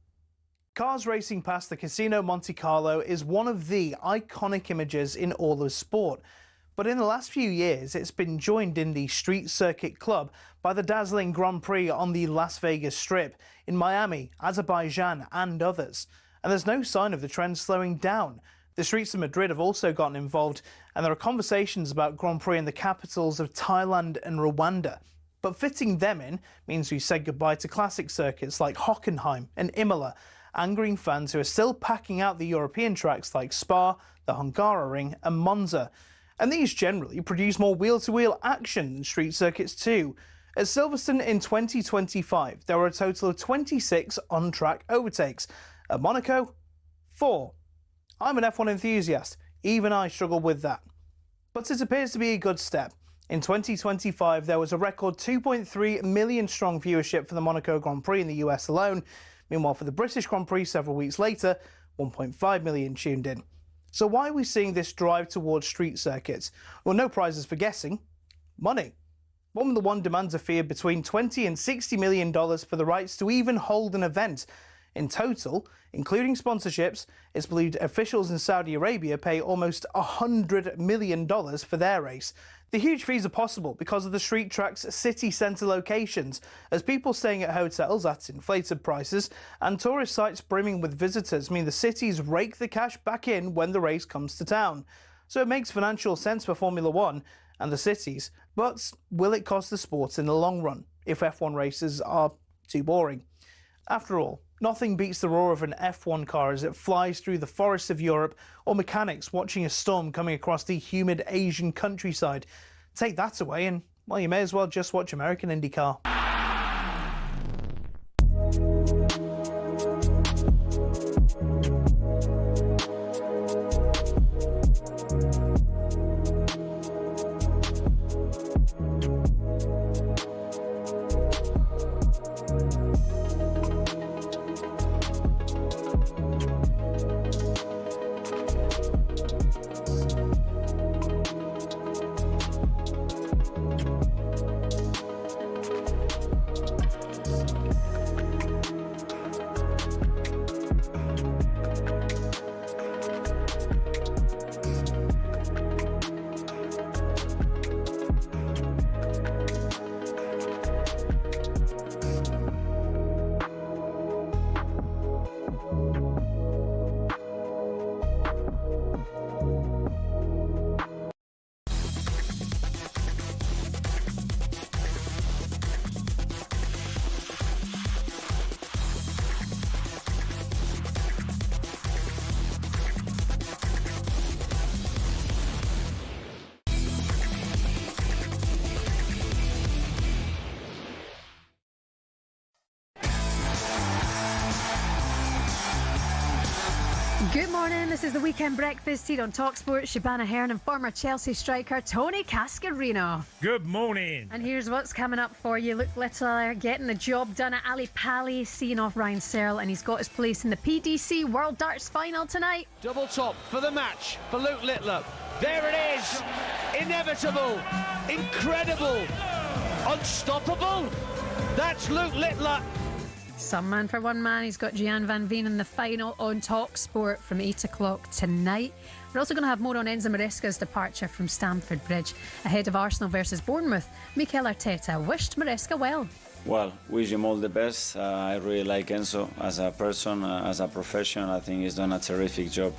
Speaker 14: Cars racing past the Casino Monte Carlo is one of the iconic images in all of sport. But in the last few years, it's been joined in the Street Circuit Club by the dazzling Grand Prix on the Las Vegas Strip, in Miami, Azerbaijan and others. And there's no sign of the trend slowing down. The streets of Madrid have also gotten involved, and there are conversations about Grand Prix in the capitals of Thailand and Rwanda. But fitting them in means we said goodbye to classic circuits like Hockenheim and Imola, angering fans who are still packing out the European tracks like Spa, the Hungaroring and Monza. And these generally produce more wheel-to-wheel action than street circuits too. At Silverstone in 2025, there were a total of 26 on-track overtakes. At Monaco, 4. I'm an F1 enthusiast. Even I struggle with that. But it appears to be a good step. In 2025, there was a record 2.3 million strong viewership for the Monaco Grand Prix in the US alone. Meanwhile, for the British Grand Prix several weeks later, 1.5 million tuned in. So why are we seeing this drive towards street circuits? Well, no prizes for guessing. Money. Formula One demands a fee of between $20 and $60 million for the rights to even hold an event. In total, including sponsorships, it's believed officials in Saudi Arabia pay almost $100 million for their race. The huge fees are possible because of the street track's city centre locations, as people staying at hotels at inflated prices and tourist sites brimming with visitors mean the cities rake the cash back in when the race comes to town. So it makes financial sense for Formula One and the cities, but will it cost the sport in the long run if F1 races are too boring? After all, nothing beats the roar of an F1 car as it flies through the forests of Europe, or mechanics watching a storm coming across the humid Asian countryside. Take that away and, well, you may as well just watch American IndyCar.
Speaker 2: Good morning, this is the Weekend Breakfast here on talkSPORT. Shebahn Aherne and former Chelsea striker Tony Cascarino.
Speaker 3: Good morning.
Speaker 2: And here's what's coming up for you. Luke Littler getting the job done at Ali Pali, seeing off Ryan Searle, and he's got his place in the PDC World Darts Final tonight.
Speaker 4: Double top for the match for Luke Littler. There it is. Inevitable. Incredible. Unstoppable. That's Luke Littler.
Speaker 2: Some man for one man. He's got Gian Van Veen in the final on talkSPORT from 8 o'clock tonight. We're also going to have more on Enzo Maresca's departure from Stamford Bridge ahead of Arsenal versus Bournemouth. Mikel Arteta wished Maresca well.
Speaker 10: Well, wish him all the best. I really like Enzo as a person, as a professional. I think he's done a terrific job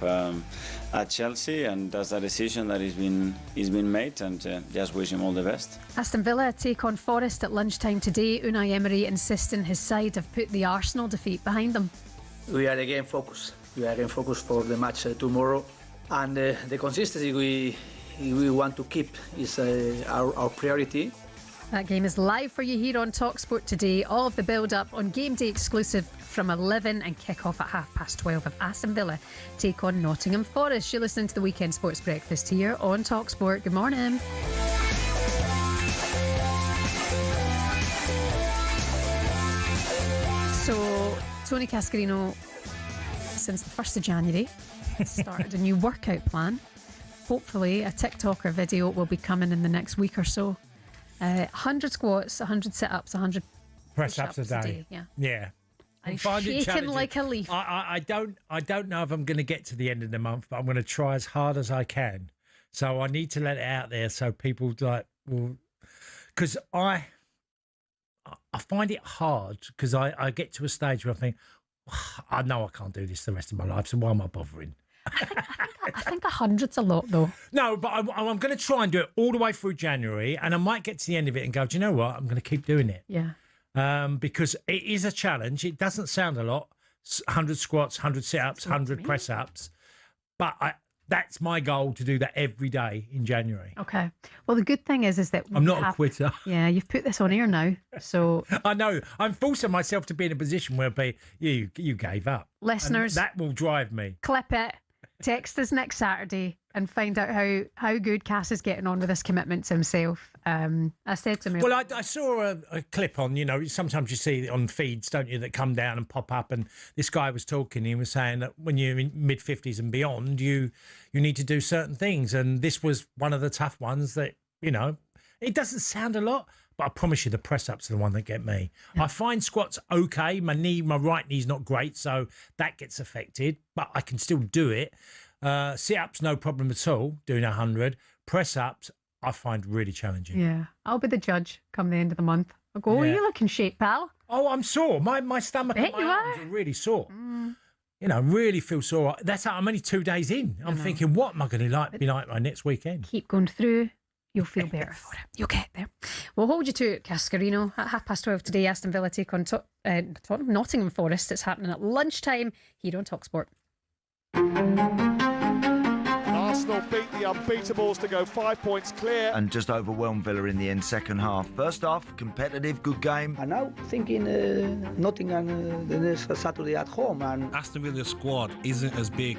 Speaker 10: at Chelsea, and that's a decision that he's been made, and just wish him all the best.
Speaker 2: Aston Villa take on Forest at lunchtime today. Unai Emery insisting his side have put the Arsenal defeat behind them.
Speaker 6: We are again focused. We are again focused for the match tomorrow, and the consistency we want to keep is our priority.
Speaker 2: That game is live for you here on talkSPORT today. All of the build-up on GameDay exclusive from 11 and kick-off at 12:30 of Aston Villa take on Nottingham Forest. You're listening to the Weekend Sports Breakfast here on talkSPORT. Good morning. Tony Cascarino, since the 1st of January, started a new workout plan. Hopefully, a TikTok or video will be coming in the next week or so. 100 squats, 100 sit-ups, 100
Speaker 3: press-ups a day.
Speaker 2: Yeah.
Speaker 3: I'm
Speaker 2: shaking like a leaf.
Speaker 3: I don't know if I'm going to get to the end of the month, but I'm going to try as hard as I can. So I need to let it out there so people because I find it hard because I get to a stage where I think, I know I can't do this the rest of my life, so why am I bothering?
Speaker 2: I think 100's a lot, though.
Speaker 3: No, but I'm going to try and do it all the way through January, and I might get to the end of it and go, do you know what? I'm going to keep doing it.
Speaker 2: Yeah.
Speaker 3: Because it is a challenge. It doesn't sound a lot, 100 squats, 100 sit-ups, 100 press-ups, but that's my goal, to do that every day in January.
Speaker 2: Okay. Well, the good thing is that
Speaker 3: I'm not a quitter.
Speaker 2: Yeah, you've put this on air now, so
Speaker 3: I know I'm forcing myself to be in a position where you gave up.
Speaker 2: Listeners,
Speaker 3: and that will drive me.
Speaker 2: Clip it. Text us next Saturday and find out how good Cass is getting on with this commitment to himself. I said to him...
Speaker 3: Well, I saw a clip on, sometimes you see it on feeds, don't you, that come down and pop up, and this guy was talking, he was saying that when you're in mid-50s and beyond, you need to do certain things, and this was one of the tough ones that, it doesn't sound a lot, but I promise you the press-ups are the one that get me. Yeah. I find squats okay. My right knee's not great, so that gets affected, but I can still do it. Sit-ups, no problem at all, doing 100. Press-ups, I find really challenging.
Speaker 2: Yeah, I'll be the judge come the end of the month. I'll go, you look in shape, pal.
Speaker 3: Oh, I'm sore. My stomach and my arms are really sore. Really feel sore. That's how I'm only 2 days in. I'm thinking, what am I going to be like my next weekend?
Speaker 2: Keep going through. You'll feel better for it. You'll get there. We'll hold you to it, Cascarino. At 12:30 today, Aston Villa take on Nottingham Forest. It's happening at lunchtime here on talkSPORT.
Speaker 11: Arsenal beat the unbeatables to go 5 points clear.
Speaker 12: And just overwhelmed Villa in the end, second half. First half, competitive, good game.
Speaker 6: And now thinking Nottingham the next Saturday at home. And
Speaker 13: Aston Villa's squad isn't as big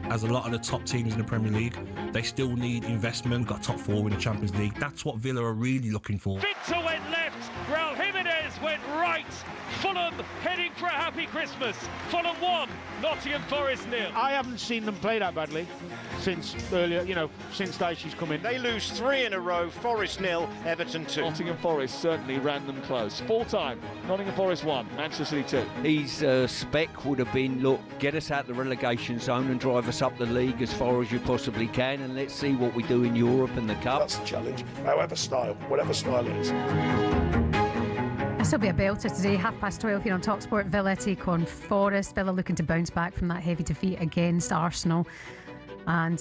Speaker 13: as a lot of the top teams in the Premier League. They still need investment, got top 4 in the Champions League. That's what Villa are really looking for.
Speaker 4: Victor went left, Raul Jimenez went right. Fulham heading for a happy Christmas. Fulham 1, Nottingham Forest 0.
Speaker 24: I haven't seen them play that badly since earlier, since Daisy's come in.
Speaker 25: They lose 3 in a row, Forest 0, Everton 2.
Speaker 24: Nottingham Forest certainly ran them close. Full time, Nottingham Forest 1, Manchester City 2.
Speaker 26: His spec would have been, look, get us out the relegation zone and drive us up the league as far as you possibly can, and let's see what we do in Europe and the Cup.
Speaker 22: That's the challenge, whatever style it is.
Speaker 2: This will be a belter today, 12:30 here on talkSPORT. Villa take on Forest. Villa looking to bounce back from that heavy defeat against Arsenal. And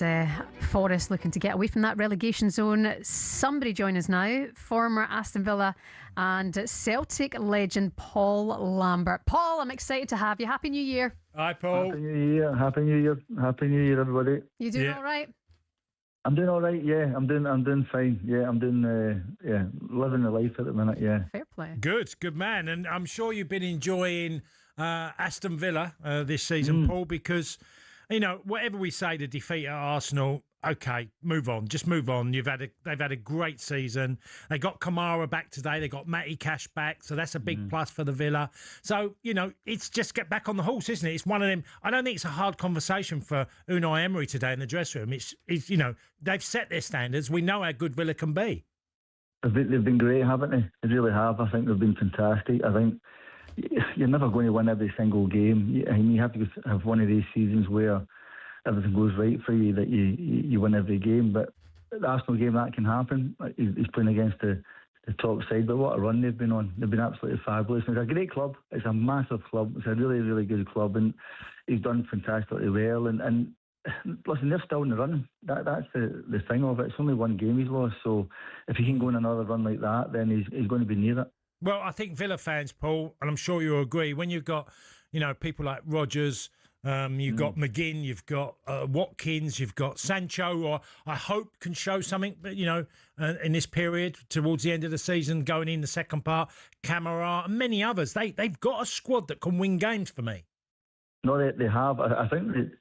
Speaker 2: Forest looking to get away from that relegation zone. Somebody join us now. Former Aston Villa and Celtic legend Paul Lambert. Paul, I'm excited to have you. Happy New Year.
Speaker 3: Hi, Paul.
Speaker 27: Happy New Year. Happy New Year. Happy New Year, everybody.
Speaker 2: You doing all right?
Speaker 27: I'm doing all right, yeah. I'm doing fine. Yeah, I'm doing, living the life at the minute, yeah.
Speaker 2: Fair play.
Speaker 3: Good man. And I'm sure you've been enjoying Aston Villa this season, Paul, because, whatever we say, the defeat at Arsenal, okay, move on. Just move on. They've had a great season. They got Kamara back today. They got Matty Cash back, so that's a big plus for the Villa. So, it's just get back on the horse, isn't it? It's one of them. I don't think it's a hard conversation for Unai Emery today in the dressing room. It's they've set their standards. We know how good Villa can be.
Speaker 27: They've been great, haven't they? They really have. I think they've been fantastic. I think you're never going to win every single game. You have to have one of these seasons where everything goes right for you, that you win every game. But the Arsenal game, that can happen. He's playing against the top side, but what a run they've been on. They've been absolutely fabulous. It's a great club. It's a massive club. It's a really, really good club, and he's done fantastically well. And listen, they're still in the running. That's the thing of it. It's only one game he's lost, so if he can go on another run like that, then he's going to be near it.
Speaker 3: Well, I think Villa fans, Paul, and I'm sure you'll agree, when you've got people like Rodgers, you've got McGinn, you've got Watkins, you've got Sancho, or I hope can show something, in this period towards the end of the season, going in the second part, Kamara and many others. They've got a squad that can win games for me.
Speaker 27: No, they have. I think that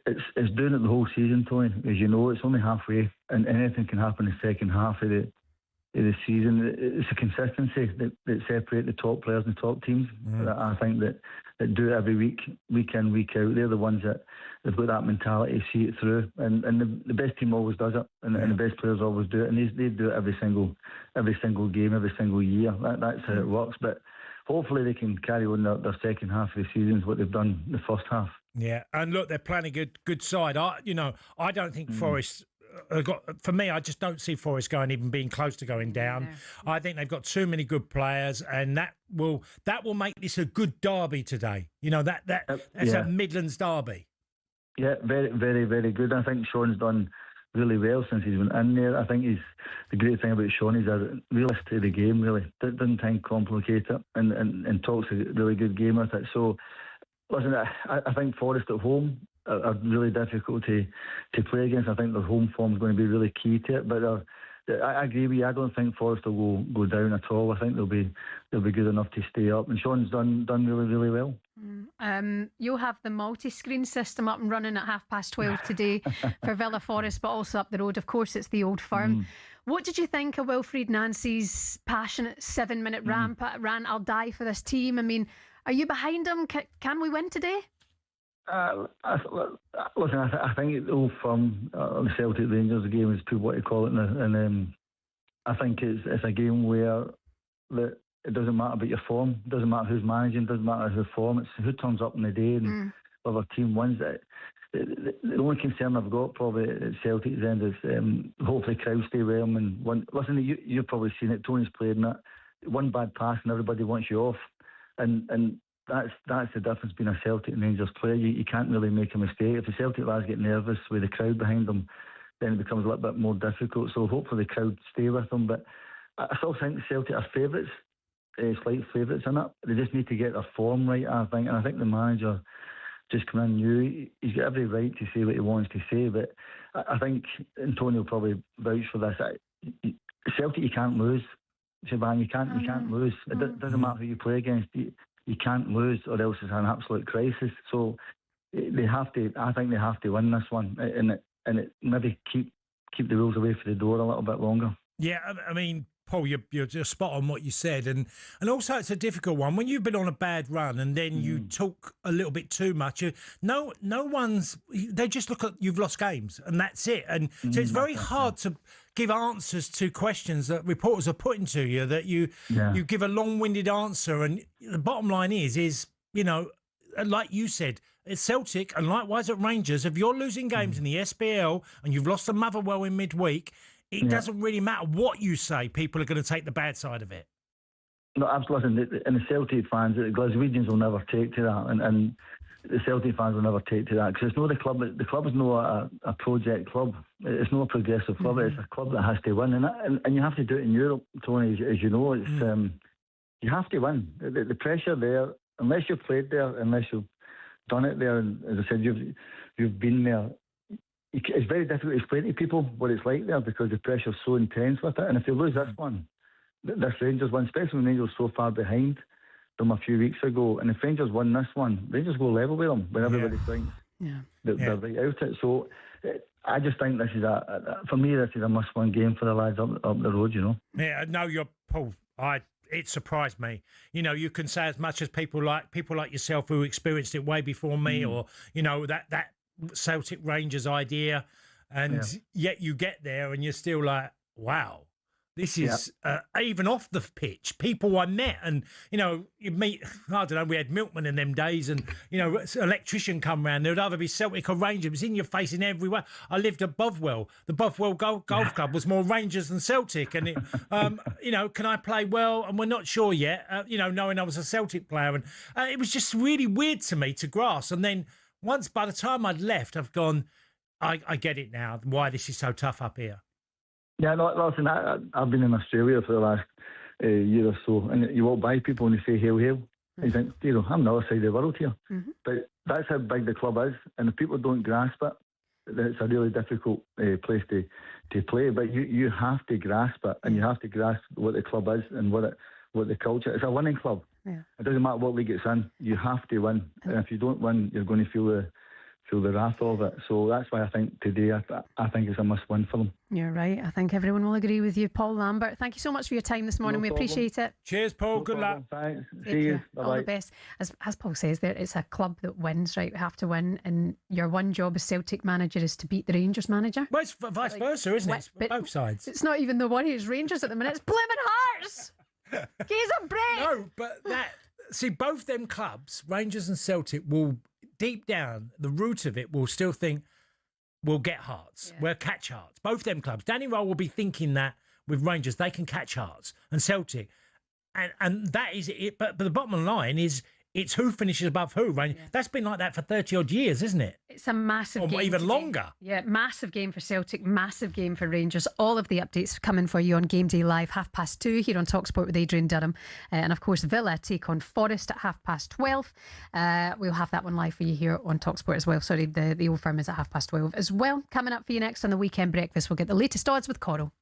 Speaker 27: it's doing it the whole season, Tony. As you know, it's only halfway, and anything can happen in the second half of the the season. It's a consistency that separate the top players and the top teams. That I think that do it every week, week in, week out. They're the ones that they've got that mentality, see it through, and the best team always does it, and the best players always do it, and they do it every single game, every single year. That's how it works. But hopefully they can carry on their second half of the season what they've done the first half.
Speaker 3: Yeah, and look, they're playing a good side. I don't think Forest. For me, I just don't see Forest even being close to going down. No. I think they've got too many good players, and that will make this a good derby today. That's a Midlands derby.
Speaker 27: Yeah, very, very, very good. I think Sean's done really well since he's been in there. I think the great thing about Sean is a realist to the game. Really, doesn't try and complicate it, and talks a really good game with it. So, listen, I think Forest at home are really difficult to play against. I think their home form is going to be really key to it. But I agree with you. I don't think Forest will go down at all. I think they'll be good enough to stay up. And Sean's done really, really well.
Speaker 2: You'll have the multi-screen system up and running at 12:30 today for Villa Forest, but also up the road, of course, it's the Old Firm. What did you think of Wilfried Nancy's passionate 7-minute rant? I'll die for this team. I mean, are you behind him? Can we win today?
Speaker 27: Listen, I think the Old Firm, the Celtic Rangers game, is what you call it, and I think it's a game where it doesn't matter about your form, it doesn't matter who's managing, it doesn't matter who's form, it's who turns up in the day and whether team wins. The only concern I've got probably at Celtic's end is hopefully crowd stay well and win. Listen, you've probably seen it. Tony's played in it. One bad pass and everybody wants you off, and that's the difference between a Celtic and Rangers player. You can't really make a mistake. If the Celtic lads get nervous with the crowd behind them, then it becomes a little bit more difficult. So hopefully the crowd stay with them. But I still think the Celtic are favourites, slight favourites in it. They just need to get their form right, I think. And I think the manager just come in new. He's got every right to say what he wants to say. But I think, and Tony will probably vouch for this, Celtic you can't lose. Shebahn, you can't lose. It doesn't matter who you play against. You can't lose, or else it's an absolute crisis. So they have to. I think they have to win this one, and it maybe keep the rules away for the door a little bit longer.
Speaker 3: Yeah, I mean, Paul, you're just spot on what you said, and also it's a difficult one when you've been on a bad run and then you talk a little bit too much. No one's. They just look at you've lost games and that's it, and so it's very hard to give answers to questions that reporters are putting to you. That you give a long-winded answer, and the bottom line is like you said, it's Celtic, and likewise at Rangers. If you're losing games in the SPL and you've lost to Motherwell in midweek, it doesn't really matter what you say. People are going to take the bad side of it.
Speaker 27: No, absolutely. And the Celtic fans, the Glaswegians will never take to that, and the Celtic fans will never take to that, because it's not the club. The club is not a project club. It's not a progressive club. It's a club that has to win, and you have to do it in Europe, Tony. As you know, it's you have to win. The pressure there, unless you've played there, unless you've done it there, and as I said, you've been there. It's very difficult to explain to people what it's like there, because the pressure's so intense with it. And if they lose this one, this Rangers one, especially when Rangers so far behind them a few weeks ago, and if Rangers won this one, Rangers go level with them when everybody thinks they're right out it. So I just think this is for me, this is a must-win game for the lads up the road.
Speaker 3: Yeah, no, you're Paul. It surprised me. You can say as much as people like yourself who experienced it way before me, or that Celtic Rangers idea, and yet you get there and you're still like, wow, this is even off the pitch. People I met, and you meet. I don't know. We had milkmen in them days, and electrician come round. There would either be Celtic or Rangers. It was in your face in every way. I lived at Bothwell. The Bothwell Golf Club was more Rangers than Celtic, and can I play well? And we're not sure yet. Knowing I was a Celtic player, and it was just really weird to me to grasp. And then once, by the time I'd left, I've gone, I get it now. Why this is so tough up here.
Speaker 27: Yeah, no, listen, I've been in Australia for the last year or so, and you walk by people and they say, hail, hail. And you think, I'm on the other side of the world here. But that's how big the club is, and if people don't grasp it, it's a really difficult place to play. But you have to grasp it, and you have to grasp what the club is and what the culture is. It's a winning club. Yeah. It doesn't matter what league it's in. You have to win, and if you don't win, you're going to feel feel the wrath of it. So that's why I think today, I think it's a must-win for them.
Speaker 2: You're right. I think everyone will agree with you. Paul Lambert, thank you so much for your time this morning. We appreciate it.
Speaker 3: Cheers, Paul. Good luck.
Speaker 27: Thanks. See you.
Speaker 2: All the best. As Paul says there, it's a club that wins, right? We have to win. And your one job as Celtic manager is to beat the Rangers manager.
Speaker 3: Well, it's vice versa, isn't it? It's both sides.
Speaker 2: It's not even the worry. It's Rangers at the minute. It's Blooming Hearts. Give a break.
Speaker 3: No, but see, both them clubs, Rangers and Celtic, will deep down, the root of it will still think we'll get Hearts. We'll catch Hearts. Both them clubs. Danny Rowe will be thinking that with Rangers, they can catch Hearts and Celtic. And that is it. But the bottom line is it's who finishes above who. Right? Yeah. That's been like that for 30 odd years, isn't it?
Speaker 2: It's a massive game.
Speaker 3: Or even
Speaker 2: today.
Speaker 3: Longer.
Speaker 2: Yeah, massive game for Celtic, massive game for Rangers. All of the updates coming for you on GameDay Live, 2:30 here on talkSPORT with Adrian Durham. And of course, Villa take on Forest at 12:30. We'll have that one live for you here on talkSPORT as well. Sorry, the Old Firm is at 12:30 as well. Coming up for you next on the Weekend Breakfast, we'll get the latest odds with Coral.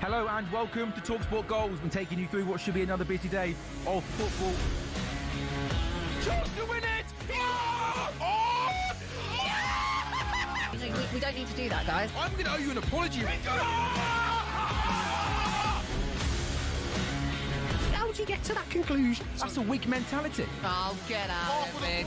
Speaker 7: Hello and welcome to talkSPORT Goals. We're taking you through what should be another busy day of football. Chance to win it!
Speaker 8: We don't need to do that, guys.
Speaker 7: I'm going to owe you an apology.
Speaker 8: How would you get to that conclusion?
Speaker 7: That's a weak mentality.
Speaker 8: Oh, get out of it.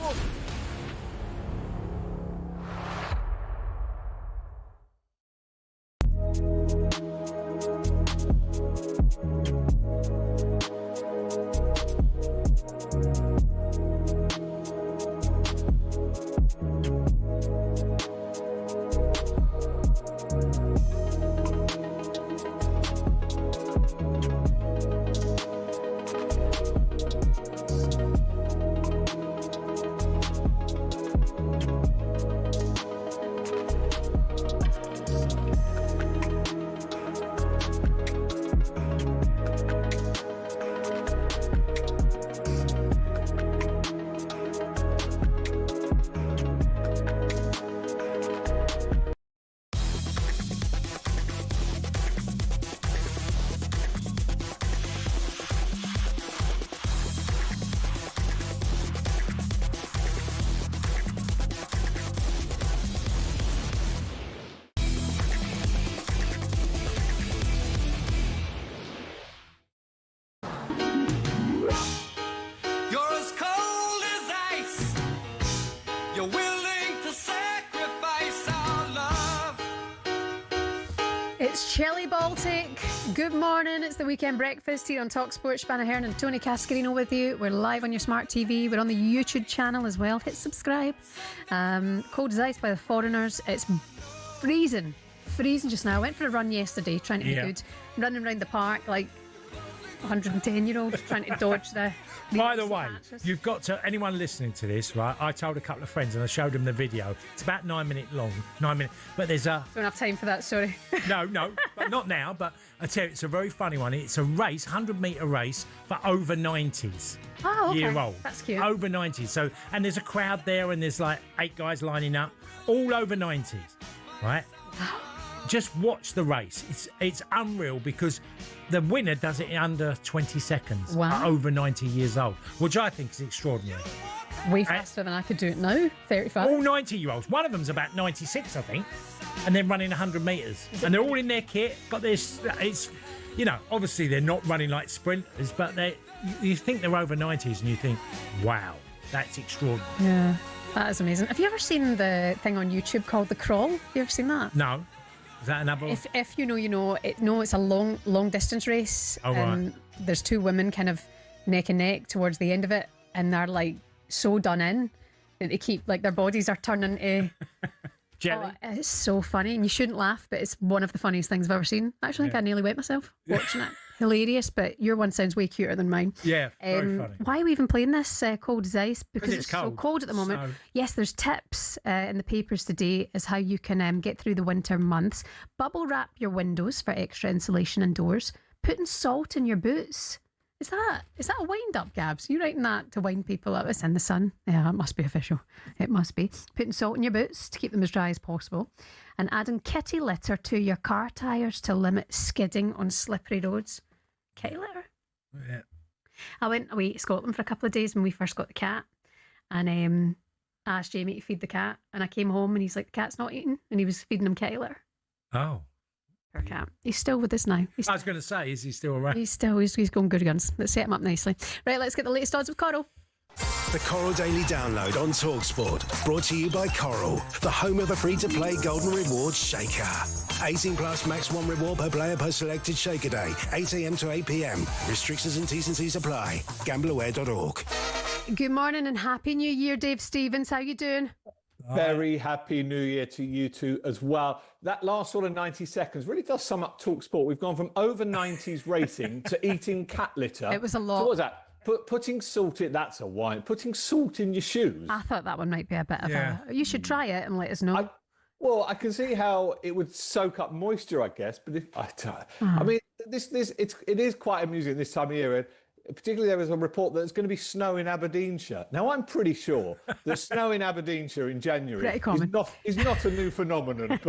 Speaker 2: It's Chilly Baltic. Good morning. It's the weekend breakfast here on talkSPORT. Shebahn Aherne and Tony Cascarino with you. We're live on your smart TV. We're on the YouTube channel as well. Hit subscribe. Cold as ice by the foreigners. It's freezing just now. I went for a run yesterday trying to be good. I'm running around the park like 110-year-olds trying to dodge the...
Speaker 3: By the way, you've got to, anyone listening to this, right? I told a couple of friends and I showed them the video. It's about 9 minutes long, 9 minutes. But there's a...
Speaker 2: Don't have time for that, sorry.
Speaker 3: No, but not now. But I tell you, it's a very funny one. It's a race, 100-metre race for over 90s.
Speaker 2: Oh, okay.
Speaker 3: Year old.
Speaker 2: That's cute.
Speaker 3: Over 90s. So, and there's a crowd there and there's like 8 guys lining up, all over 90s, right? Just watch the race. It's unreal because the winner does it in under 20 seconds.
Speaker 2: Wow.
Speaker 3: At over 90 years old, which I think is extraordinary.
Speaker 2: Way faster than I could do it now. 35.
Speaker 3: All 90-year-olds. One of them's about 96, I think, and they're running 100 metres. And they're all in their kit, but it's, you know, obviously they're not running like sprinters, but you think they're over 90s and you think, wow, that's extraordinary.
Speaker 2: Yeah, that is amazing. Have you ever seen the thing on YouTube called The Crawl? Have you ever seen that?
Speaker 3: No. Is that another?
Speaker 2: If you know, you know. It's a long distance race.
Speaker 3: Oh, right.
Speaker 2: There's 2 women kind of neck and neck towards the end of it, and they're like so done in that they keep like their bodies are turning to
Speaker 3: jelly.
Speaker 2: Oh, it's so funny, and you shouldn't laugh, but it's one of the funniest things I've ever seen. Actually, I think I nearly wet myself watching it. Hilarious, but your one sounds way cuter than mine.
Speaker 3: Yeah, very funny.
Speaker 2: Why are we even playing this cold as ice? Because it's
Speaker 3: cold.
Speaker 2: so cold at the moment.
Speaker 3: So...
Speaker 2: Yes, there's tips in the papers today as how you can get through the winter months. Bubble wrap your windows for extra insulation indoors. Putting salt in your boots. Is that a wind up, Gabs? You writing that to wind people up? It's in the sun. Yeah, it must be official. It must be. Putting salt in your boots to keep them as dry as possible. And adding kitty litter to your car tyres to limit skidding on slippery roads. Kitty litter?
Speaker 3: Yeah.
Speaker 2: I went away to Scotland for a couple of days when we first got the cat. And I asked Jamie to feed the cat. And I came home and he's like, the cat's not eating. And he was feeding him kitty litter.
Speaker 3: Oh.
Speaker 2: Poor cat. He's still with us now.
Speaker 3: I was going to say, is he still around?
Speaker 2: He's going good guns. Let's set him up nicely. Right, let's get the latest odds with Coral.
Speaker 15: The Coral Daily Download on talkSPORT. Brought to you by Coral, the home of a free-to-play Golden Rewards Shaker. 18 plus max 1 reward per player per selected Shaker day. 8 a.m. to 8 p.m. Restrictions and T's and C's apply. Gambleaware.org.
Speaker 2: Good morning and Happy New Year, Dave Stevens. How you doing?
Speaker 16: Very Happy New Year to you two as well. That last sort of 90 seconds really does sum up talkSPORT. We've gone from over 90s racing to eating cat litter.
Speaker 2: It was a lot.
Speaker 16: So what was that? Putting salt in, that's a wine. Putting salt in your shoes.
Speaker 2: I thought that one might be a bit of a... You should try it and let us know.
Speaker 16: I can see how it would soak up moisture, I guess. But I mean, it is quite amusing this time of year. Particularly, there was a report that there's going to be snow in Aberdeenshire. Now, I'm pretty sure that snow in Aberdeenshire in January is not a new phenomenon.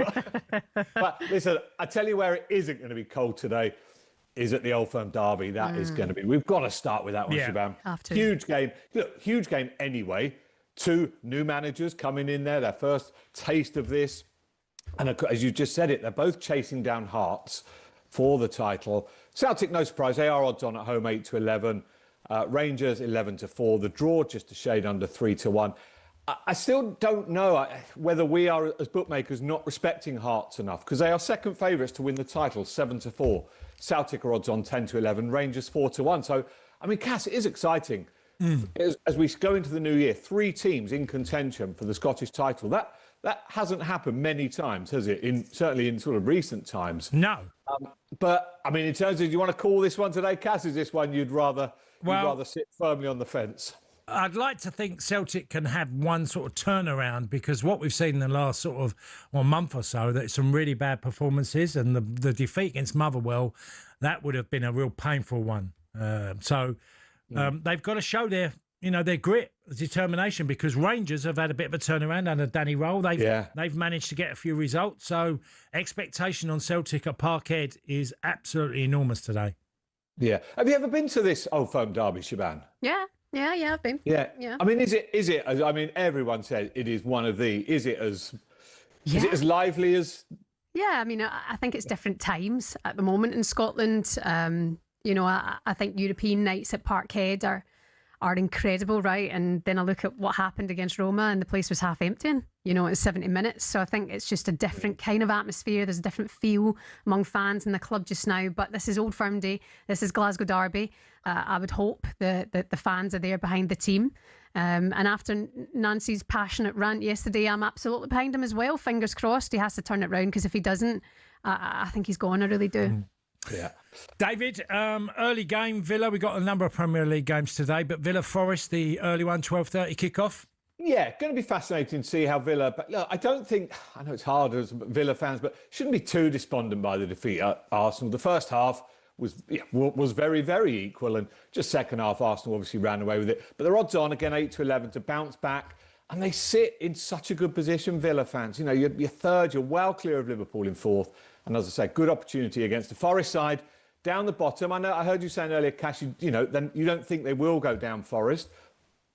Speaker 16: But listen, I tell you where it isn't going to be cold today is at the Old Firm Derby. That is going to be... We've got to start with that one, Shebahn.
Speaker 2: Have to.
Speaker 16: Huge game. Look, huge game anyway. 2 new managers coming in there, their first taste of this. And as you just said it, they're both chasing down Hearts for the title. Celtic, no surprise, they are odds on at home 8-11. Rangers 11-4. The draw just a shade under 3-1. I still don't know whether we are, as bookmakers, not respecting Hearts enough because they are second favourites to win the title, 7-4. Celtic are odds on 10-11. Rangers 4-1. So, I mean, Cass, it is exciting. As we go into the new year, 3 teams in contention for the Scottish title. That hasn't happened many times, has it? Certainly in sort of recent times.
Speaker 3: No.
Speaker 16: But I mean, in terms of, do you want to call this one today, Cass? Is this one you'd rather sit firmly on the fence?
Speaker 3: I'd like to think Celtic can have one sort of turnaround because what we've seen in the last sort of month or so, that some really bad performances and the defeat against Motherwell, that would have been a real painful one. They've got to show their grit, determination because Rangers have had a bit of a turnaround under Danny Roll. They've managed to get a few results. So expectation on Celtic at Parkhead is absolutely enormous today.
Speaker 16: Yeah. Have you ever been to this Old Firm Derby, Shebahn?
Speaker 2: Yeah, I've been.
Speaker 16: Yeah. I mean, is it? I mean, everyone says it is one of the. Is it as lively as?
Speaker 2: Yeah, I mean, I think it's different times at the moment in Scotland. I think European nights at Parkhead are incredible, right? And then I look at what happened against Roma and the place was half emptying, you know, at 70 minutes. So I think it's just a different kind of atmosphere. There's a different feel among fans in the club just now. But this is Old Firm Day. This is Glasgow Derby. I would hope that the fans are there behind the team. And after Nancy's passionate rant yesterday, I'm absolutely behind him as well. Fingers crossed he has to turn it round, because if he doesn't, I think he's gone. I really do.
Speaker 3: Yeah. David, early game, Villa. We got a number of Premier League games today, but Villa Forest, the early one, 12:30 kickoff.
Speaker 16: Yeah, going to be fascinating to see how Villa... But look, I don't think... I know it's hard as Villa fans, but shouldn't be too despondent by the defeat at Arsenal. The first half was very, very equal, and just second half, Arsenal obviously ran away with it. But they're odds on, again, 8-11 to bounce back. And they sit in such a good position, Villa fans. You know, you're third, you're well clear of Liverpool in fourth. And as I say, good opportunity against the Forest side. Down the bottom, I heard you saying earlier, Cash, then you don't think they will go down Forest.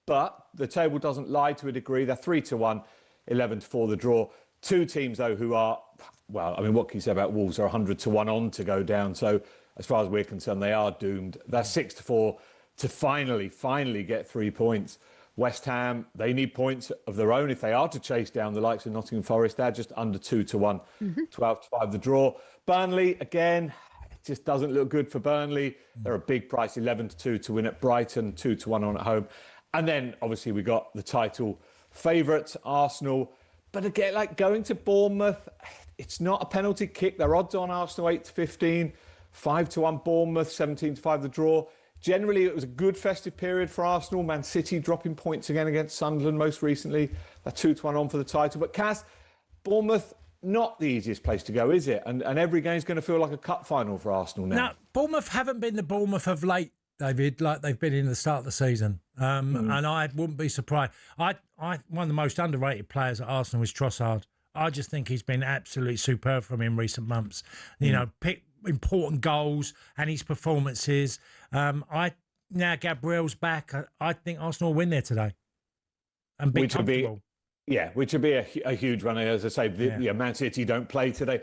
Speaker 16: But the table doesn't lie to a degree. They're 3-1, 11-4 the draw. Two teams, though, who are, well, I mean, what can you say about Wolves? Are 100-1 on to go down. So as far as we're concerned, they are doomed. They're 6-4 to finally get 3 points. West Ham, they need points of their own if they are to chase down the likes of Nottingham Forest. They're just under 2-1, 12-5 the draw. Burnley, again, it just doesn't look good for Burnley. They're a big price, 11-2 to win at Brighton, 2-1 on at home. And then, obviously, we got the title favourites, Arsenal. But again, like going to Bournemouth, it's not a penalty kick. They're odds on Arsenal, 8-15, 5-1 Bournemouth, 17-5 the draw. Generally, it was a good festive period for Arsenal. Man City dropping points again against Sunderland most recently. They're 2-1 on for the title. But Kaz, Bournemouth, not the easiest place to go, is it? And every game's going to feel like a cup final for Arsenal now.
Speaker 3: Now, Bournemouth haven't been the Bournemouth of late, David, like they've been in the start of the season. And I wouldn't be surprised. One of the most underrated players at Arsenal is Trossard. I just think he's been absolutely superb from him in recent months. You know, pick important goals and his performances. Now Gabriel's back. I think Arsenal will win there today and be comfortable.
Speaker 16: Which would be a huge run. As I say, Man City don't play today.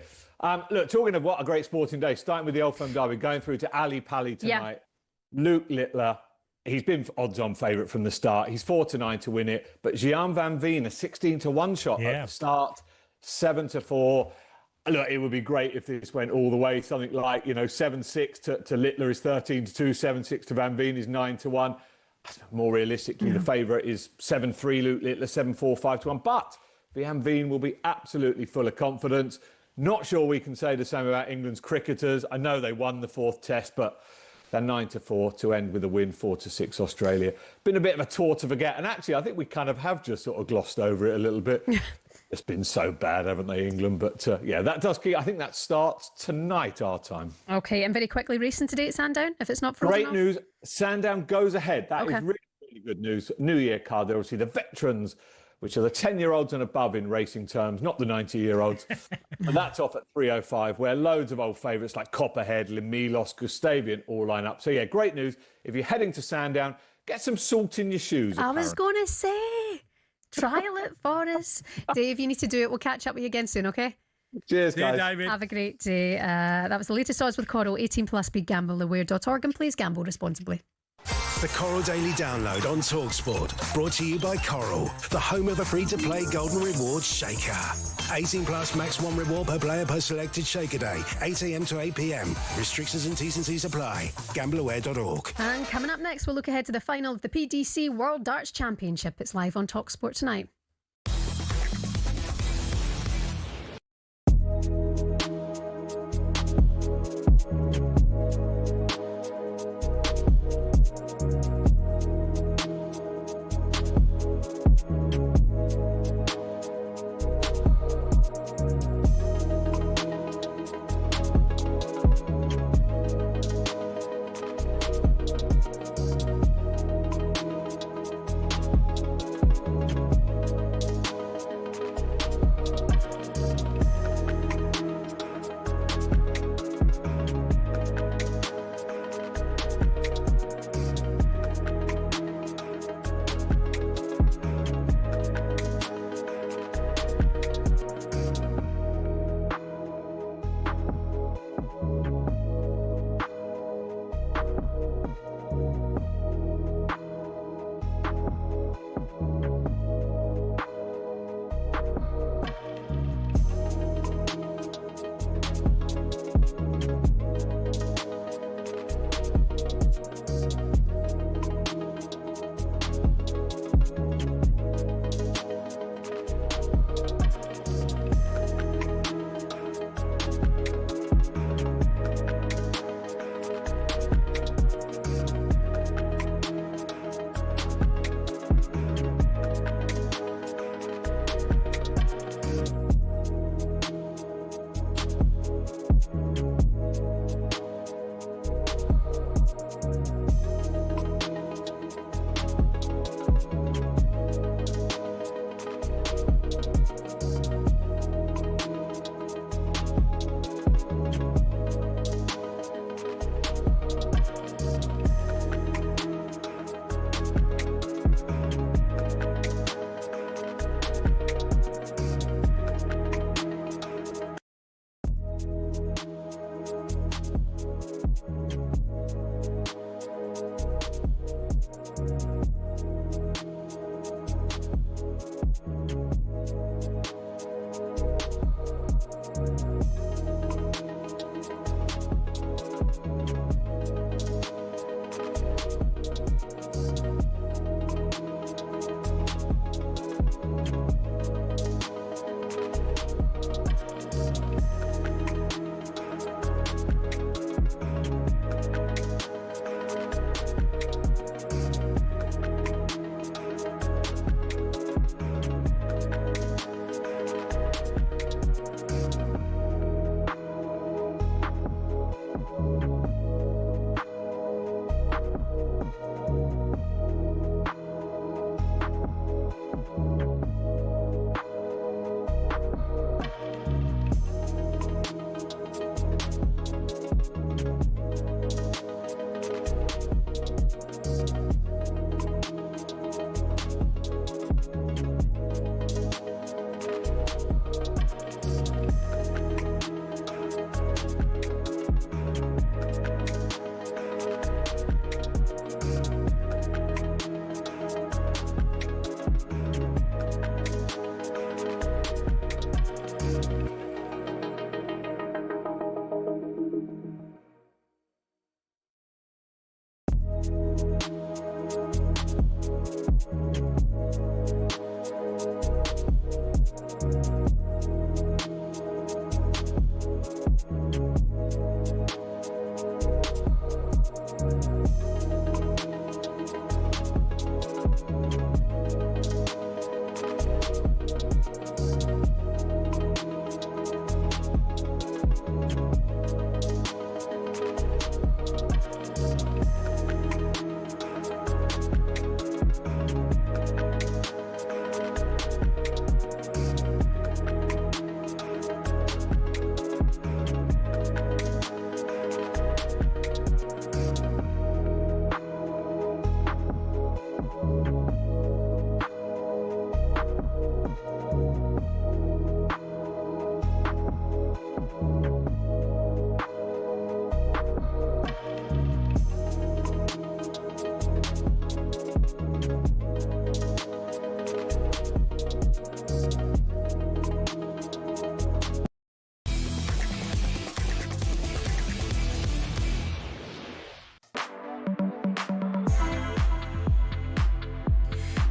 Speaker 16: Look, talking of what a great sporting day, starting with the Old Firm Derby, going through to Ali Pali tonight. Luke Littler, he's been odds-on favourite from the start. He's 4-9 to win it. But Gian Van Veen, a 16-1 shot at the start, 7-4. Look, it would be great if this went all the way. Something like, 7-6 to Littler is 13-2, 7-6 to Van Veen is 9-1. More realistically, the favourite is 7-3 Luke Littler, 7-4, 5-1. But Van Veen will be absolutely full of confidence. Not sure we can say the same about England's cricketers. I know they won the fourth test, but they're 9-4 to end with a win, 4-6 Australia. Been a bit of a tour to forget. And actually, I think we kind of have just sort of glossed over it a little bit. It's been so bad, haven't they, England? But that does keep. I think that starts tonight, our time.
Speaker 2: Okay, and very quickly, racing today at Sandown, if it's not frozen
Speaker 16: Great
Speaker 2: off.
Speaker 16: news. Sandown goes ahead. That is really, really good news. New Year card. They're obviously the veterans, which are the 10-year-olds and above in racing terms, not the 90-year-olds. And that's off at 3:05, where loads of old favourites like Copperhead, Limilos, Gustavian all line up. So, great news. If you're heading to Sandown, get some salt in your shoes.
Speaker 2: I was going to say... Trial it for us. Dave, you need to do it. We'll catch up with you again soon, okay?
Speaker 16: Cheers, guys.
Speaker 3: David.
Speaker 2: Have a great day. That was the latest odds with Coral. 18 plus, BigGambleAware.org, and please gamble responsibly.
Speaker 15: The Coral Daily Download on talkSPORT. Brought to you by Coral, the home of a free-to-play Golden Rewards Shaker. 18 plus, max 1 reward per player per selected Shaker day. 8 a.m. to 8 p.m. Restrictions and T's and C's apply. GambleAware.org.
Speaker 2: And coming up next, we'll look ahead to the final of the PDC World Darts Championship. It's live on talkSPORT tonight.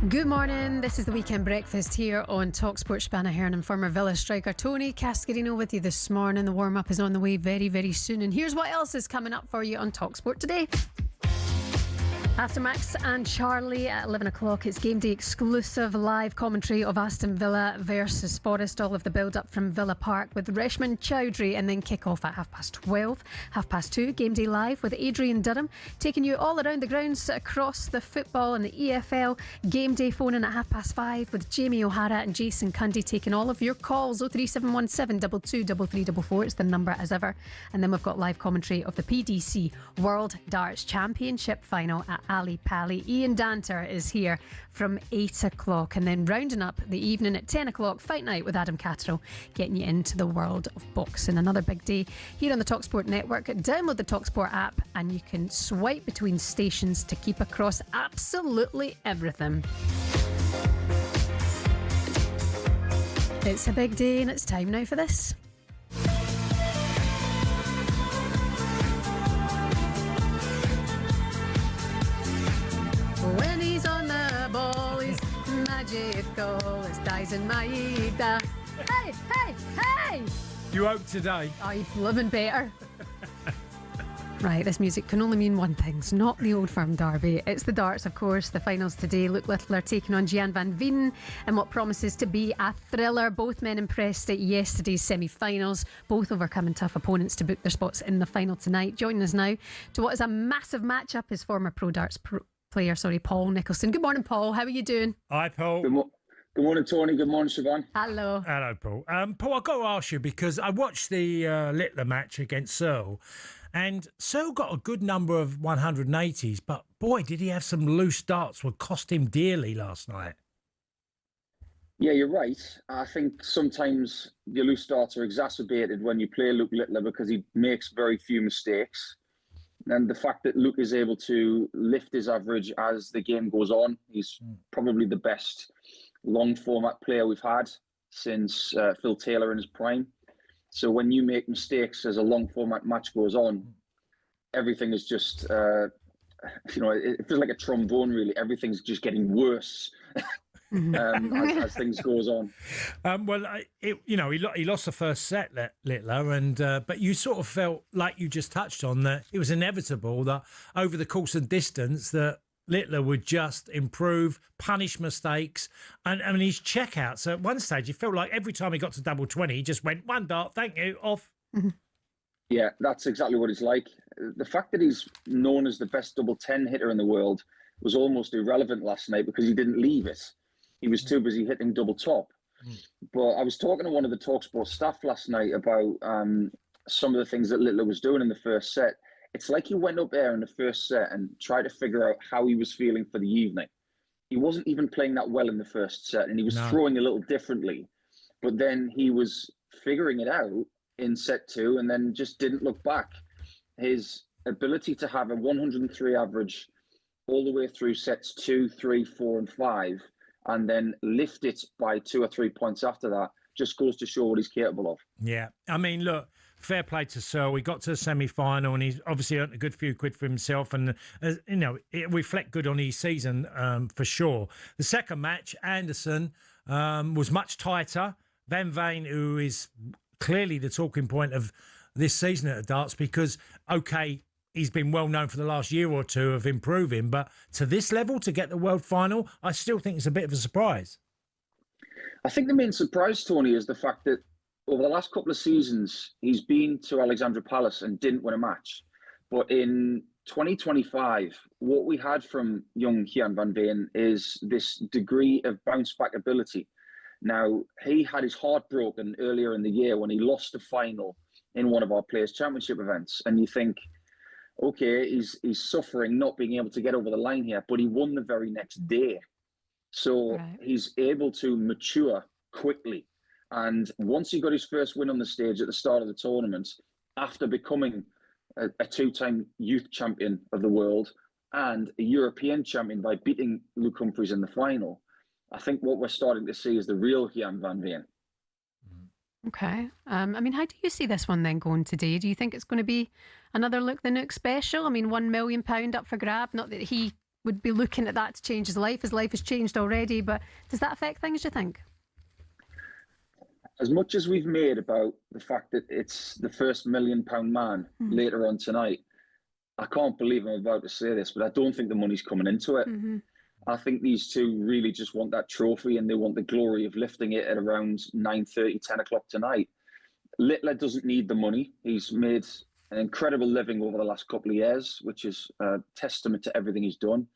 Speaker 2: Good morning, this is the Weekend Breakfast here on talkSPORT. Shebahn Aherne and former Villa striker Tony Cascarino with you this morning. The warm-up is on the way very, very soon. And here's what else is coming up for you on talkSPORT today. After Max and Charlie at 11 o'clock, it's GameDay exclusive live commentary of Aston Villa versus Forest. All of the build-up from Villa Park with Reshman Chowdhury, and then kick-off at 12:30. 2:30, GameDay live with Adrian Durham, taking you all around the grounds across the football and the EFL. GameDay phoning at 5:30 with Jamie O'Hara and Jason Cundy, taking all of your calls. 03717 223344. It's the number as ever. And then we've got live commentary of the PDC World Darts Championship final at Ali Pali. Ian Danter is here from 8 o'clock, and then rounding up the evening at 10 o'clock, Fight Night with Adam Catterall, getting you into the world of boxing. Another big day here on the talkSPORT network. Download the talkSPORT app and you can swipe between stations to keep across absolutely everything. It's a big day and it's time now for this. When he's on the ball, he's magical. It's Dyson Maeda. Hey, hey, hey!
Speaker 3: You hope today.
Speaker 2: Oh, you're living better. Right, this music can only mean one thing. It's not the Old Firm derby. It's the darts, of course. The finals today. Luke Littler taking on Gian van Veen in what promises to be a thriller. Both men impressed at yesterday's semi-finals. Both overcoming tough opponents to book their spots in the final tonight. Joining us now to what is a massive matchup is former pro darts player, Paul Nicholson. Good morning, Paul. How are you doing?
Speaker 3: Hi, Paul.
Speaker 1: Good morning, Tony. Good morning, Shebahn.
Speaker 2: Hello.
Speaker 3: Hello, Paul. Paul, I've got to ask you, because I watched the Littler match against Searle, and Searle got a good number of 180s, but boy, did he have some loose darts that cost him dearly last night.
Speaker 1: Yeah, you're right. I think sometimes your loose darts are exacerbated when you play Luke Littler because he makes very few mistakes. And the fact that Luke is able to lift his average as the game goes on, he's probably the best long format player we've had since Phil Taylor in his prime. So when you make mistakes as a long format match goes on, everything is just, it feels like a trombone, really. Everything's just getting worse as things goes on.
Speaker 3: He lost the first set, Littler, and but you sort of felt like you just touched on that it was inevitable that over the course of distance that Littler would just improve, punish mistakes, and I mean his checkouts. At one stage, he felt like every time he got to double 20, he just went one dart, thank you, off.
Speaker 1: Yeah, that's exactly what it's like. The fact that he's known as the best double 10 hitter in the world was almost irrelevant last night because he didn't leave it. He was too busy hitting double top. But I was talking to one of the talkSPORT staff last night about some of the things that Littler was doing in the first set. It's like he went up there in the first set and tried to figure out how he was feeling for the evening. He wasn't even playing that well in the first set, and he was throwing a little differently. But then he was figuring it out in set two and then just didn't look back. His ability to have a 103 average all the way through sets 2, 3, 4, and 5, and then lift it by 2 or 3 points after that, just goes to show what he's capable of.
Speaker 3: Yeah. I mean, look, fair play to Searle. We got to the semi-final and he's obviously earned a good few quid for himself, and, it reflect good on his season for sure. The second match, Anderson, was much tighter. Van Veen, who is clearly the talking point of this season at the darts, because, okay, he's been well known for the last year or two of improving, but to this level, to get the world final, I still think it's a bit of a surprise.
Speaker 1: I think the main surprise, Tony, is the fact that over the last couple of seasons, he's been to Alexandra Palace and didn't win a match. But in 2025, what we had from young Gian van Veen is this degree of bounce-back ability. Now, he had his heart broken earlier in the year when he lost the final in one of our Players' Championship events. And you think, okay, he's suffering not being able to get over the line here, but he won the very next day. So he's able to mature quickly. And once he got his first win on the stage at the start of the tournament, after becoming a two-time youth champion of the world and a European champion by beating Luke Humphries in the final, I think what we're starting to see is the real Jan van Veen.
Speaker 2: Okay. I mean, how do you see this one then going today? Do you think it's going to be another Luke the Nuke special? I mean, £1 million up for grab. Not that he would be looking at that to change his life. His life has changed already, but does that affect things, do you think?
Speaker 1: As much as we've made about the fact that it's the first £1 million man later on tonight, I can't believe I'm about to say this, but I don't think the money's coming into it. I think these two really just want that trophy and they want the glory of lifting it at around 9:30, 10 o'clock tonight. Littler doesn't need the money. He's made an incredible living over the last couple of years, which is a testament to everything he's done.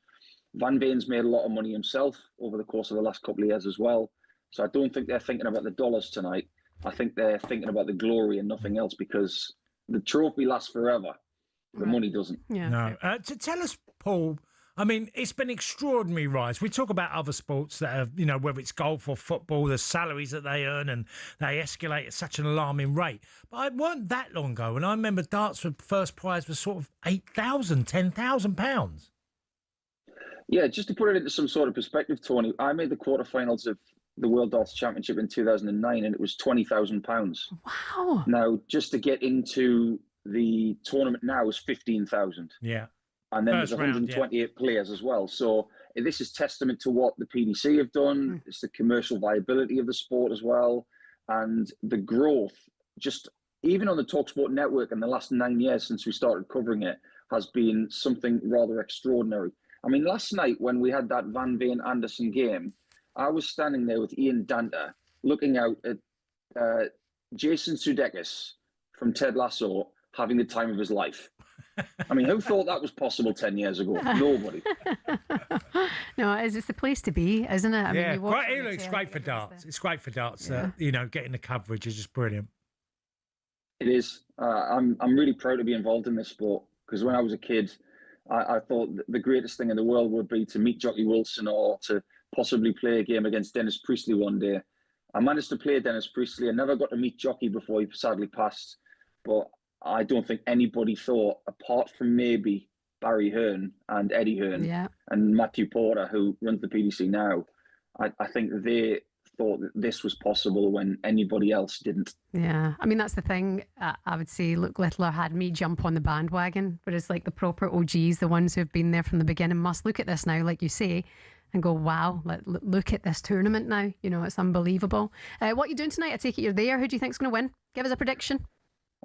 Speaker 1: Van Veen's made a lot of money himself over the course of the last couple of years as well. So I don't think they're thinking about the dollars tonight. I think they're thinking about the glory and nothing else, because the trophy lasts forever. The money doesn't.
Speaker 2: Yeah.
Speaker 3: No. To tell us, Paul, I mean, it's been extraordinary rise. We talk about other sports that have, you know, whether it's golf or football, the salaries that they earn and they escalate at such an alarming rate. But it weren't that long ago, and I remember darts for first prize was sort of £8,000, £10,000.
Speaker 1: Yeah, just to put it into some sort of perspective, Tony, I made the quarterfinals of the World Darts Championship in 2009, and it was £20,000.
Speaker 2: Wow.
Speaker 1: Now, just to get into the tournament now is 15,000.
Speaker 3: Yeah.
Speaker 1: And then
Speaker 3: First
Speaker 1: there's
Speaker 3: round,
Speaker 1: 128 players as well. So this is testament to what the PDC have done. It's the commercial viability of the sport as well. And the growth, just even on the talkSPORT network in the last 9 years since we started covering it, has been something rather extraordinary. I mean, last night when we had that Van Veen-Anderson game, I was standing there with Ian Danter looking out at Jason Sudeikis from Ted Lasso having the time of his life. I mean, who thought that was possible 10 years ago? Nobody.
Speaker 2: No, it's the place to be, isn't it? I mean, you watch
Speaker 3: it's great for darts. It's great for darts. You know, getting the coverage is just brilliant.
Speaker 1: It is. I'm really proud to be involved in this sport, because when I was a kid, I thought the greatest thing in the world would be to meet Jockey Wilson or to possibly play a game against Dennis Priestley one day. I managed to play Dennis Priestley. I never got to meet Jockey before he sadly passed, but I don't think anybody thought, apart from maybe Barry Hearn and Eddie Hearn and Matthew Porter, who runs the PDC now, I think they thought that this was possible when anybody else didn't.
Speaker 2: Yeah, I mean, that's the thing. I would say Luke Littler had me jump on the bandwagon, whereas like the proper OGs, the ones who have been there from the beginning, must look at this now, like you say, and go, wow, look at this tournament now. You know, it's unbelievable. What are you doing tonight? I take it you're there. Who do you think's going to win? Give us a prediction.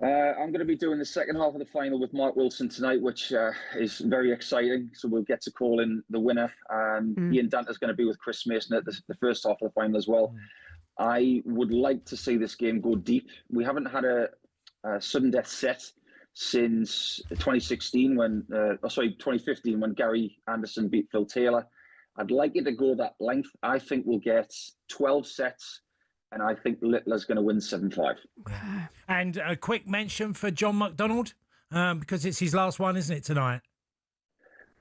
Speaker 1: I'm going to be doing the second half of the final with Mark Wilson tonight, which is very exciting. So we'll get to call in the winner. Ian Danter's going to be with Chris Mason at the first half of the final as well. I would like to see this game go deep. We haven't had a sudden death set since 2015 when Gary Anderson beat Phil Taylor. I'd like it to go that length. I think we'll get 12 sets. And I think Littler's going to win 7-5.
Speaker 3: And a quick mention for John McDonald, because it's his last one, isn't it, tonight?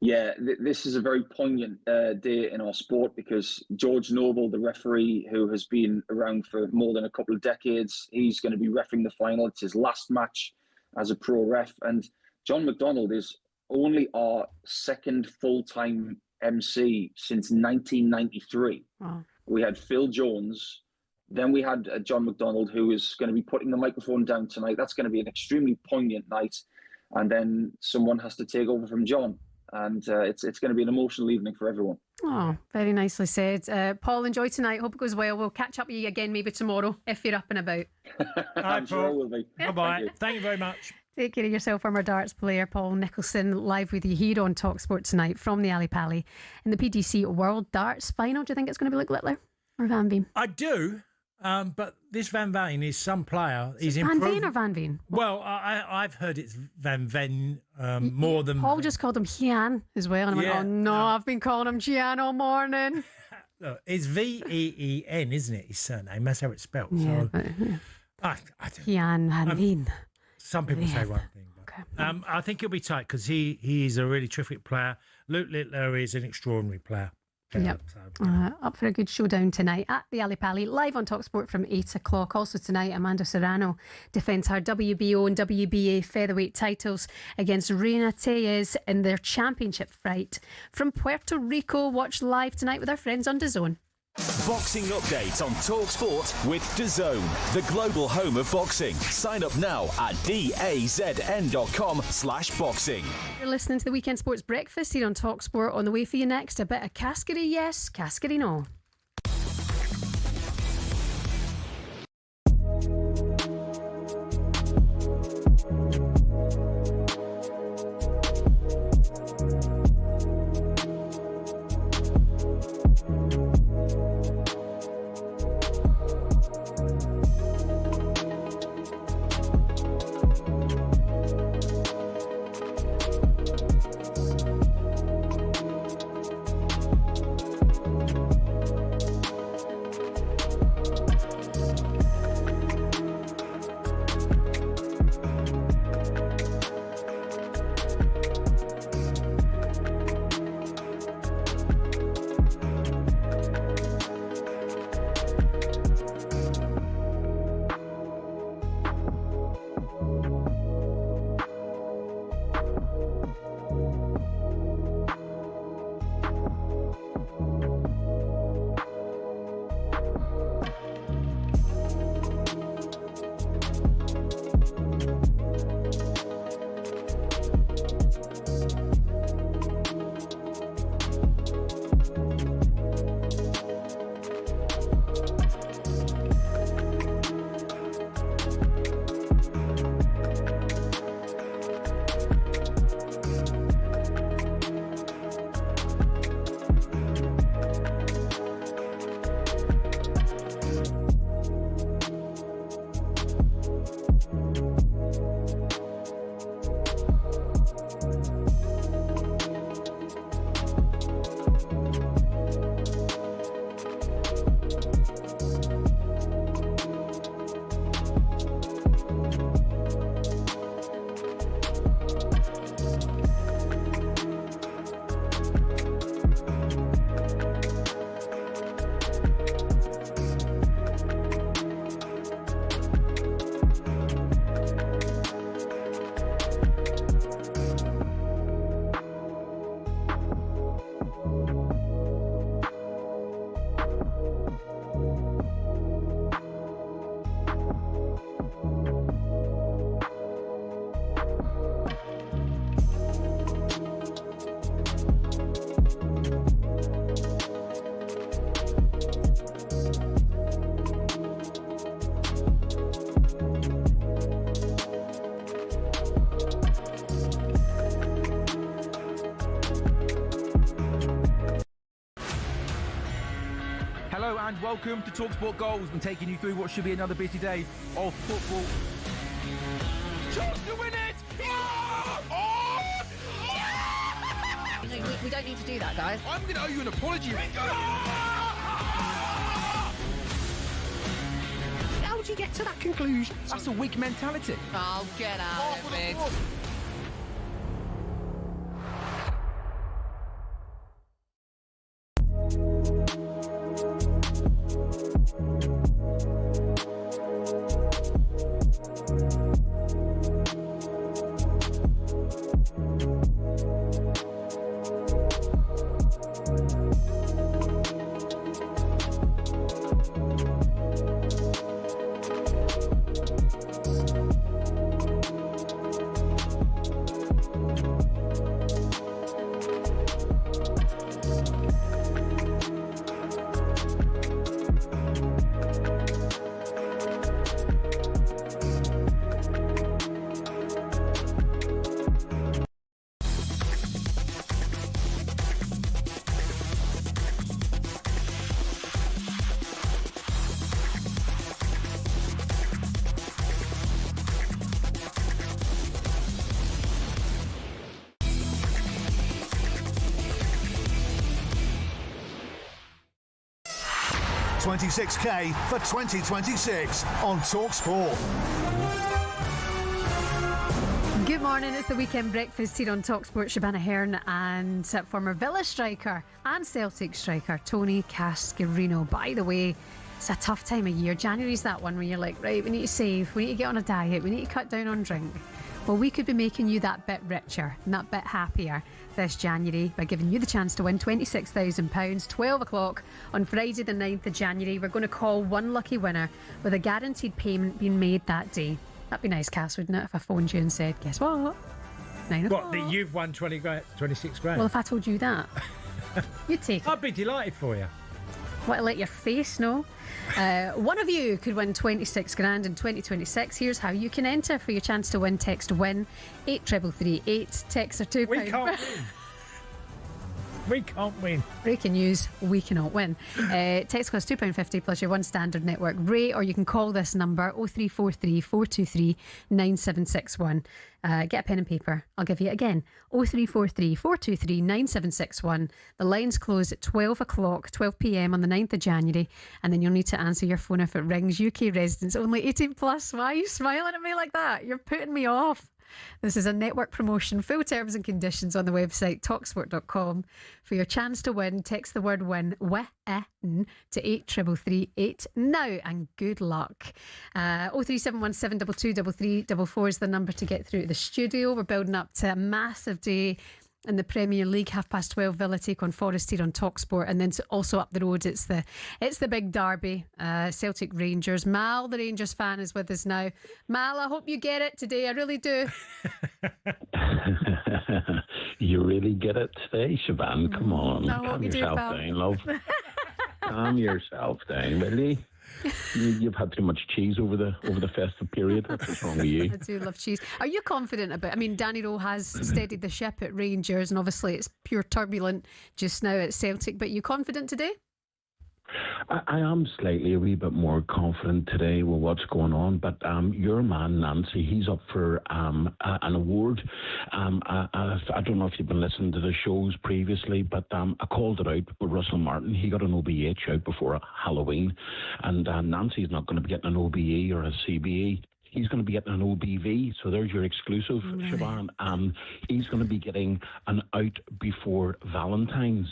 Speaker 1: Yeah, this is a very poignant day in our sport, because George Noble, the referee who has been around for more than a couple of decades, he's going to be reffing the final. It's his last match as a pro ref. And John McDonald is only our second full-time MC since 1993.
Speaker 2: Wow.
Speaker 1: We had Phil Jones. Then we had John McDonald, who is going to be putting the microphone down tonight. That's going to be an extremely poignant night. And then someone has to take over from John. And it's going to be an emotional evening for everyone.
Speaker 2: Oh, very nicely said. Paul, enjoy tonight. Hope it goes well. We'll catch up with you again maybe tomorrow if you're up and about.
Speaker 1: I'm sure I will be.
Speaker 3: Bye-bye. Thank you very much.
Speaker 2: Take care of yourself, former darts player Paul Nicholson, live with you here on talkSPORT tonight from the Ali Pally in the PDC World Darts Final. Do you think it's going to be Luke Littler or Van Veen?
Speaker 3: I do. But this Van Veen is some player. He's
Speaker 2: Van
Speaker 3: improved.
Speaker 2: Veen or Van Veen?
Speaker 3: Well, I've heard it's Van Veen more than...
Speaker 2: Paul just called him Jan as well. And I went, oh no, I've been calling him Jan all morning.
Speaker 3: Look, it's Veen, isn't it, his surname? That's how it's spelled.
Speaker 2: Yeah,
Speaker 3: so,
Speaker 2: but,
Speaker 3: I don't
Speaker 2: Jan Van Veen.
Speaker 3: Some people say one thing. But
Speaker 2: Okay.
Speaker 3: I think he'll be tight because he is a really terrific player. Luke Littler is an extraordinary player.
Speaker 2: Yep. Up for a good showdown tonight at the Ali Pali, live on talkSPORT from 8 o'clock. Also tonight, Amanda Serrano defends her WBO and WBA featherweight titles against Reina Tellez in their championship fight. From Puerto Rico, watch live tonight with our friends on DAZN.
Speaker 5: Boxing update on talkSPORT with DAZN, the global home of boxing. Sign up now at dazn.com/boxing.
Speaker 2: You're listening to the Weekend Sports Breakfast here on talkSPORT. On the way for you next, a bit of Cascarino yes, Cascarino.
Speaker 7: And welcome to talkSPORT Goals. We've been taking you through what should be another busy day of football. Chance to win it!
Speaker 8: We don't need to do that, guys.
Speaker 7: I'm going to owe you an apology.
Speaker 8: How would you get to that conclusion?
Speaker 7: That's a weak mentality.
Speaker 8: Oh, get out of it.
Speaker 17: $26K for 2026 on talkSPORT.
Speaker 2: Good morning. It's the weekend breakfast here on talkSPORT. Shebahn Aherne and former Villa striker and Celtic striker Tony Cascarino. By the way, it's a tough time of year. January's that one where you're like, right, we need to save, we need to get on a diet, we need to cut down on drink. Well, we could be making you that bit richer and that bit happier this January by giving you the chance to win £26,000, 12 o'clock on Friday the 9th of January. We're going to call one lucky winner with a guaranteed payment being made that day. That'd be nice, Cass, wouldn't it, if I phoned you and said, guess what? 9 o'clock.
Speaker 3: What, that you've won 26 grand?
Speaker 2: Well, if I told you that, you'd take it.
Speaker 3: I'd be delighted for you.
Speaker 2: Want to let your face know? One of you could win 26 grand in 2026. Here's how you can enter. For your chance to win, text WIN 83338. Texts are £2.
Speaker 3: We can't win. We can't win.
Speaker 2: Breaking news, we cannot win. Text costs £2.50 plus your one standard network rate, or you can call this number 0343 423 9761. Get a pen and paper. I'll give you it again. 0343 423 9761. The lines close at 12 o'clock, 12 p.m. on the 9th of January, and then you'll need to answer your phone if it rings. UK residents, only 18 plus. Why are you smiling at me like that? You're putting me off. This is a network promotion. Full terms and conditions on the website talksport.com. For your chance to win, text the word WIN to 83338 now, and good luck. 03717 223 is the number to get through to the studio. We're building up to a massive day in the Premier League. 12:30 Villa take on Forest here on talkSPORT, and then also up the road it's the big derby, Celtic Rangers. Mal, the Rangers fan, is with us now. Mal, I hope you get it today. I really do.
Speaker 9: You really get it today, Shebahn? Come on, calm yourself down, love. Calm yourself down, will you? You've had too much cheese over the festive period. That's what's wrong with you.
Speaker 2: I do love cheese. Are you confident about? I mean, Danny Rowe has steadied the ship at Rangers, and obviously it's pure turbulent just now at Celtic. But are you confident today?
Speaker 9: I am slightly a wee bit more confident today with what's going on, but your man Nancy, he's up for an award. I don't know if you've been listening to the shows previously, but I called it out with Russell Martin. He got an OBH out before Halloween, and Nancy's not going to be getting an OBE or a CBE. He's going to be getting an OBV, so there's your exclusive, Shebahn. He's going to be getting an out before Valentine's.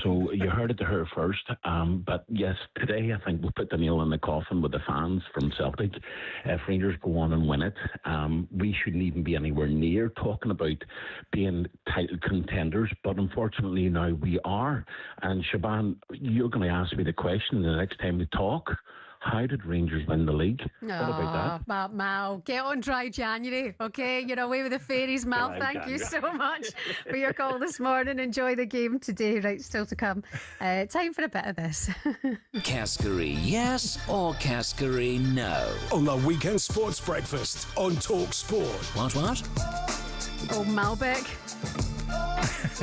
Speaker 9: So you heard it to her first. But yes, today I think we'll put the nail in the coffin with the fans from Celtic. If Rangers go on and win it, we shouldn't even be anywhere near talking about being title contenders. But unfortunately now we are. And Shebahn, you're going to ask me the question the next time we talk. How did Rangers win the league? What about that?
Speaker 2: Mal, get on dry January, okay? You're away with the fairies, Mal. Thank you so much for your call this morning. Enjoy the game today. Right, still to come. Time for a bit of this.
Speaker 14: Cascarino yes or Cascarino no?
Speaker 15: On the weekend sports breakfast on talkSPORT.
Speaker 14: What?
Speaker 2: Oh, Malbec.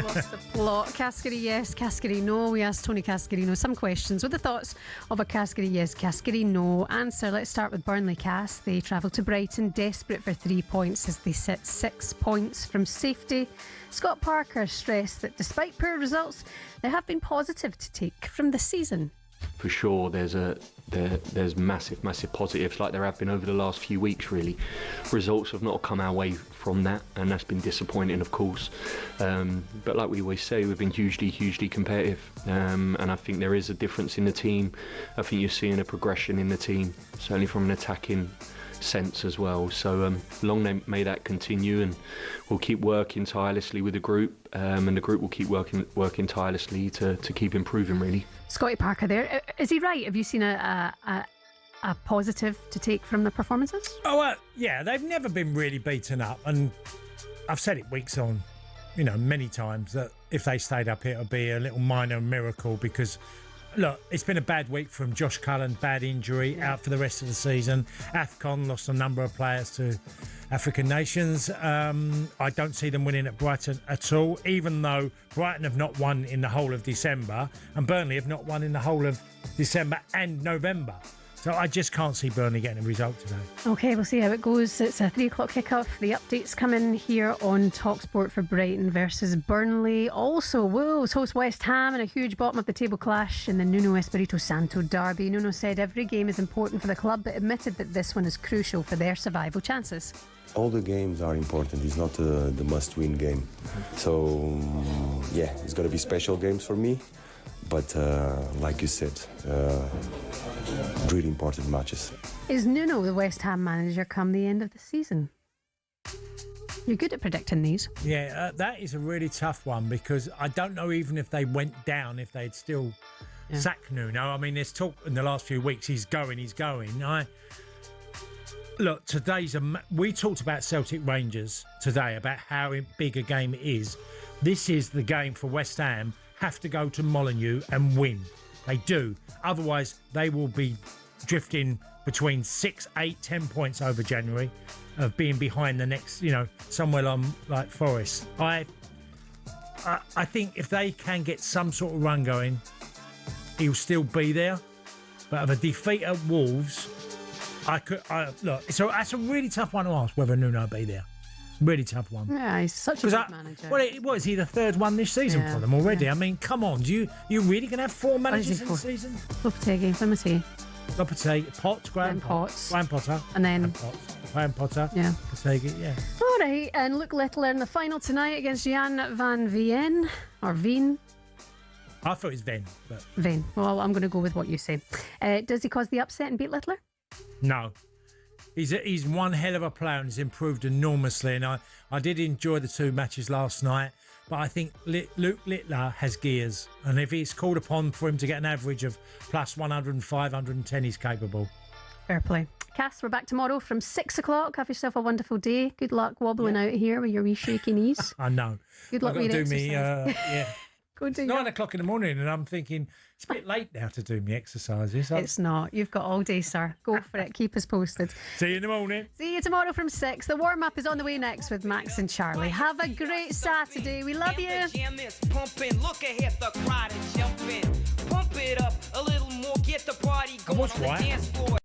Speaker 2: Lost the plot. Cascarino yes, Cascarino no. We asked Tony Cascarino some questions with the thoughts of a Cascarino yes, Cascarino no answer. Let's start with Burnley. Cass. They travel to Brighton desperate for 3 points as they sit 6 points from safety. Scott Parker stressed that despite poor results, there have been positive to take from the season.
Speaker 18: For sure, there's massive positives like there have been over the last few weeks. Really, results have not come our way from that, and that's been disappointing, of course. But like we always say, we've been hugely competitive, and I think there is a difference in the team. I think you're seeing a progression in the team, certainly from an attacking sense as well. So long may that continue, and we'll keep working tirelessly with the group, and the group will keep working tirelessly to keep improving, really.
Speaker 2: Scotty Parker there. Is he right? Have you seen a positive to take from the performances?
Speaker 3: Oh, yeah, they've never been really beaten up, and I've said it weeks on, many times, that if they stayed up here, it would be a little minor miracle, because look, it's been a bad week from Josh Cullen, bad injury, out for the rest of the season. AFCON lost a number of players to African nations. I don't see them winning at Brighton at all, even though Brighton have not won in the whole of December and Burnley have not won in the whole of December and November. So I just can't see Burnley getting a result today.
Speaker 2: Okay, we'll see how it goes. It's a 3 o'clock kickoff. The updates coming here on talkSPORT for Brighton versus Burnley. Also, Wolves host West Ham in a huge bottom of the table clash in the Nuno Espirito Santo derby. Nuno said every game is important for the club, but admitted that this one is crucial for their survival chances.
Speaker 10: All the games are important. It's not the must-win game. So, yeah, it's going to be special games for me. But like you said, really important matches.
Speaker 2: Is Nuno the West Ham manager come the end of the season? You're good at predicting these.
Speaker 3: Yeah, that is a really tough one because I don't know even if they went down, if they'd still sack Nuno. I mean, there's talk in the last few weeks, he's going. Look, we talked about Celtic Rangers today, about how big a game it is. This is the game for West Ham. Have to go to Molineux and win. They do. Otherwise, they will be drifting between 6, 8, 10 points over January of being behind the next, somewhere on like Forest. I think if they can get some sort of run going, he'll still be there. But of a defeat at Wolves, look. So that's a really tough one to ask whether Nuno will be there. Really tough one.
Speaker 2: Yeah, he's such a good manager.
Speaker 3: What is he, the third one this season for them already? Yeah. I mean, come on. You really going to have 4 managers in the season?
Speaker 2: Lopetegui, Flimity.
Speaker 3: Potts, Graham Potter.
Speaker 2: And then
Speaker 3: Graham Potter.
Speaker 2: Yeah.
Speaker 3: Lopetegui, yeah.
Speaker 2: All right, and Luke Littler in the final tonight against Jan van Veen. Or Veen.
Speaker 3: I thought it was Ven. But...
Speaker 2: Veen. Well, I'm going to go with what you say. Does he cause the upset and beat Littler?
Speaker 3: No. He's one hell of a player and he's improved enormously. And I did enjoy the 2 matches last night. But I think Luke Littler has gears. And if he's called upon for him to get an average of plus 105, 110, he's capable.
Speaker 2: Fair play. Cass, we're back tomorrow from 6 o'clock. Have yourself a wonderful day. Good luck wobbling out here with your wee shaky knees.
Speaker 3: I know.
Speaker 2: Good luck with your exercise.
Speaker 3: Go do 9 o'clock in the morning and I'm thinking, it's a bit late now to do my exercises.
Speaker 2: It's not. You've got all day, sir. Go for it. Keep us posted.
Speaker 3: See you in the morning.
Speaker 2: See you tomorrow from 6. The warm-up is on the way next with Max and Charlie. Have a great Saturday. We love you.
Speaker 11: Pumping. Look ahead, the crowd is jumping. Pump it up a little more. Get the party going on the dance floor.